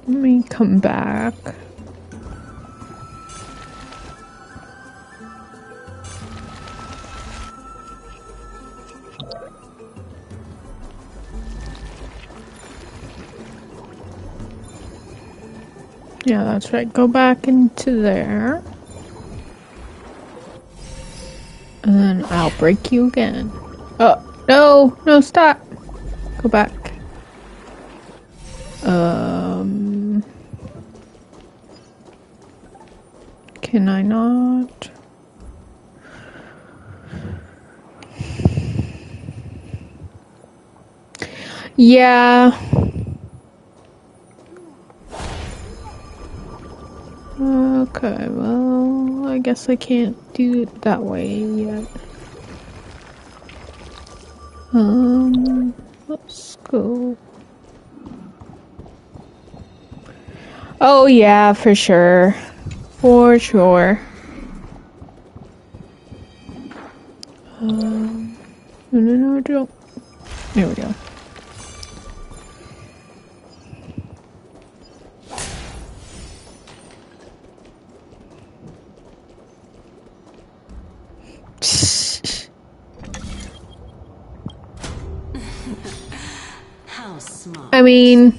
Let me come back. Yeah, that's right. Go back into there. And then I'll break you again. Oh, no, no, stop. Go back. Can I not? Yeah. Okay, well, I guess I can't do it that way yet. Let's go. Oh yeah, for sure. For sure. No, don't. There we go. How smart. I mean,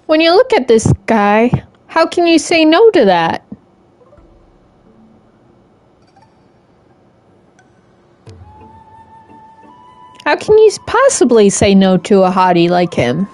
when you look at this guy, how can you say no to that? How can you possibly say no to a hottie like him?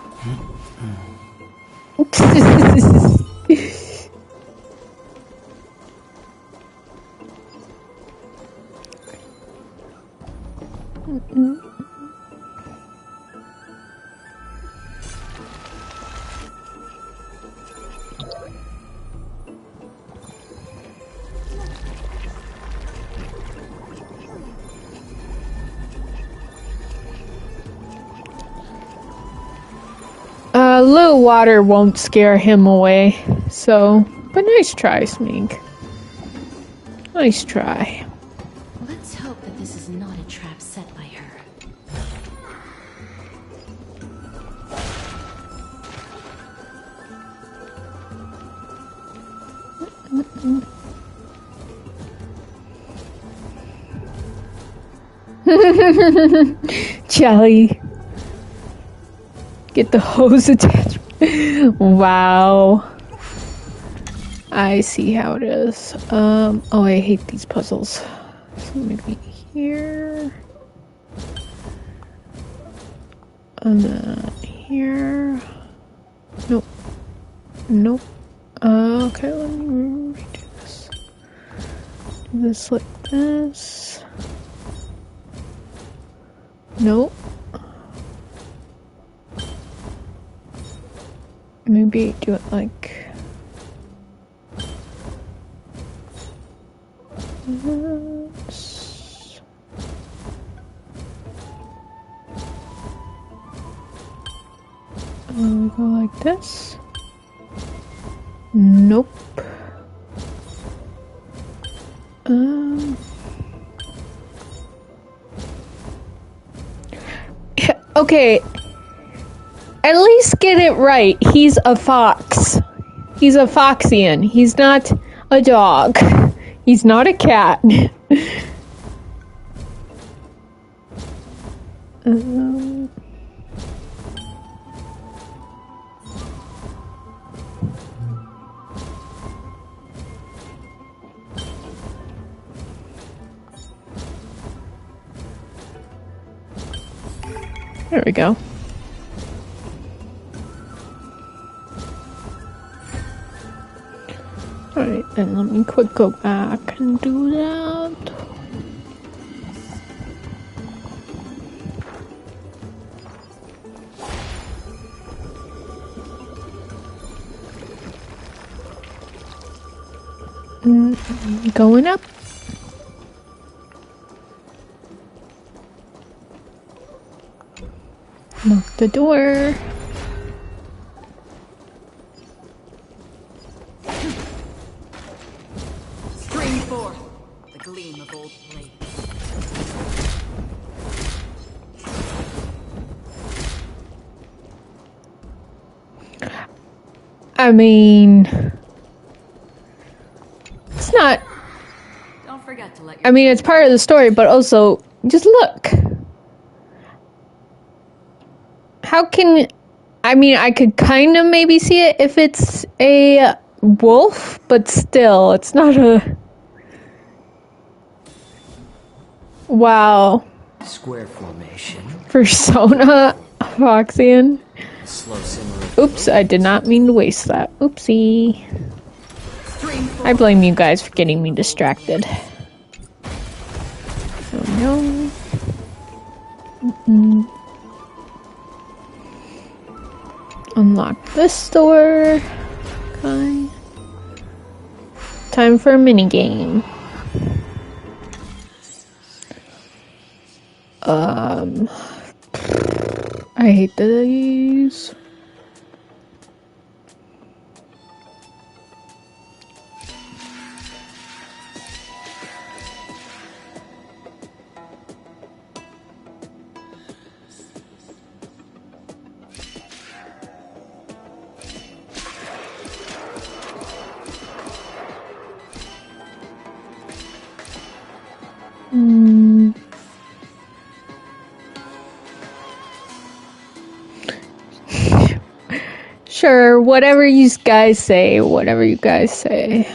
A little water won't scare him away, so, but nice try, Smink. Nice try. Let's hope that this is not a trap set by her. Jelly. Get the hose attachment. Wow. I see how it is. Oh, I hate these puzzles. So maybe here. And then here. Nope. Nope. Okay, let me redo this. Do this like this. Nope. Maybe do it like this. We go like this. Nope. Okay. At least get it right. He's a fox. He's a foxian. He's not a dog. He's not a cat. There we go. Alright, then let me quick go back and do that. Going up. Lock the door. Spring forth, the gleam of old blades. I mean, it's not. Don't forget to let I mean, it's part of the story, but also just look. How can, I mean, I could kind of maybe see it if it's a wolf, but still, it's not a... Wow. Square formation. Persona Foxian. Slow simmer. Oops, I did not mean to waste that. Oopsie. I blame you guys for getting me distracted. Oh no. Unlock this door. Okay. Time for a minigame. I hate these. Sure, whatever you guys say, whatever you guys say.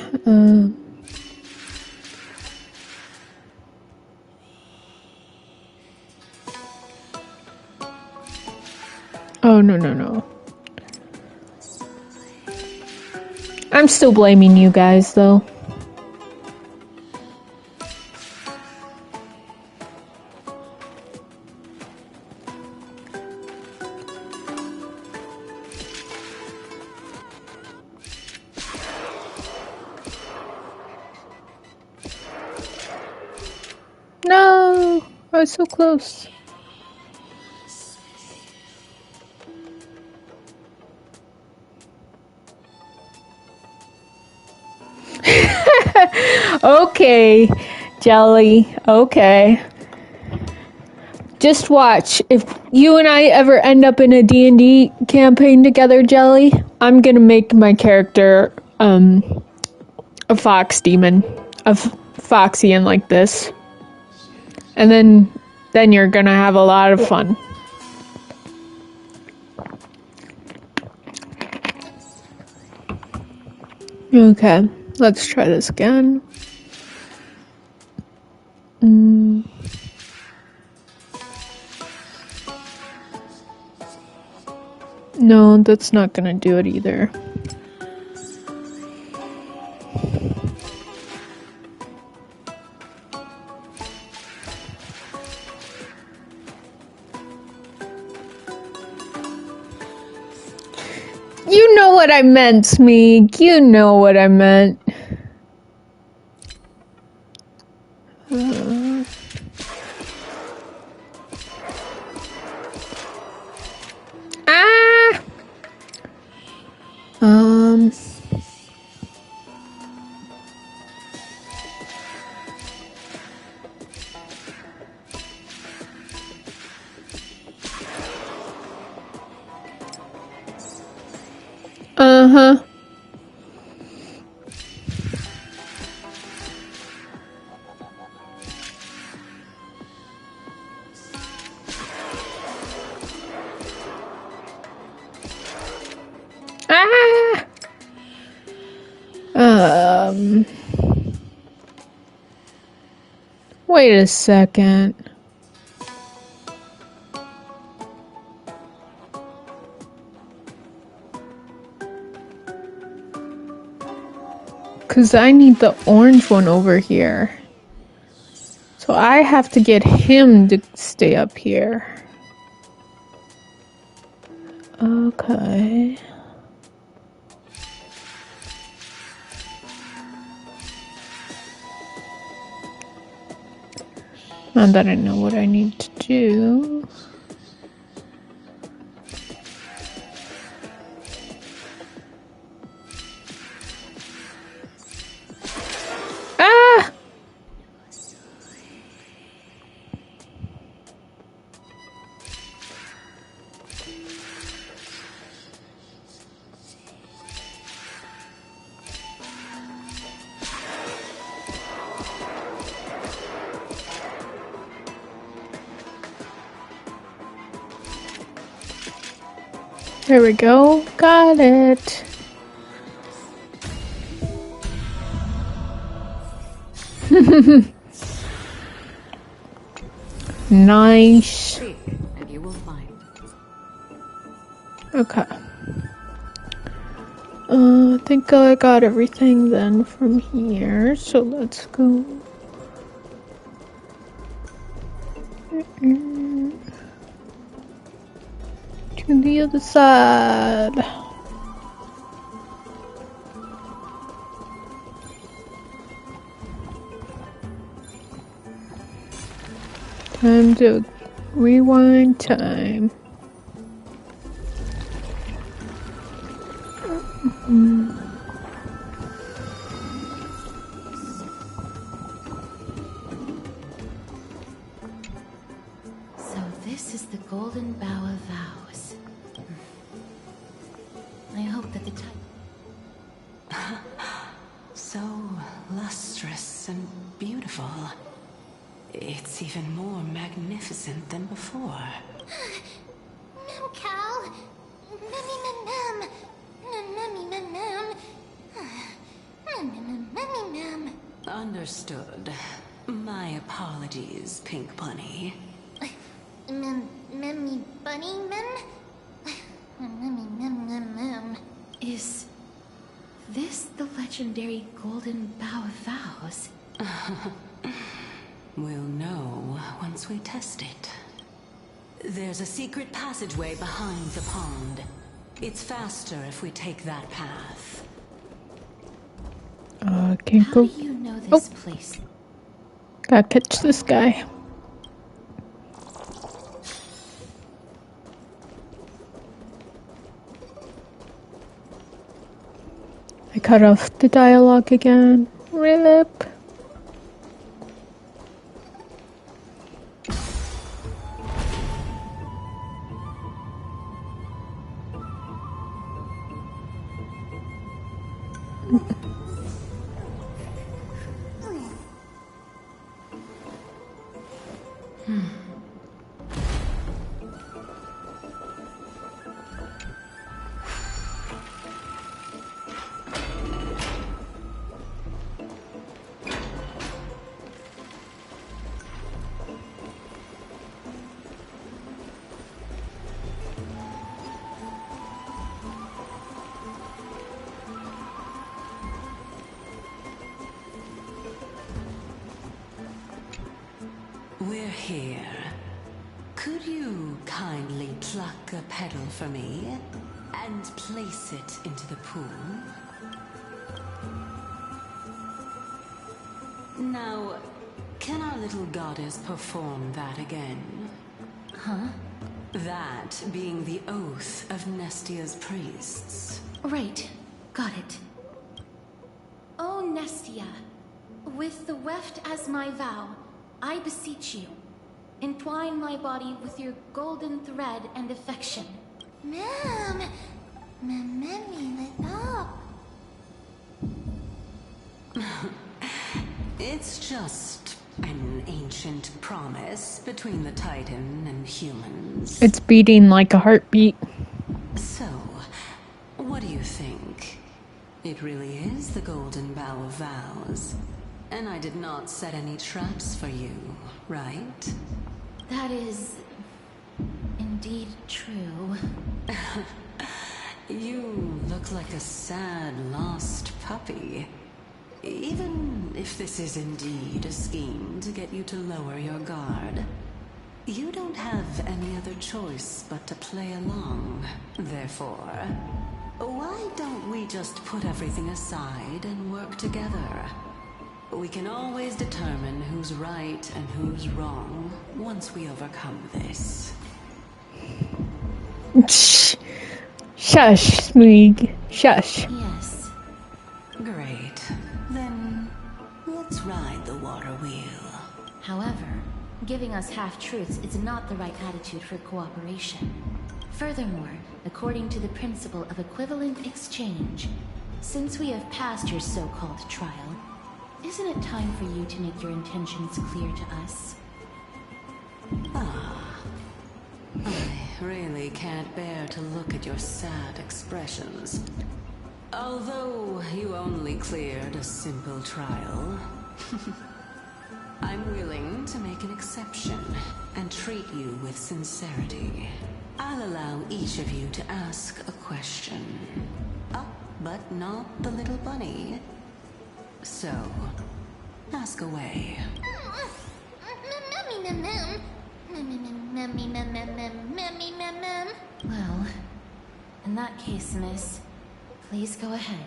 Oh, no, no, no. I'm still blaming you guys, though. No! I was so close. Okay, Jelly. Okay. Just watch. If you and I ever end up in a D&D campaign together, Jelly, I'm gonna make my character, a fox demon. A Foxian like this. And then you're gonna have a lot of fun. Okay, let's try this again. No, that's not gonna do it either. You know what I meant, Smeek. You know what I meant. Ah! Uh-huh. Ah! Wait a second. Because I need the orange one over here. So I have to get him to stay up here. Okay. Now that I know what I need to do. Ah! There we go. Got it. Nice. And you will find. Okay. I think I got everything then from here, so let's go. To the other side. Time to rewind time. So this is the Golden Bough of Vows. I hope that the time... So lustrous and beautiful. It's even more magnificent than before. Mem Cal. Mem. Mem. Understood. My apologies, Pink Bunny. Memmy Bunny Mem? Mem. Is this legendary golden bow of vows? We'll know once we test it. There's a secret passageway behind the pond. It's faster if we take that path. Can't How go. do you know this place? Gotta catch this guy. I cut off the dialogue again. RIP. We're here. Could you kindly pluck a petal for me and place it into the pool? Now, can our little goddess perform that again? Huh? That being the oath of Nestia's priests. Right. Got it. O Nestia, with the weft as my vow, I beseech you, entwine my body with your golden thread and affection. Ma'am, lit up. It's just an ancient promise between the Titan and humans. It's beating like a heartbeat. So, what do you think? It really is the Golden Bow of Vows. And I did not set any traps for you, right? That is indeed true. You look like a sad, lost puppy. Even if this is indeed a scheme to get you to lower your guard, you don't have any other choice but to play along. Therefore, why don't we just put everything aside and work together? We can always determine who's right and who's wrong once we overcome this. Shush, Smeeg. Shush. Yes. Great. Then let's ride the water wheel. However, giving us half-truths is not the right attitude for cooperation. Furthermore, according to the principle of equivalent exchange, since we have passed your so-called trial, isn't it time for you to make your intentions clear to us? I really can't bear to look at your sad expressions. Although you only cleared a simple trial, I'm willing to make an exception and treat you with sincerity. I'll allow each of you to ask a question. But not the little bunny. So, ask away. Well, in that case, miss, please go ahead.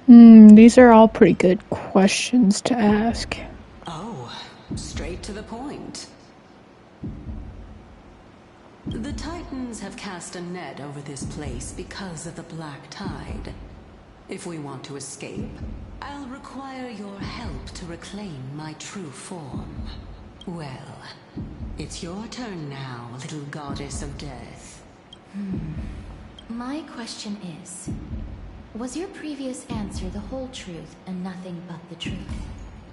These are all pretty good questions to ask. Oh, straight to the point. The Titans have cast a net over this place because of the black tide. If we want to escape, I'll require your help to reclaim my true form. Well, it's your turn now, little goddess of death. My question is, was your previous answer the whole truth and nothing but the truth?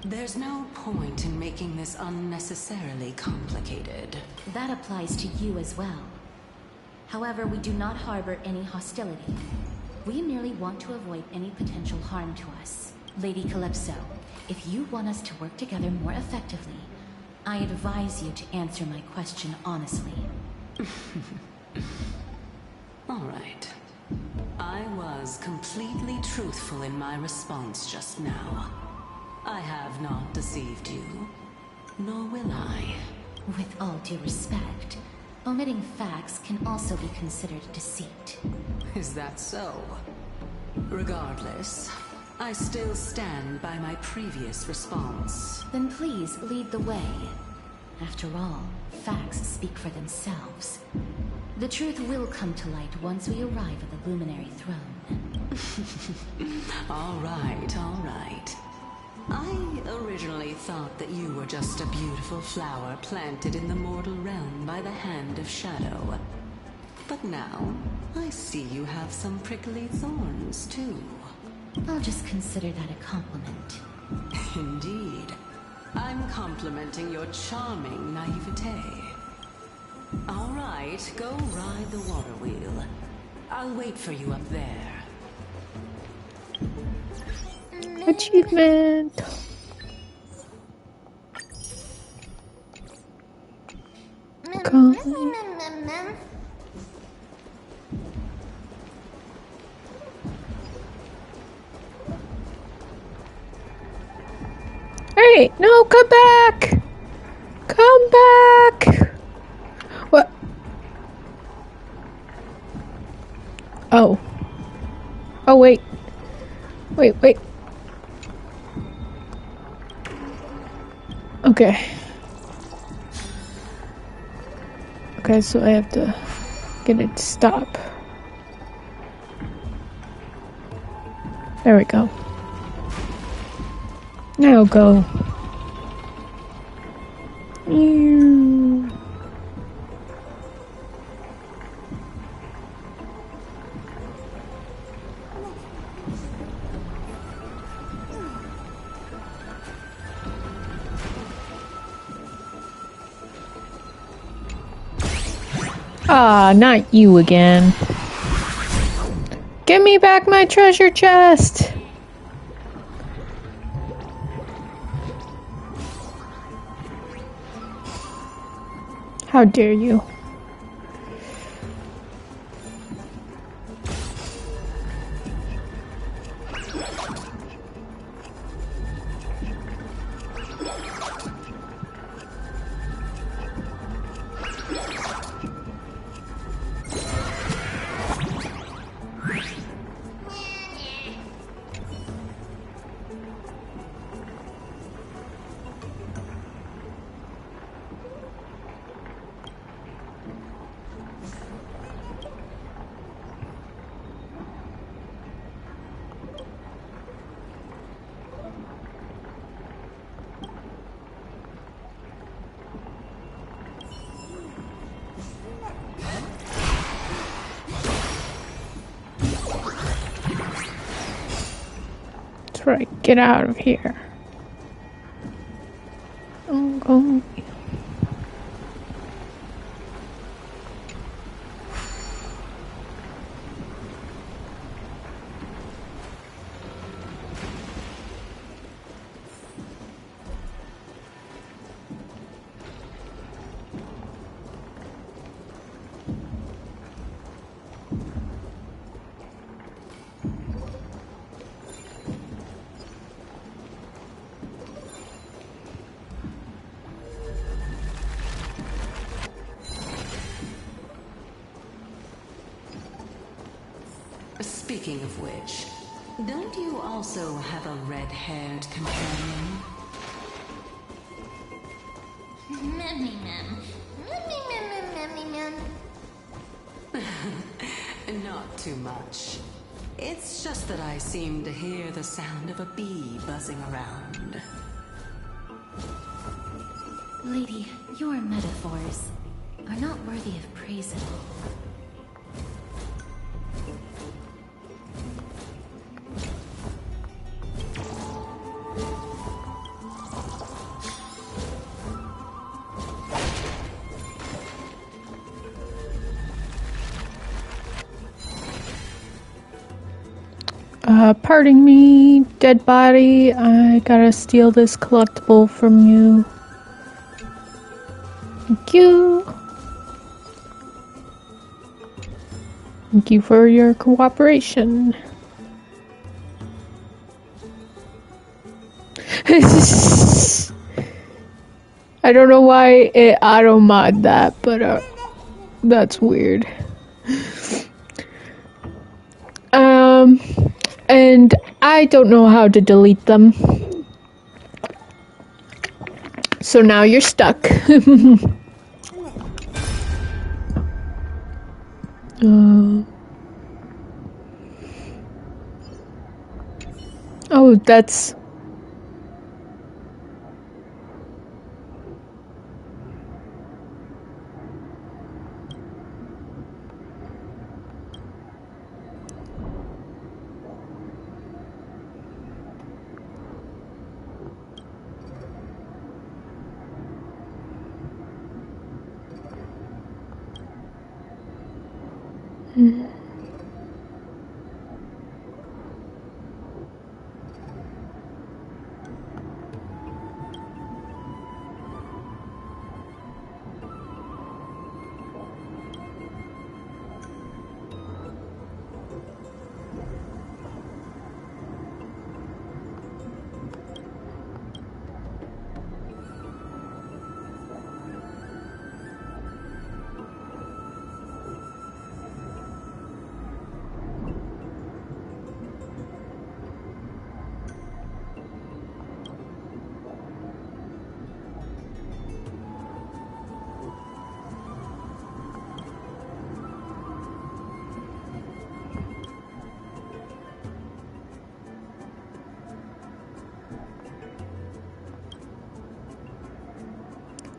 There's no point in making this unnecessarily complicated. That applies to you as well. However, we do not harbor any hostility. We merely want to avoid any potential harm to us. Lady Calypso, if you want us to work together more effectively, I advise you to answer my question honestly. All right. I was completely truthful in my response just now. I have not deceived you, nor will I. With all due respect, omitting facts can also be considered deceit. Is that so? Regardless, I still stand by my previous response. Then please lead the way. After all, facts speak for themselves. The truth will come to light once we arrive at the Luminary Throne. All right, all right. I originally thought that you were just a beautiful flower planted in the mortal realm by the hand of Shadow. But now, I see you have some prickly thorns, too. I'll just consider that a compliment. Indeed. I'm complimenting your charming naivete. All right, go ride the water wheel. I'll wait for you up there. Achievement! Come. Hey, no, come back! Come back! What? Oh. Oh, wait. Wait. Okay. Okay, so I have to get it to stop. There we go. Now go. Ew. Ah, not you again. Give me back my treasure chest! How dare you? That's right, get out of here. I'm going. Speaking of which, don't you also have a red-haired companion? Not too much. It's just that I seem to hear the sound of a bee buzzing around. Lady, your metaphors are not worthy of praise at all. Pardon me, dead body. I gotta steal this collectible from you. Thank you. Thank you for your cooperation. I don't know why it auto-mod that, but that's weird. And I don't know how to delete them. So now you're stuck. Oh, that's...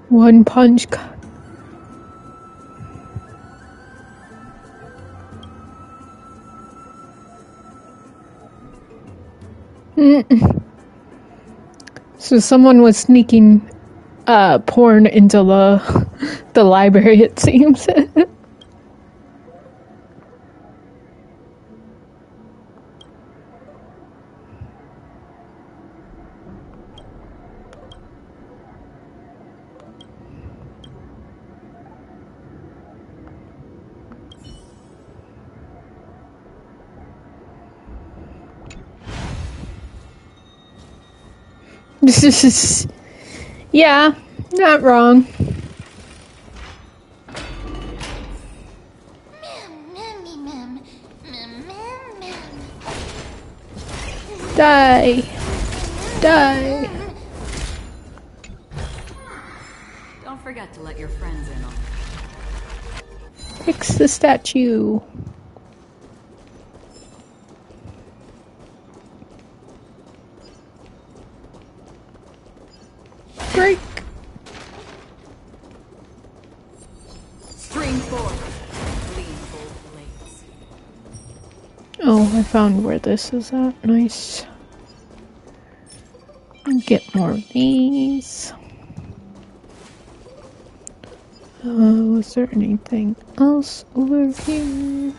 One punch. So someone was sneaking porn into the library, it seems. Yeah, not wrong. Die. Die. Don't forget to let your friends in on it. Fix the statue. Break. Stream 4. Clean gold blades. Oh, I found where this is at. Nice. Get more of these. Was there anything else over here?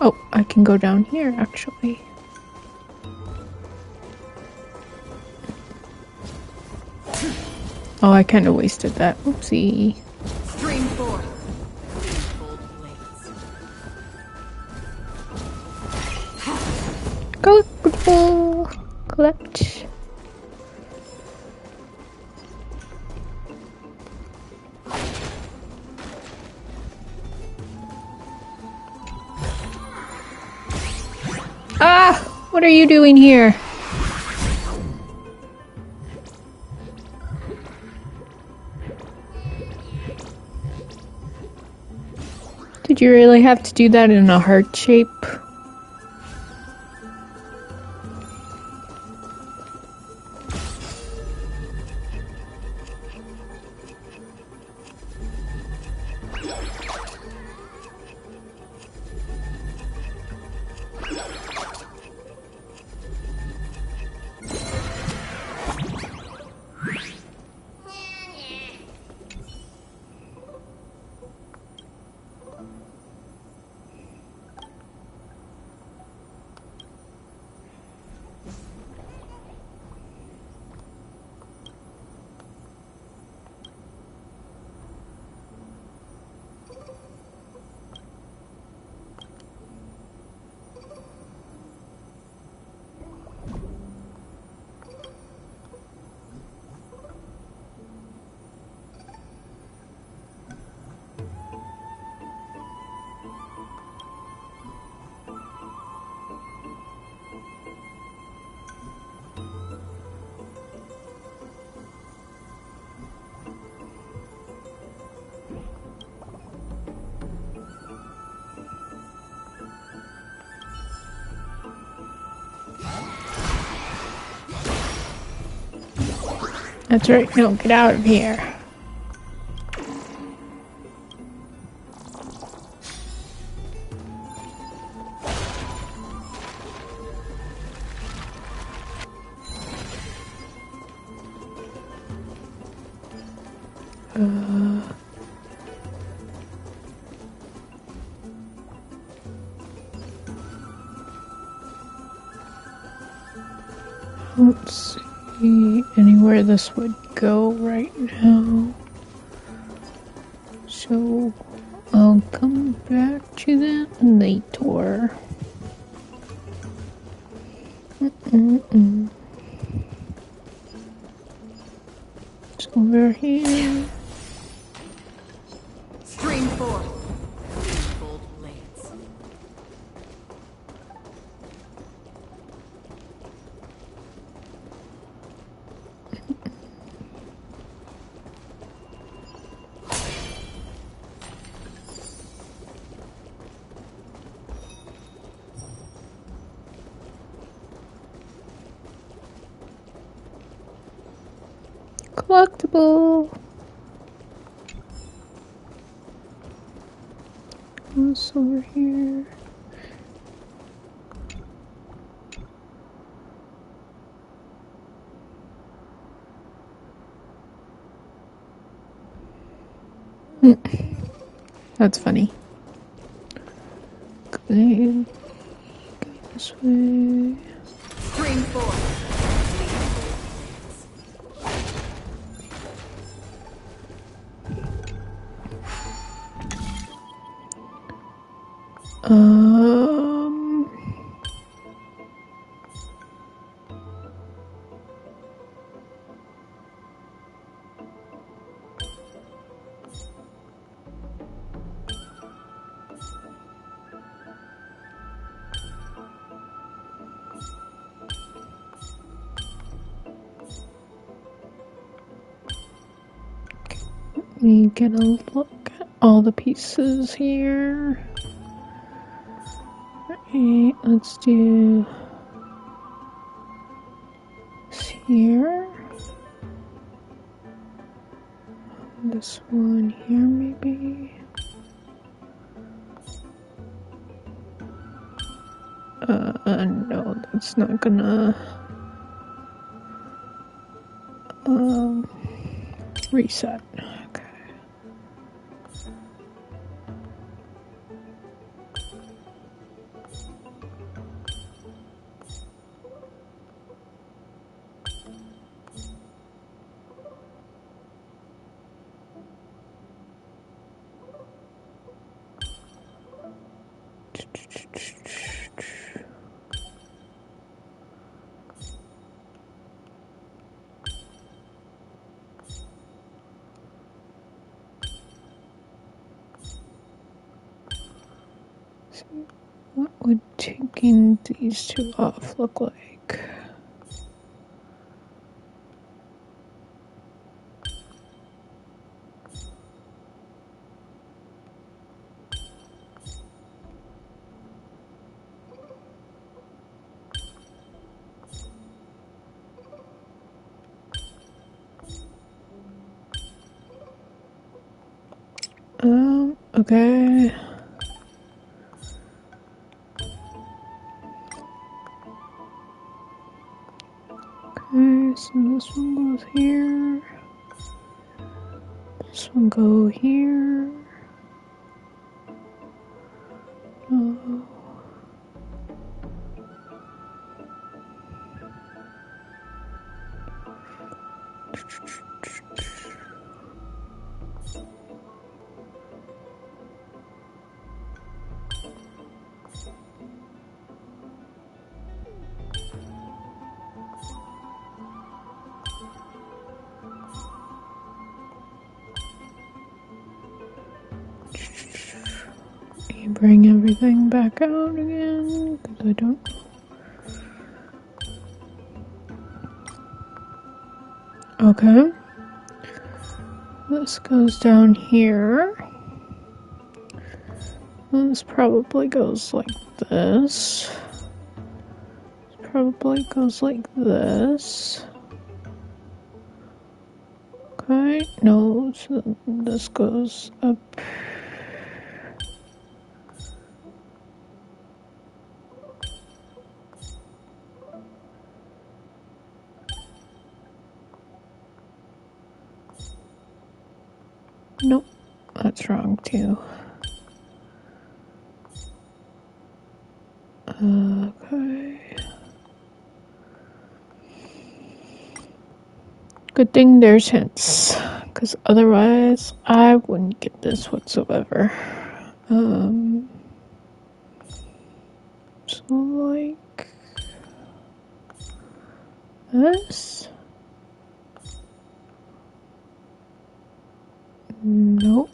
Oh, I can go down here, actually. Oh, I kind of wasted that. Oopsie. Stream 4. Clean gold blades. Collectible. Collect. Ah! What are you doing here? Did you really have to do that in a heart shape? That's right. No, get out of here. Don't see anywhere this would go right now. So I'll come back to that later. It's over here. Stream forth. Gold blades. Collectible. What's over here? That's funny. Go this way. Stream forth. Let me get a look at all the pieces here. Right, let's do this here. This one here, maybe. No, that's not gonna reset. Okay. What would taking these two off look like? Okay. Okay, so this one goes here. This one go here. Oh. You bring everything back out again, because I don't. Okay. This goes down here. This probably goes like this. This probably goes like this. Okay, no, so this goes up. Nope, that's wrong too. Okay. Good thing there's hints, because otherwise I wouldn't get this whatsoever. So like this? Nope,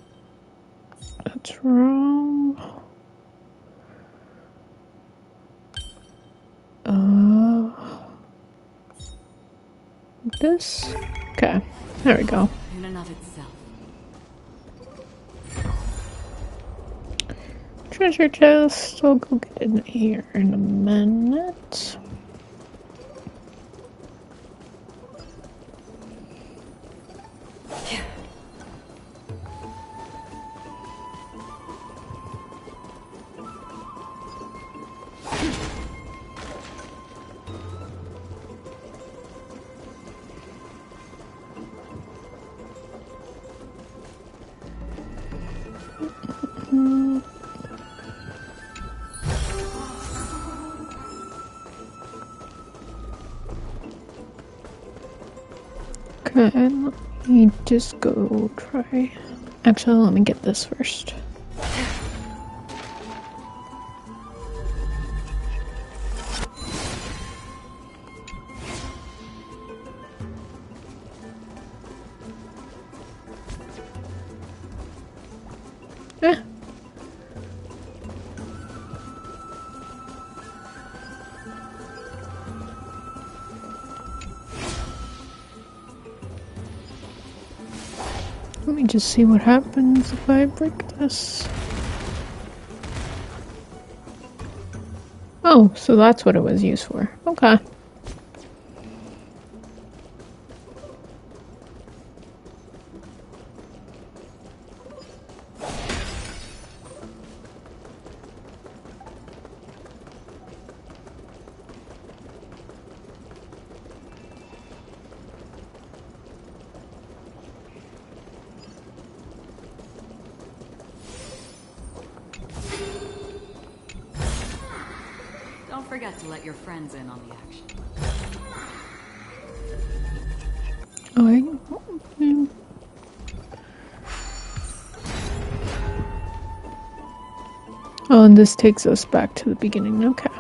that's wrong. This? Okay, there we go. In and of itself. Treasure chest, I'll go get in here in a minute. Okay, let me just go try. Actually, let me get this first. Let me just see what happens if I break this. Oh, so that's what it was used for. Okay. Don't forget to let your friends in on the action. Oh, and this takes us back to the beginning. Okay.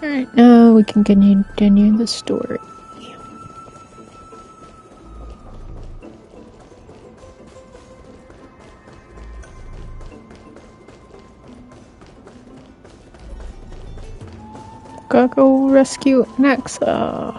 Alright, now we can continue the story. Gotta go rescue Nexa.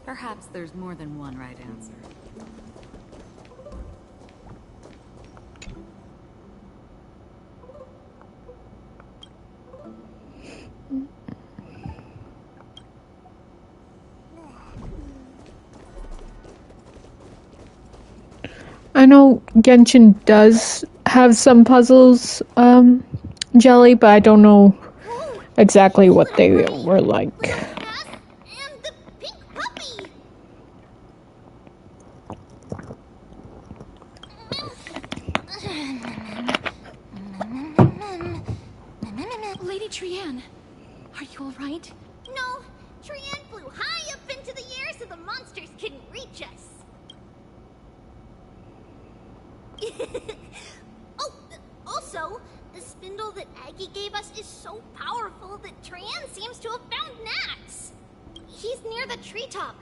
Perhaps there's more than one right answer. I know Genshin does have some puzzles, Jelly, but I don't know exactly what they were like. Lady Trianne, are you alright? No, Trianne flew high up into the air so the monsters couldn't reach us. Oh, also, the spindle that Aggie gave us is so powerful that Trian seems to have found Nax. He's near the treetop.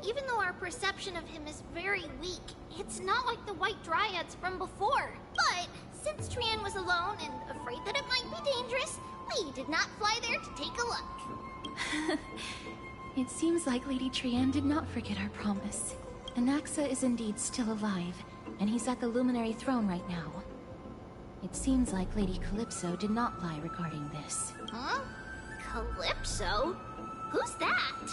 Even though our perception of him is very weak, it's not like the White Dryads from before. But since Trian was alone and afraid that it might be dangerous, we did not fly there to take a look. It seems like Lady Trian did not forget our promise. Anaxa is indeed still alive, and he's at the Luminary Throne right now. It seems like Lady Calypso did not lie regarding this. Huh? Calypso? Who's that?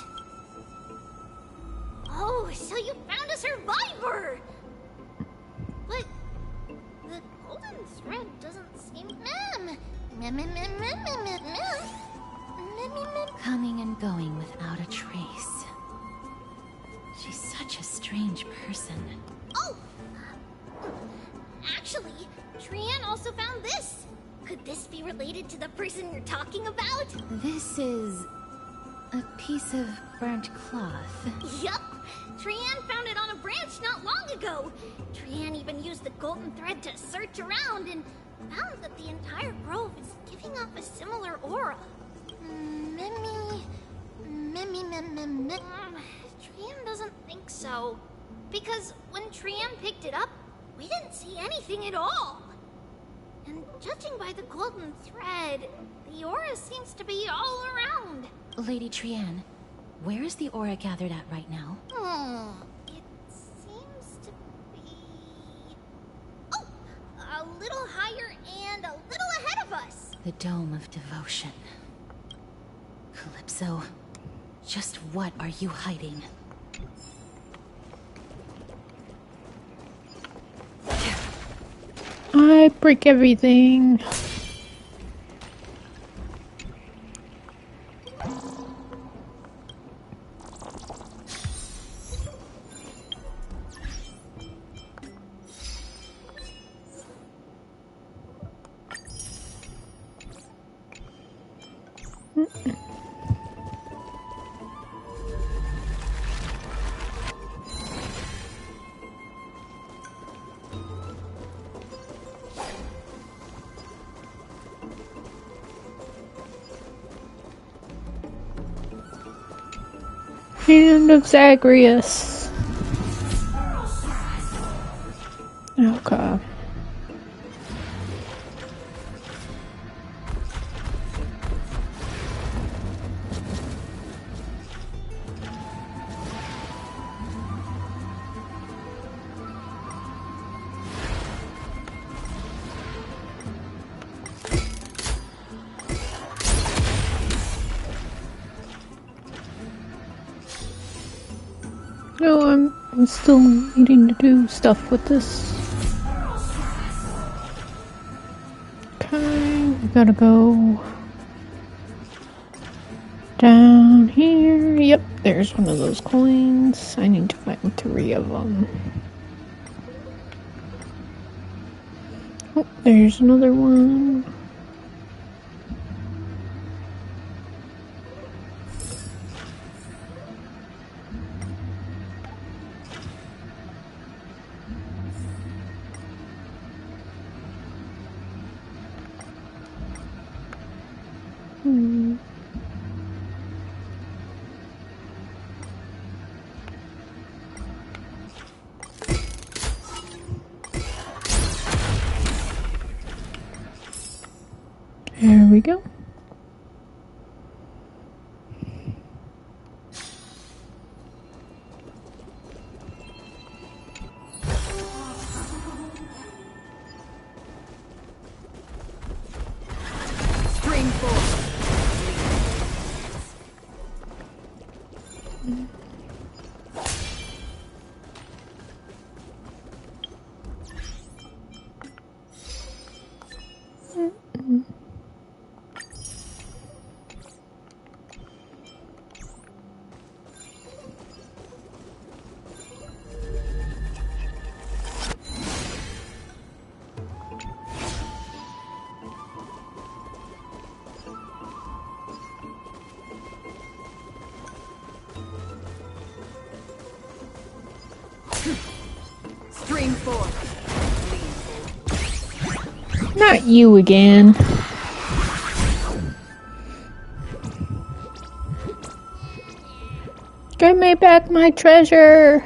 Oh, so you found a survivor! But the golden thread doesn't seem... Coming and going without a trace. She's such a strange person. Oh! Actually, Trian also found this. Could this be related to the person you're talking about? This is... a piece of burnt cloth. Yup! Trian found it on a branch not long ago. Trian even used the golden thread to search around and found that the entire grove is giving off a similar aura. Trian doesn't think so. Because when Trian picked it up, we didn't see anything at all. And judging by the golden thread, the aura seems to be all around. Lady Trian, where is the aura gathered at right now? It seems to be... Oh! A little higher and a little ahead of us! The Dome of Devotion. Calypso, just what are you hiding? I break everything. Hand of Zagreus. Okay. No, I'm still needing to do stuff with this. Okay, we gotta go down here. Yep, there's one of those coins. I need to find 3 of them. Oh, there's another one. There we go. Stream 4. Stream 4. Lead. Not you again. Give me back my treasure.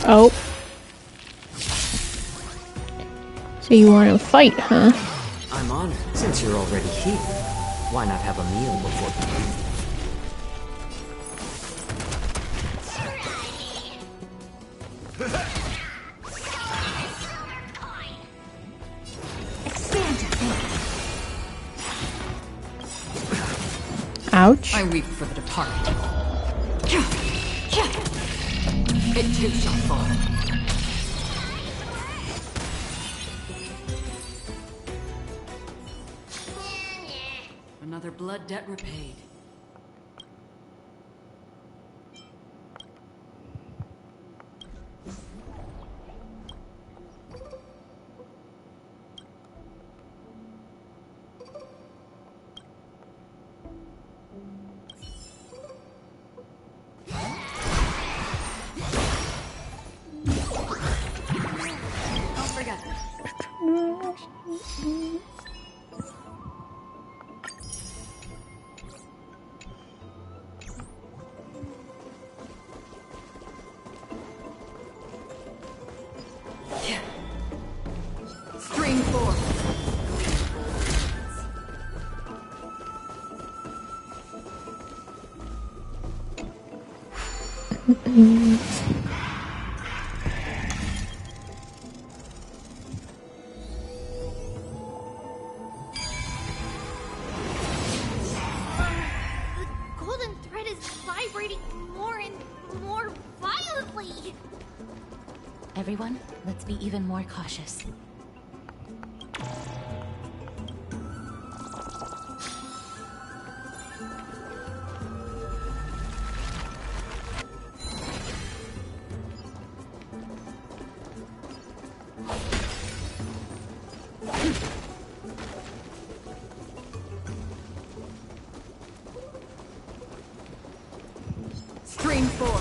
Oh. So you want to fight, huh? I'm honored. Since you're already here, why not have a meal before Ouch. I weep for the departed. It too shall fall. Another blood debt repaid. Don't forget. Stream 4. The golden thread is vibrating more and more violently. Everyone, let's be even more cautious. Stream 4.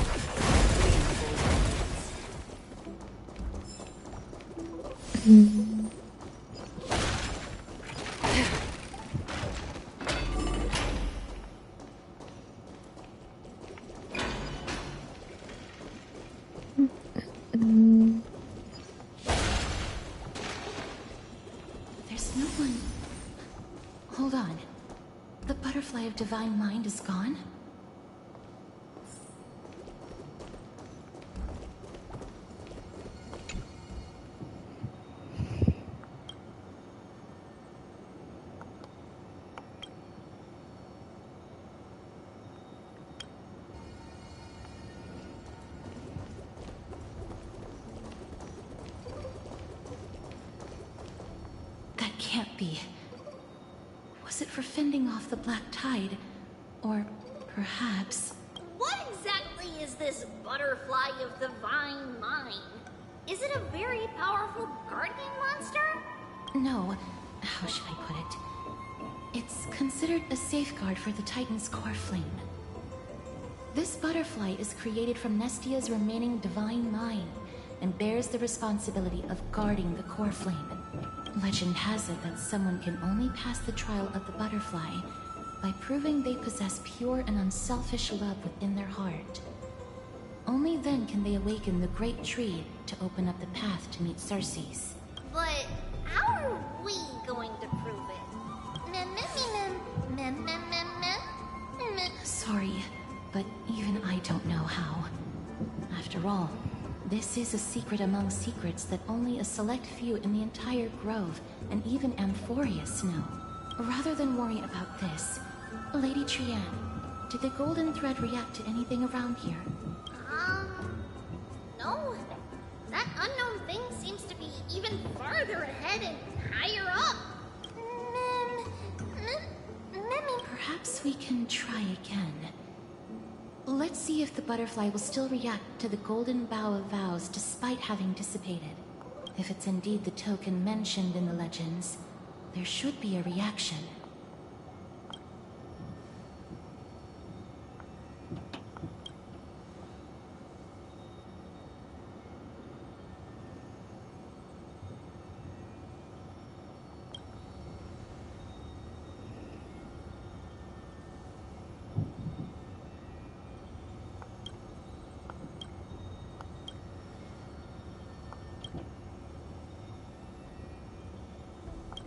There's no one... Hold on. The butterfly of divine mind is gone? That can't be. Was it for fending off the black tide? Or perhaps... What exactly is this butterfly of divine mind? Is it a very powerful guardian monster? No. How should I put it? It's considered a safeguard for the Titan's core flame. This butterfly is created from Nestia's remaining divine mind and bears the responsibility of guarding the core flame. Legend has it that someone can only pass the trial of the butterfly by proving they possess pure and unselfish love within their heart. Only then can they awaken the great tree to open up the path to meet Cersei's. But how are we going to prove it? Sorry, but even I don't know how. After all, this is a secret among secrets that only a select few in the entire grove, and even Amphorius, know. Rather than worry about this, Lady Trianne, did the golden thread react to anything around here? No. That unknown thing seems to be even farther ahead and higher up. Perhaps we can try again. Let's see if the butterfly will still react to the golden bough of vows despite having dissipated. If it's indeed the token mentioned in the legends, there should be a reaction.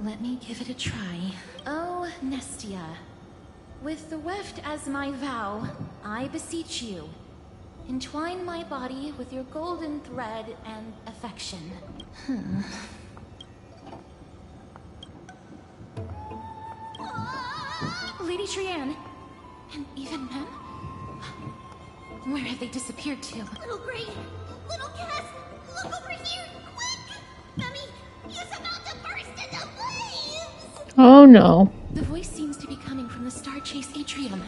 Let me give it a try. Oh, Nestia. With the weft as my vow, I beseech you, entwine my body with your golden thread and affection. Lady Trianne, and even Mem? Where have they disappeared to? Little Gray, little Cass, look over here, quick! Mummy, he's about to burst into flames! Oh no. The voice seems to be coming from the Star Chase atrium.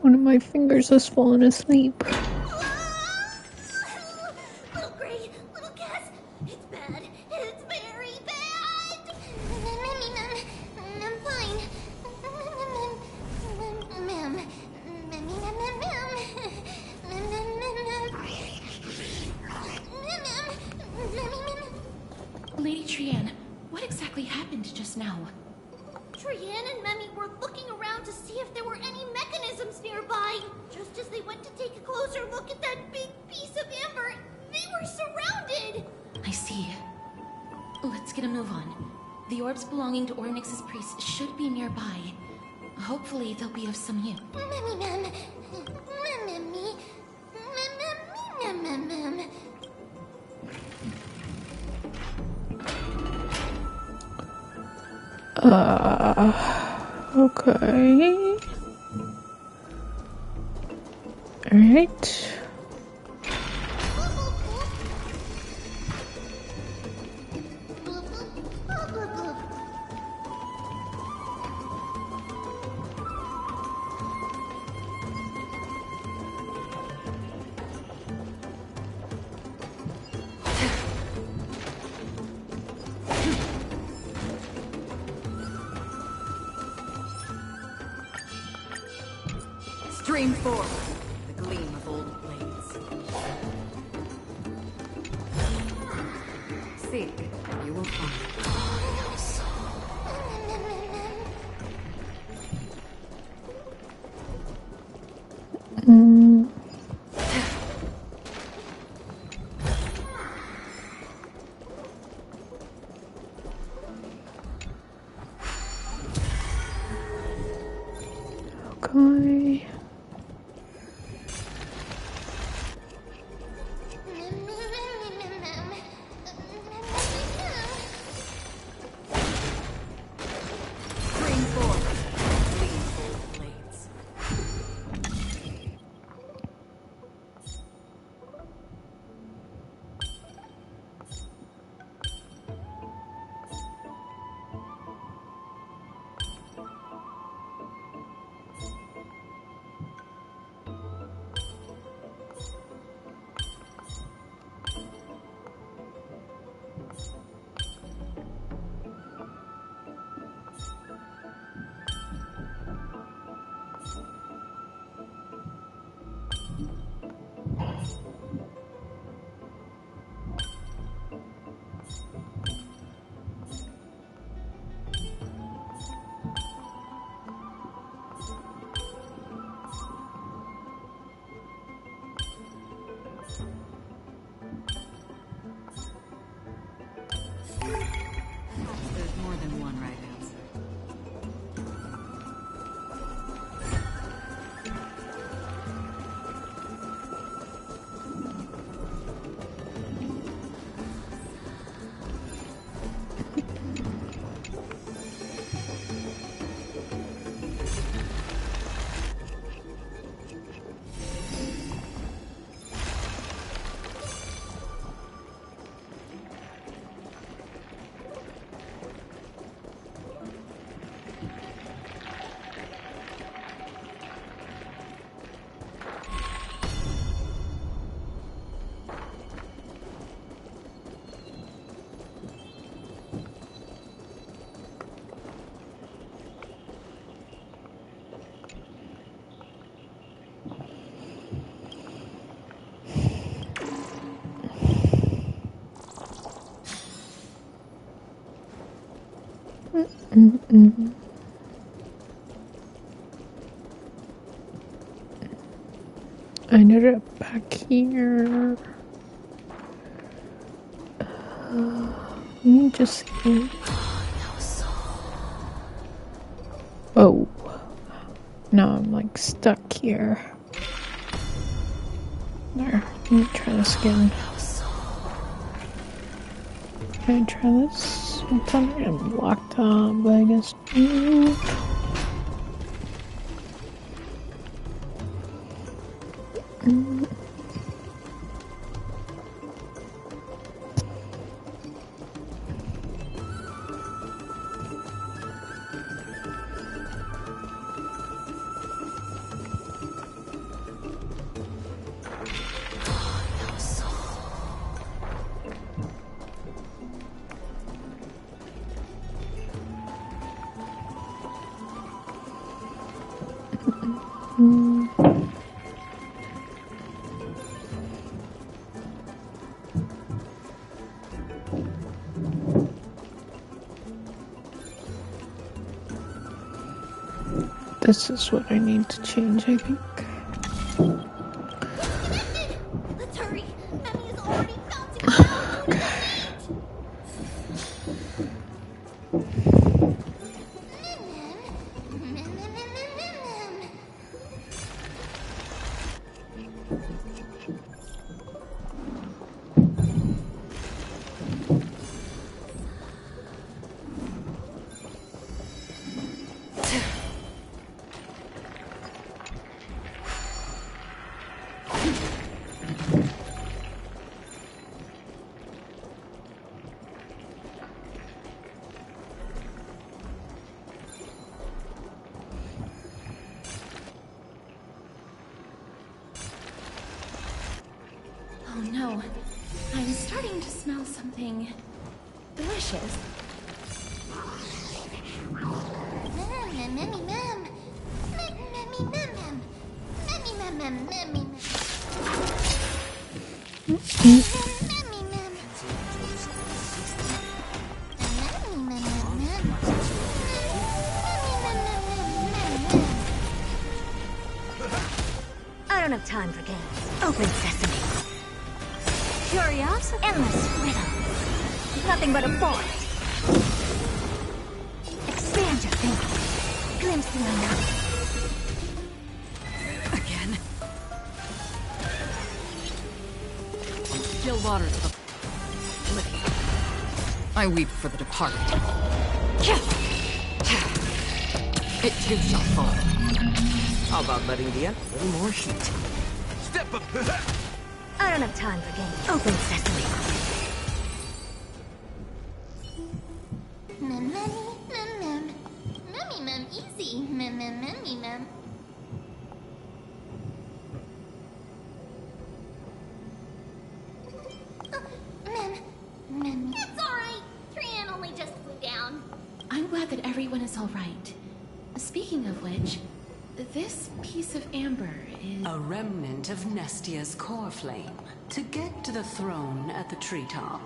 One of my fingers has fallen asleep. Little Gray, little Cass, it's bad. It's very bad. I'm fine. Lady Trianne, what exactly happened just now? Trianne and Memmy were looking around to see if there were any mechanisms nearby. Just as they went to take a closer look at that big piece of amber, they were surrounded. I see. Let's get a move on. The orbs belonging to Ornyx's priests should be nearby. Hopefully they'll be of some use. Okay. Alright. Stream forward, the gleam of old blades. Seek, and you will find. Okay. Stream forward, the gleam of old blades. Mm-mm. I ended up back here. Let me just see. Oh. Now I'm like stuck here. There. Let me try this again. Can I try this? I thought I am locked up, but I guess. This is what I need to change, I think. Let's hurry. Memmy is already bouncing around. Wait. Oh no, I'm starting to smell something delicious. I don't have time for games. Open sesame. Curiosity. Endless riddle. Nothing but a bore. Expand your thinking. Glimpse the unknown. Again. Still water to the living. I weep for the departed. It too shall fall. How about letting the end a little more heat? Step up! I don't have time for games. Open sesame. Mem, easy. Mem. Mem. It's alright. Trian only just flew down. I'm glad that everyone is all right. Speaking of which, this piece of amber is... A remnant of Nestia's core flame. To get to the throne at the treetop,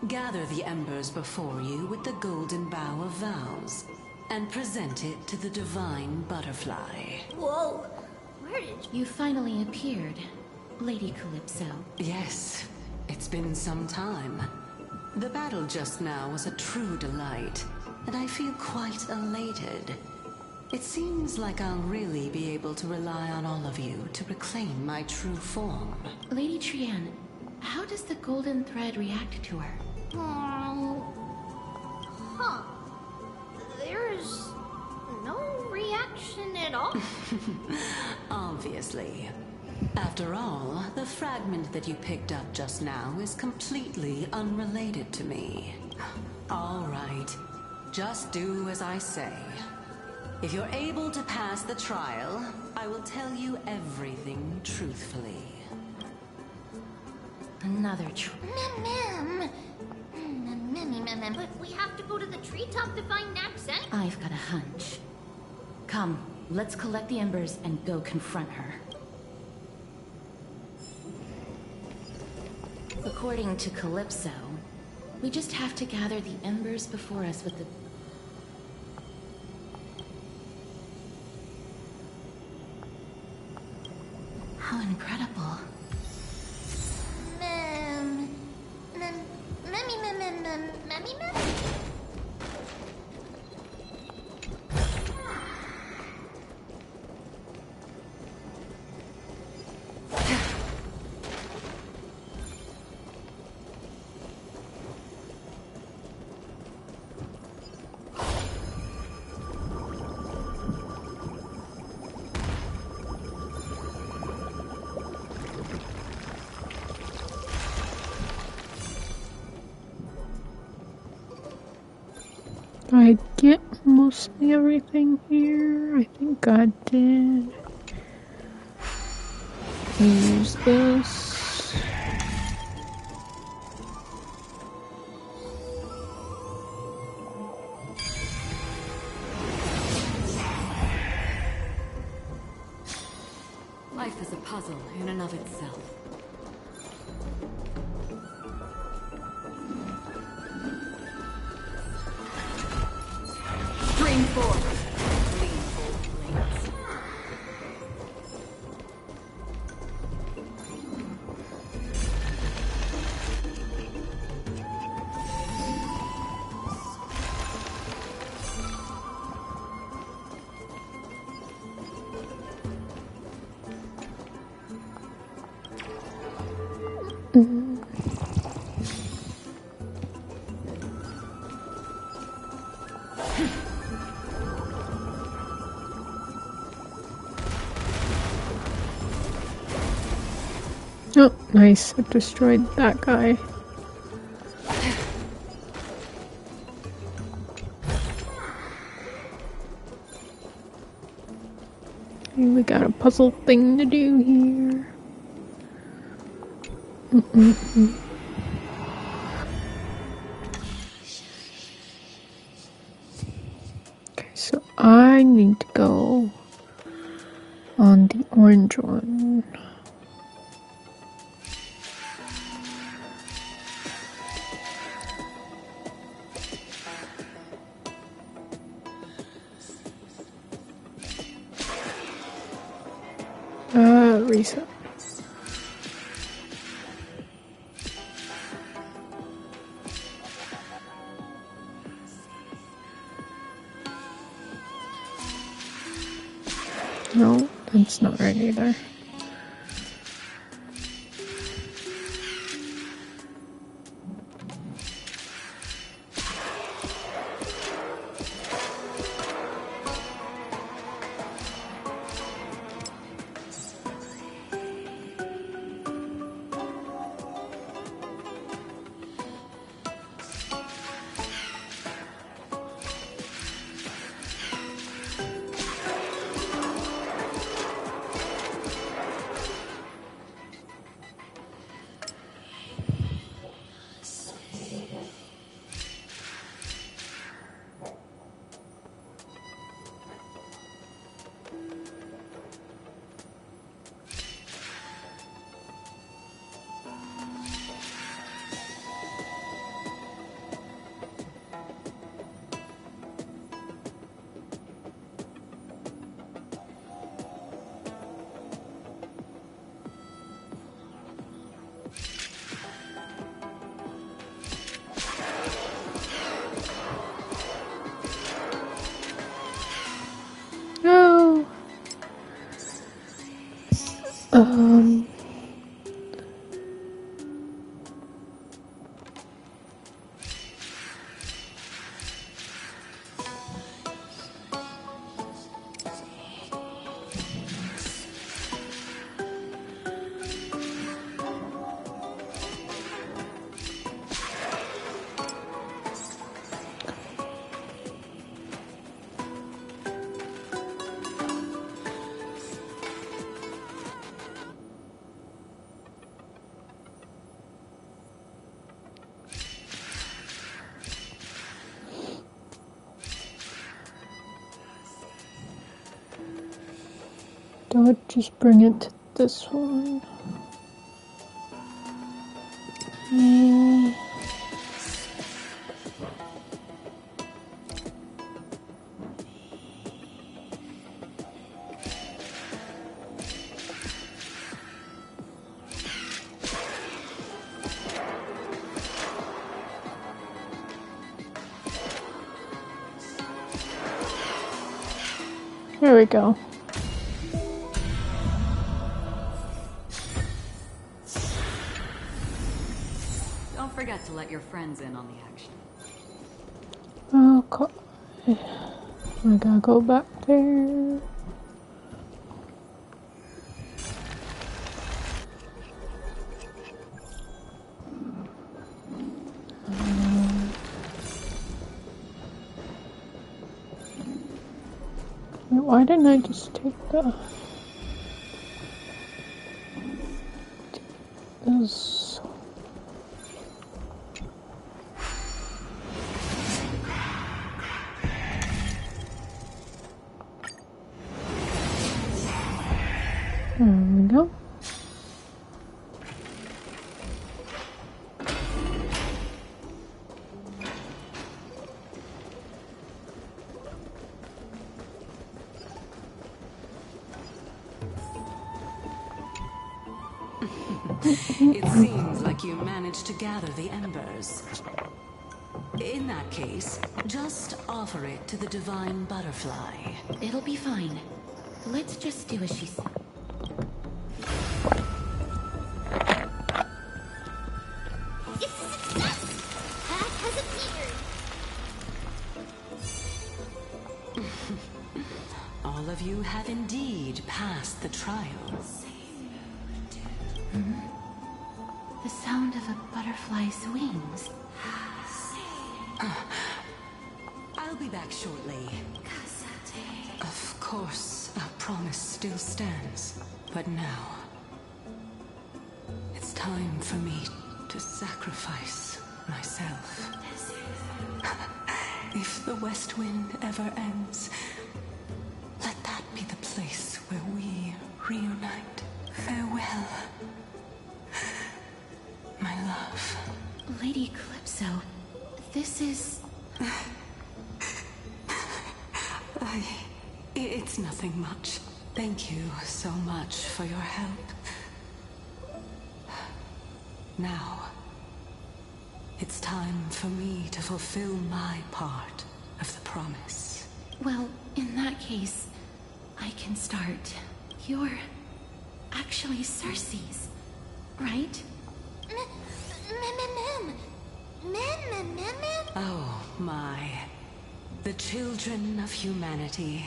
gather the embers before you with the golden bough of vows, and present it to the divine butterfly. Whoa. Where did you... You finally appeared, Lady Calypso. Yes, it's been some time. The battle just now was a true delight, and I feel quite elated. It seems like I'll really be able to rely on all of you to reclaim my true form. Lady Trian, how does the golden thread react to her? Huh. There's no reaction at all. Obviously. After all, the fragment that you picked up just now is completely unrelated to me. All right. Just do as I say. If you're able to pass the trial, I will tell you everything truthfully. Another Mem. But we have to go to the treetop to find Naxxen. I've got a hunch. Come, let's collect the embers and go confront her. According to Calypso, we just have to gather the embers before us with the... How incredible. I get mostly everything here. I think I did. Use this. Life is a puzzle in and of itself. Stream forward. Lean old blades. Oh, nice. I destroyed that guy. Okay, we got a puzzle thing to do here. Okay, so I need to go on the orange one. Reset. No, that's not right either. No. Do it, just bring it to this one. There we go. Don't forget to let your friends in on the action. Oh, I gotta go back there. Why didn't I just take those? There we go. It seems like you managed to gather the embers. In that case, just offer it to the divine butterfly. It'll be fine. Let's just do as she said. It's a success! Pat has appeared. All of you have indeed passed the trials. The sound of a butterfly's wings. I'll be back shortly. Of course, a promise still stands. But now, it's time for me to sacrifice myself. If the West Wind ever ends, let that be the place where we reunite. Farewell, my love. Lady Calypso, this is... It's nothing much. Thank you so much for your help. Now, it's time for me to fulfill my part of the promise. Well, in that case, I can start. You're actually Cersei's, right? Oh my. The children of humanity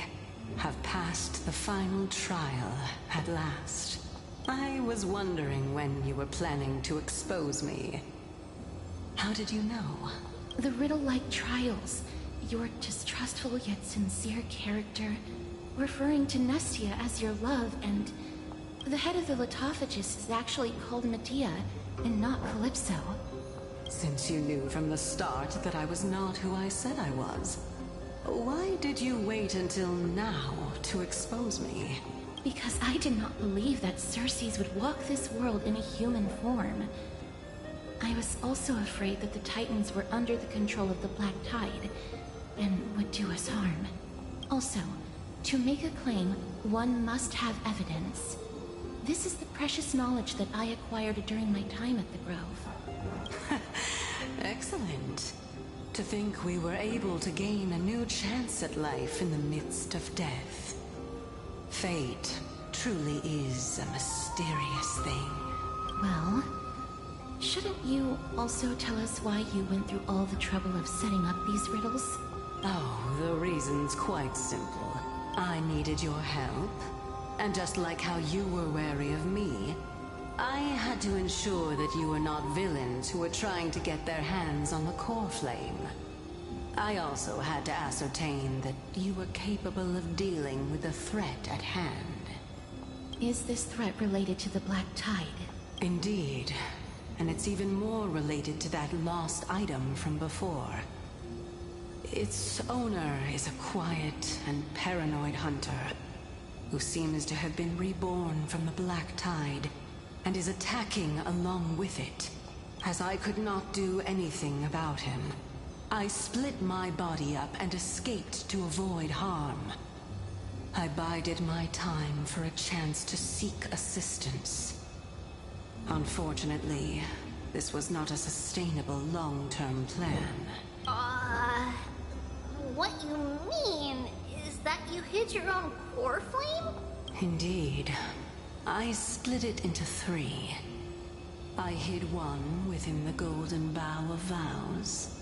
have passed the final trial at last. I was wondering when you were planning to expose me. How did you know? The riddle-like trials. Your distrustful yet sincere character, referring to Nestia as your love, and the head of the Litophagus is actually called Medea, and not Calypso. Since you knew from the start that I was not who I said I was, why did you wait until now to expose me? Because I did not believe that Cersei's would walk this world in a human form. I was also afraid that the Titans were under the control of the Black Tide, and would do us harm. Also, to make a claim, one must have evidence. This is the precious knowledge that I acquired during my time at the Grove. Excellent. To think we were able to gain a new chance at life in the midst of death. Fate truly is a mysterious thing. Well, shouldn't you also tell us why you went through all the trouble of setting up these riddles? Oh, the reason's quite simple. I needed your help, and just like how you were wary of me, I had to ensure that you were not villains who were trying to get their hands on the core flame. I also had to ascertain that you were capable of dealing with the threat at hand. Is this threat related to the Black Tide? Indeed, and it's even more related to that lost item from before. Its owner is a quiet and paranoid hunter who seems to have been reborn from the Black Tide and is attacking along with it. As I could not do anything about him, I split my body up and escaped to avoid harm. I bided my time for a chance to seek assistance. Unfortunately, this was not a sustainable long-term plan. What you mean is that You hid your own core flame? Indeed. I split it into 3. I hid one within the Golden Bough of Vows,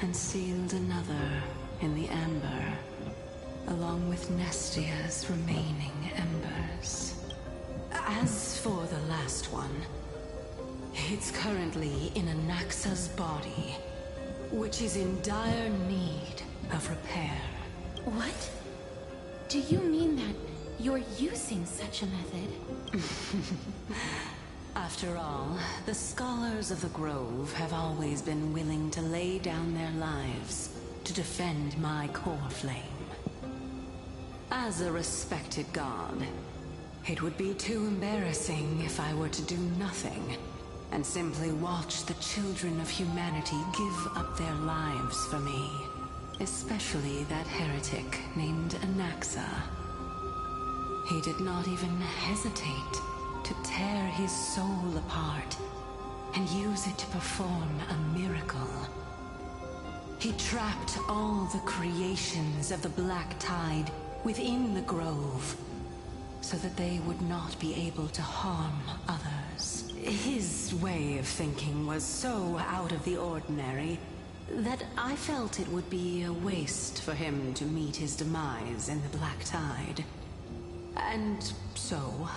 and sealed another in the amber, along with Nestia's remaining embers. As for the last one, it's currently in Anaxa's body, which is in dire need of repair. What? Do you mean that you're using such a method? After all, the scholars of the Grove have always been willing to lay down their lives to defend my core flame. As a respected god, it would be too embarrassing if I were to do nothing and simply watch the children of humanity give up their lives for me. Especially that heretic named Anaxa. He did not even hesitate to tear his soul apart and use it to perform a miracle. He trapped all the creations of the Black Tide within the Grove so that they would not be able to harm others. His way of thinking was so out of the ordinary that I felt it would be a waste for him to meet his demise in the Black Tide. And so,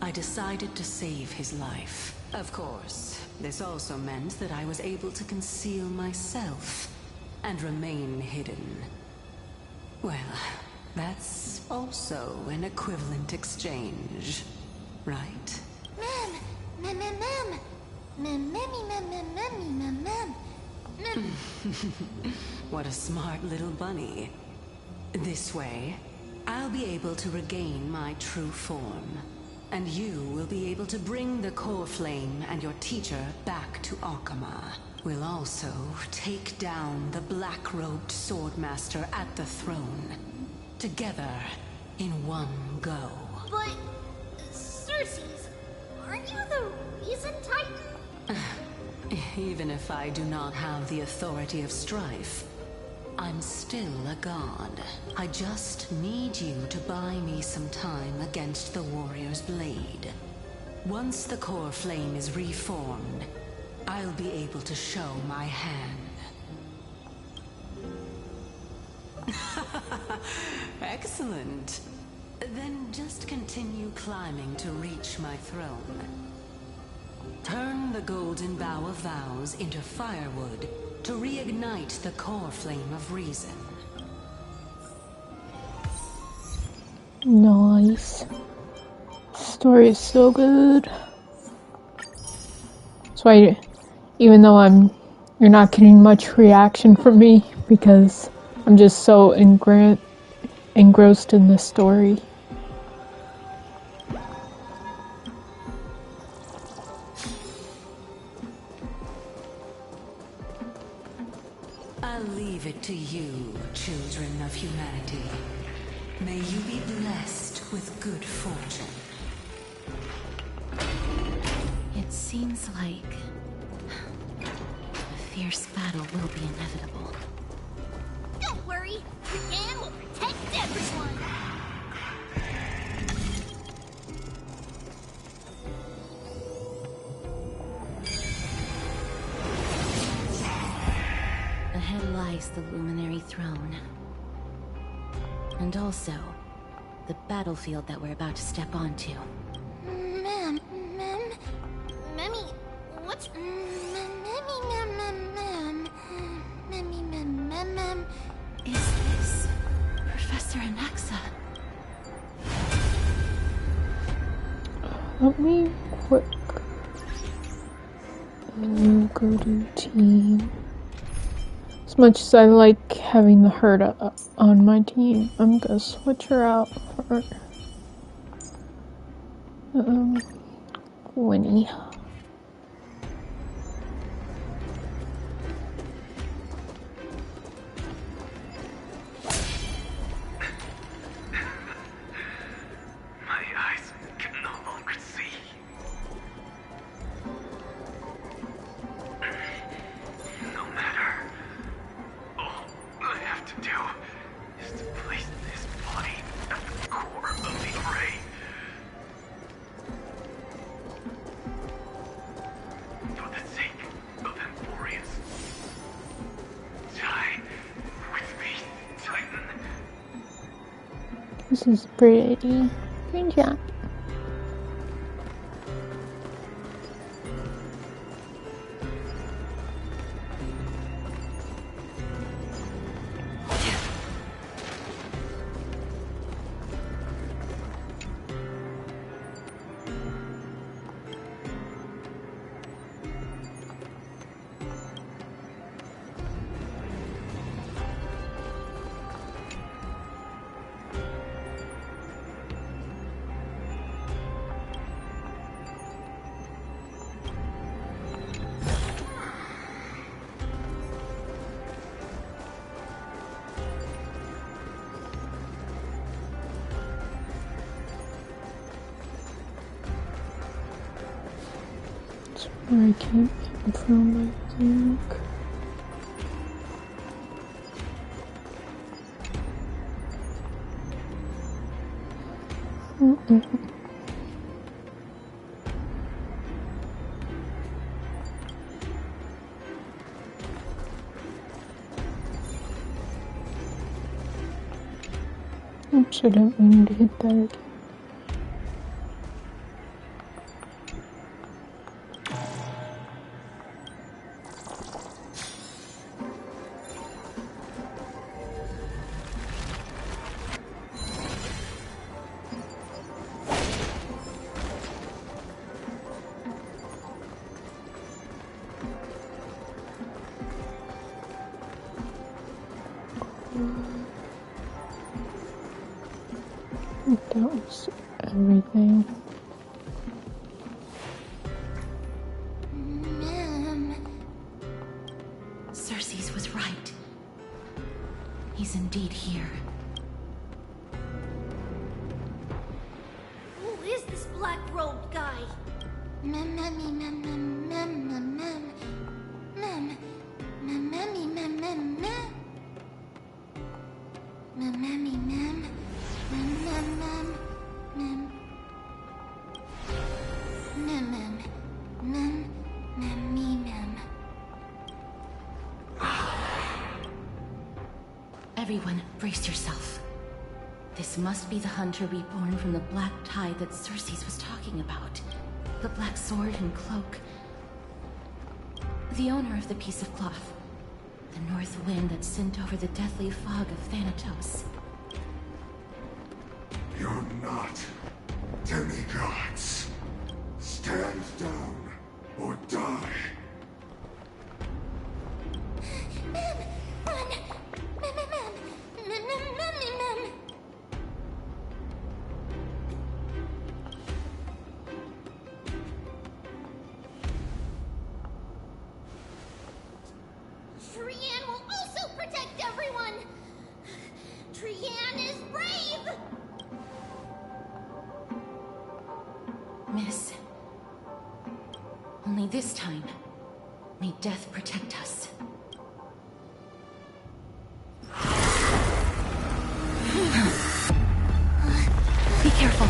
I decided to save his life. Of course, this also meant that I was able to conceal myself and remain hidden. Well, that's also an equivalent exchange, right? What a smart little bunny. This way, I'll be able to regain my true form, and you will be able to bring the core flame and your teacher back to Akama. We'll also take down the black-robed swordmaster at the throne, together in one go. But, Circes, aren't you the reason Titan? Even if I do not have the authority of strife, I'm still a god. I just need you to buy me some time against the warrior's blade. Once the core flame is reformed, I'll be able to show my hand. Excellent. Then just continue climbing to reach my throne. Turn the Golden Bough of Vows into firewood to reignite the core flame of reason. Nice. Story is so good. That's why, even though you're not getting much reaction from me because I'm just so engrossed in this story. I'll leave it to you, children of humanity. May you be blessed with good fortune. It seems like a fierce battle will be inevitable. Don't worry, Brienne will protect everyone. Ahead lies the Luminary Throne. And also, the battlefield that we're about to step onto. Memmy, what's... Is this Professor Anaxa? Let me quick go to team. As much as I like having the herd on my team, I'm gonna switch her out for Winnie. My eyes can no longer see. No matter. All I have to do is to place this This is pretty. Good job. Where I came from, I think. Oops, I didn't mean to hit that again. I think that was everything. Cersei's was right. He's indeed here. Who is this black-robed guy? Mem, mem, mem, mem, mem, mem, mem, mem, mem, mem, mem, mem, mem. Mem, mem, mem, mem, mem, mem, mem. Mem, mem, mem, mem, me, mem. Everyone, brace yourself. This must be the hunter reborn from the black tide that Cersei's was talking about. The black sword and cloak. The owner of the piece of cloth. The north wind that sent over the deathly fog of Thanatos. You're not demigods. Stand down or die. Mem, run! Mem, mem, mem, mem, mem, mem, mem. Trian will also protect everyone. Trian is brave. Miss. Only this time, may death protect us. Be careful.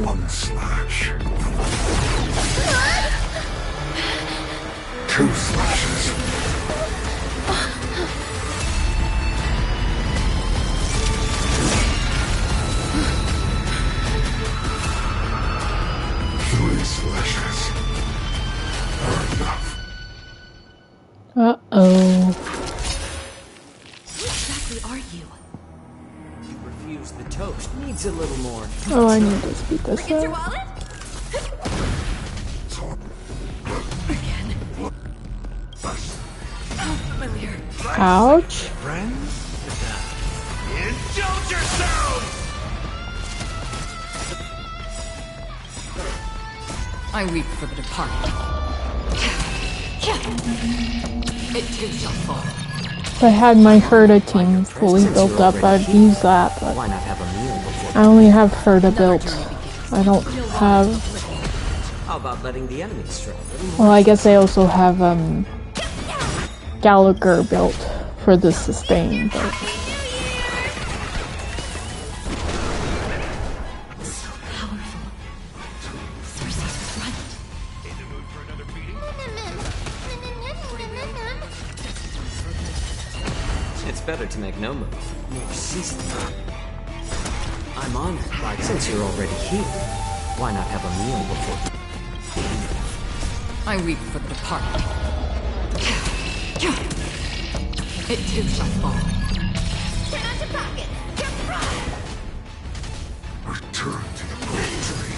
One slash. Two slashes. Three slashes are enough. Uh-oh. Who exactly are you? You refuse the toast. Needs a little more. Oh, I need to speed this Get your up. wallet? Again. How familiar. Ouch. Friends? Indulge yourselves! I weep for the departed. It too shall fall. If I had my Herda team fully built up, I'd use that, but Why not have a meal before? I only have Herda built. I don't have... How about letting the enemy stray? Well, I guess I also have, Gallagher built for the sustain, but... So powerful. Cersei's was right. In the mood for another beating? Mem, mem, mem, mem, mem, mem, mem, mem. It's better to make no move. More seasoning. I'm honored, but since you're already here, why not have a meal before? I weep for the departed. It too shall fall. Turn on your pocket. You're fried. Return to the great tree.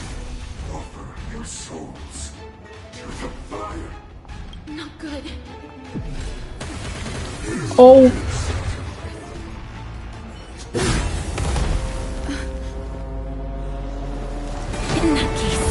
Offer your souls to the fire. Not good. Oh. In that case.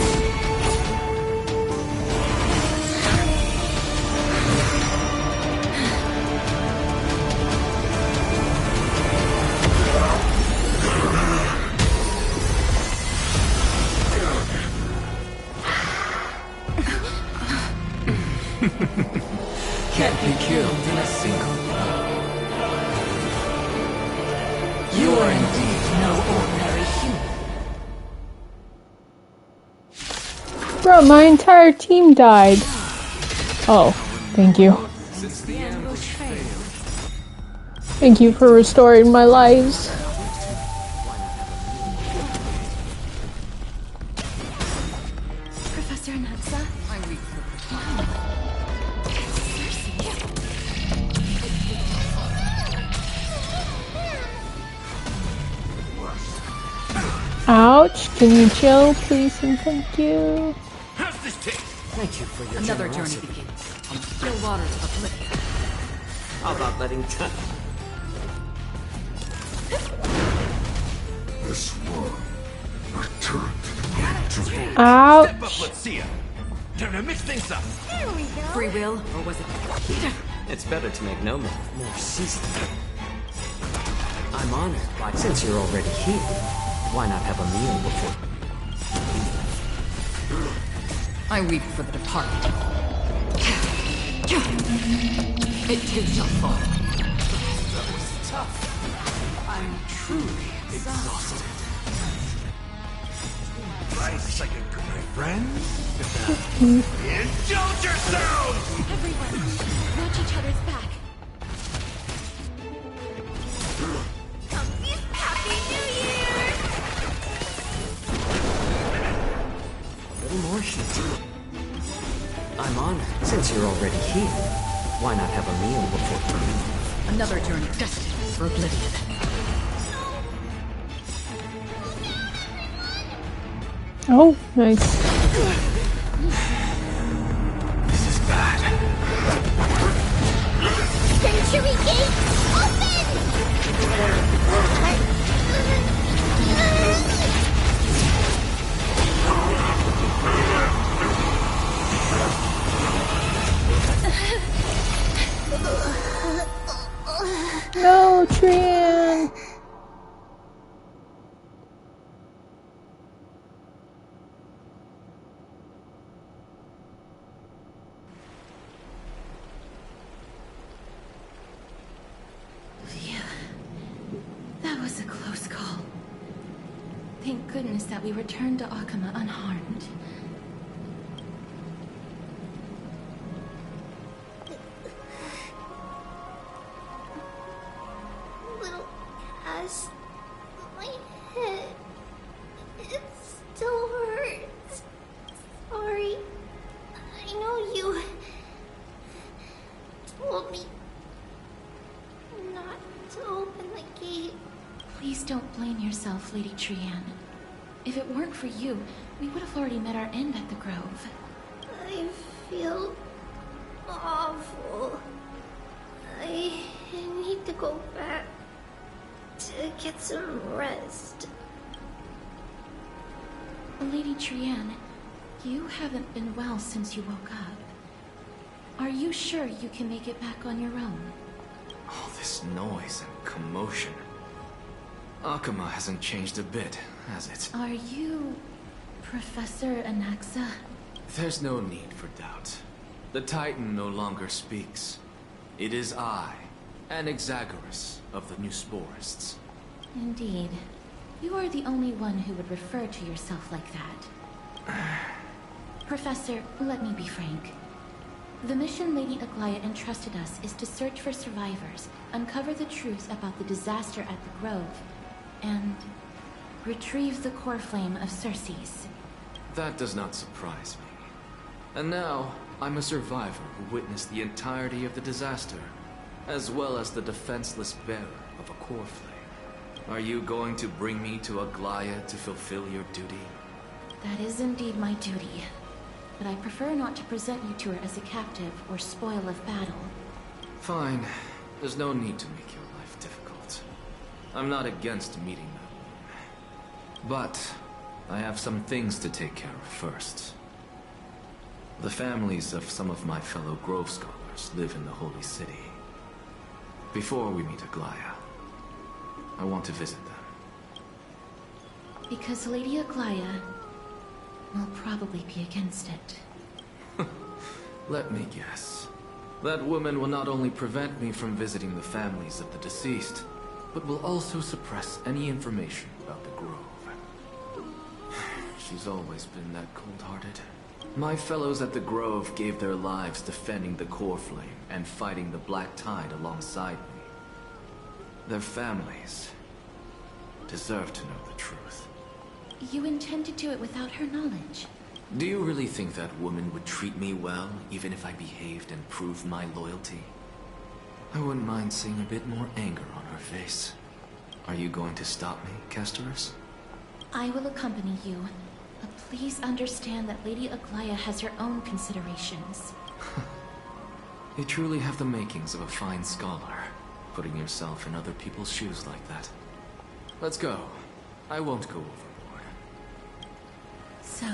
Can't be killed in a single blow. You are indeed no ordinary human. Bro, my entire team died. Oh, thank you. Thank you for restoring my lives. Professor Anaxa? I weep for the Ouch. Can you chill, please, and thank you. How's this taste? Thank you for your Another journey generosity. begins. On the still waters of oblivion. How about letting time? This one. Return to the great tree. Ouch. Step up, let's see ya. Time to mix things up. There we go. Free will, or was it? It's better to make no move. More seasoning. I'm honored, but since you're already here, why not have a meal before? I weep for the departed. It too shall fall. That was tough. I'm truly exhausted. Nice, I can cook my friends. Indulge yourselves! Everyone, watch each other's back. Happy New Year! A little more shit. I'm honored, since you're already here, why not have a meal before? Another journey destined for oblivion. Oh, nice. This is bad. Century Gate, open! No, Trian. That was a close call. Thank goodness that we returned to Akama unharmed. Little Cass, my head, it still hurts. Sorry. I know you told me not to open the gate. Please don't blame yourself, Lady Trian. If it weren't for you, we would have already met our end at the Grove. I feel awful. I need to go back to get some rest. Lady Trian, you haven't been well since you woke up. Are you sure you can make it back on your own? All this noise and commotion. Akama hasn't changed a bit, has it? Are you Professor Anaxa? There's no need for doubt. The Titan no longer speaks. It is I, Anaxagoras of the New Sporists. Indeed. You are the only one who would refer to yourself like that. Professor, let me be frank. The mission Lady Aglaia entrusted us is to search for survivors, uncover the truth about the disaster at the Grove, and retrieve the core flame of Circe's. That does not surprise me. And now, I'm a survivor who witnessed the entirety of the disaster, as well as the defenseless bearer of a core flame. Are you going to bring me to Aglaia to fulfill your duty? That is indeed my duty, but I prefer not to present you to her as a captive or spoil of battle. Fine. There's no need to make your life difficult. I'm not against meeting that woman. But I have some things to take care of first. The families of some of my fellow Grove scholars live in the Holy City. Before we meet Aglaia, I want to visit them. Because Lady Aglaia will probably be against it. Let me guess. That woman will not only prevent me from visiting the families of the deceased, but will also suppress any information about the Grove. She's always been that cold-hearted. My fellows at the Grove gave their lives defending the core flame and fighting the Black Tide alongside me. Their families deserve to know the truth. You intend to do it without her knowledge? Do you really think that woman would treat me well, even if I behaved and proved my loyalty? I wouldn't mind seeing a bit more anger on her face. Are you going to stop me, Castorus? I will accompany you, but please understand that Lady Aglaia has her own considerations. You truly have the makings of a fine scholar, putting yourself in other people's shoes like that. Let's go. I won't go overboard. So,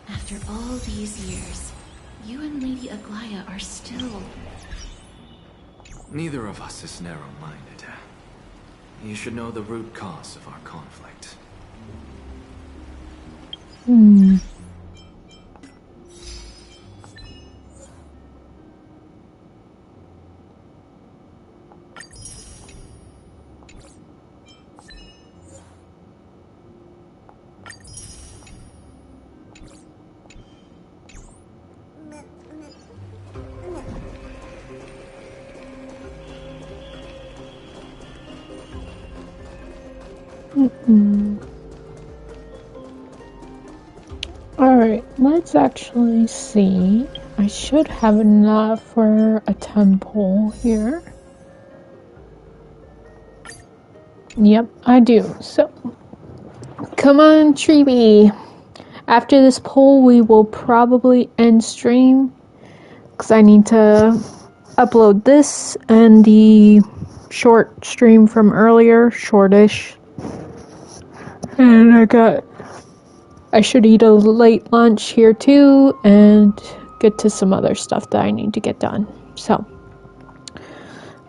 after all these years, you and Lady Aglaia are still... Neither of us is narrow-minded. You should know the root cause of our conflict. Alright, let's actually see. I should have enough for a temple here. Yep, I do. So, come on, Treeby. After this poll, we will probably end stream, because I need to upload this and the short stream from earlier, shortish. And I should eat a late lunch here too, and get to some other stuff that I need to get done. So,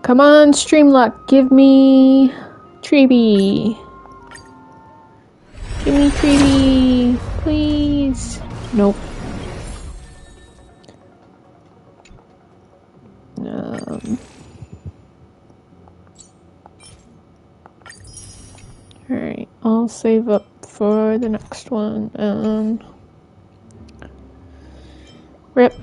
come on, Streamluck, give me Treeby. Give me Treeby, please. Nope. Alright, I'll save up for the next one. Rip.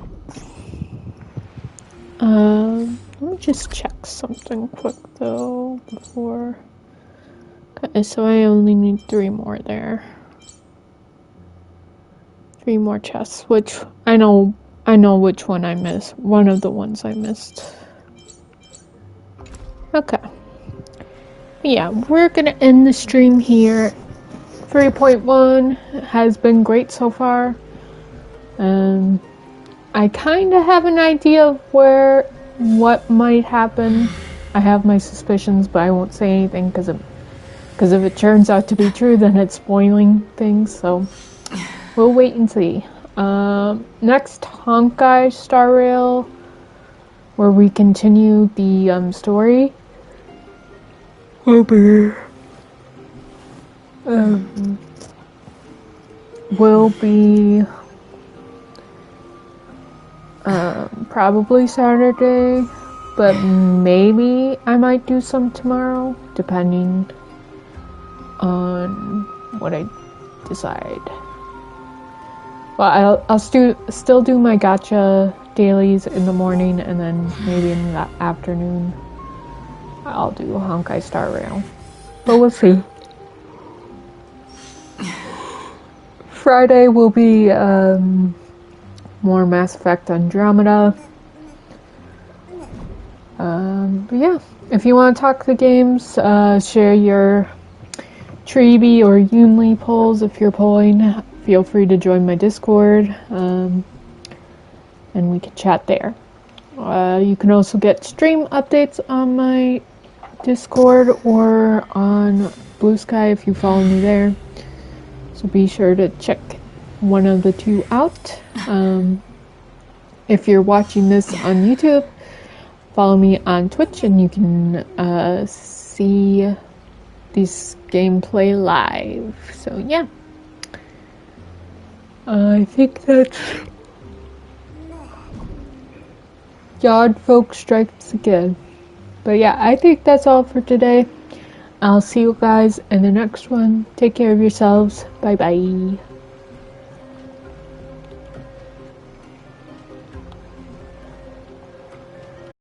Let me just check something quick though before. Okay, so I only need 3 more there. 3 more chests, which I know which one I missed. One of the ones I missed. Okay. Yeah, we're gonna end the stream here. 3.1 has been great so far. I kind of have an idea of what might happen. I have my suspicions, but I won't say anything because if it turns out to be true, then it's spoiling things. So we'll wait and see. Next, Honkai Star Rail, where we continue the story. Will be probably Saturday, but maybe I might do some tomorrow, depending on what I decide. Well, I'll still do my gacha dailies in the morning, and then maybe in the afternoon I'll do Honkai Star Rail. But we'll see. Friday will be more Mass Effect Andromeda. But yeah, if you want to talk the games, share your Treeby or Yunli polls if you're polling. Feel free to join my Discord, and we can chat there. You can also get stream updates on my Discord or on Blue Sky if you follow me there. So be sure to check one of the two out. If you're watching this on YouTube, follow me on Twitch and you can see this gameplay live. So yeah. I think that's God Folk Strikes Again. But yeah, I think that's all for today. I'll see you guys in the next one. Take care of yourselves. Bye bye.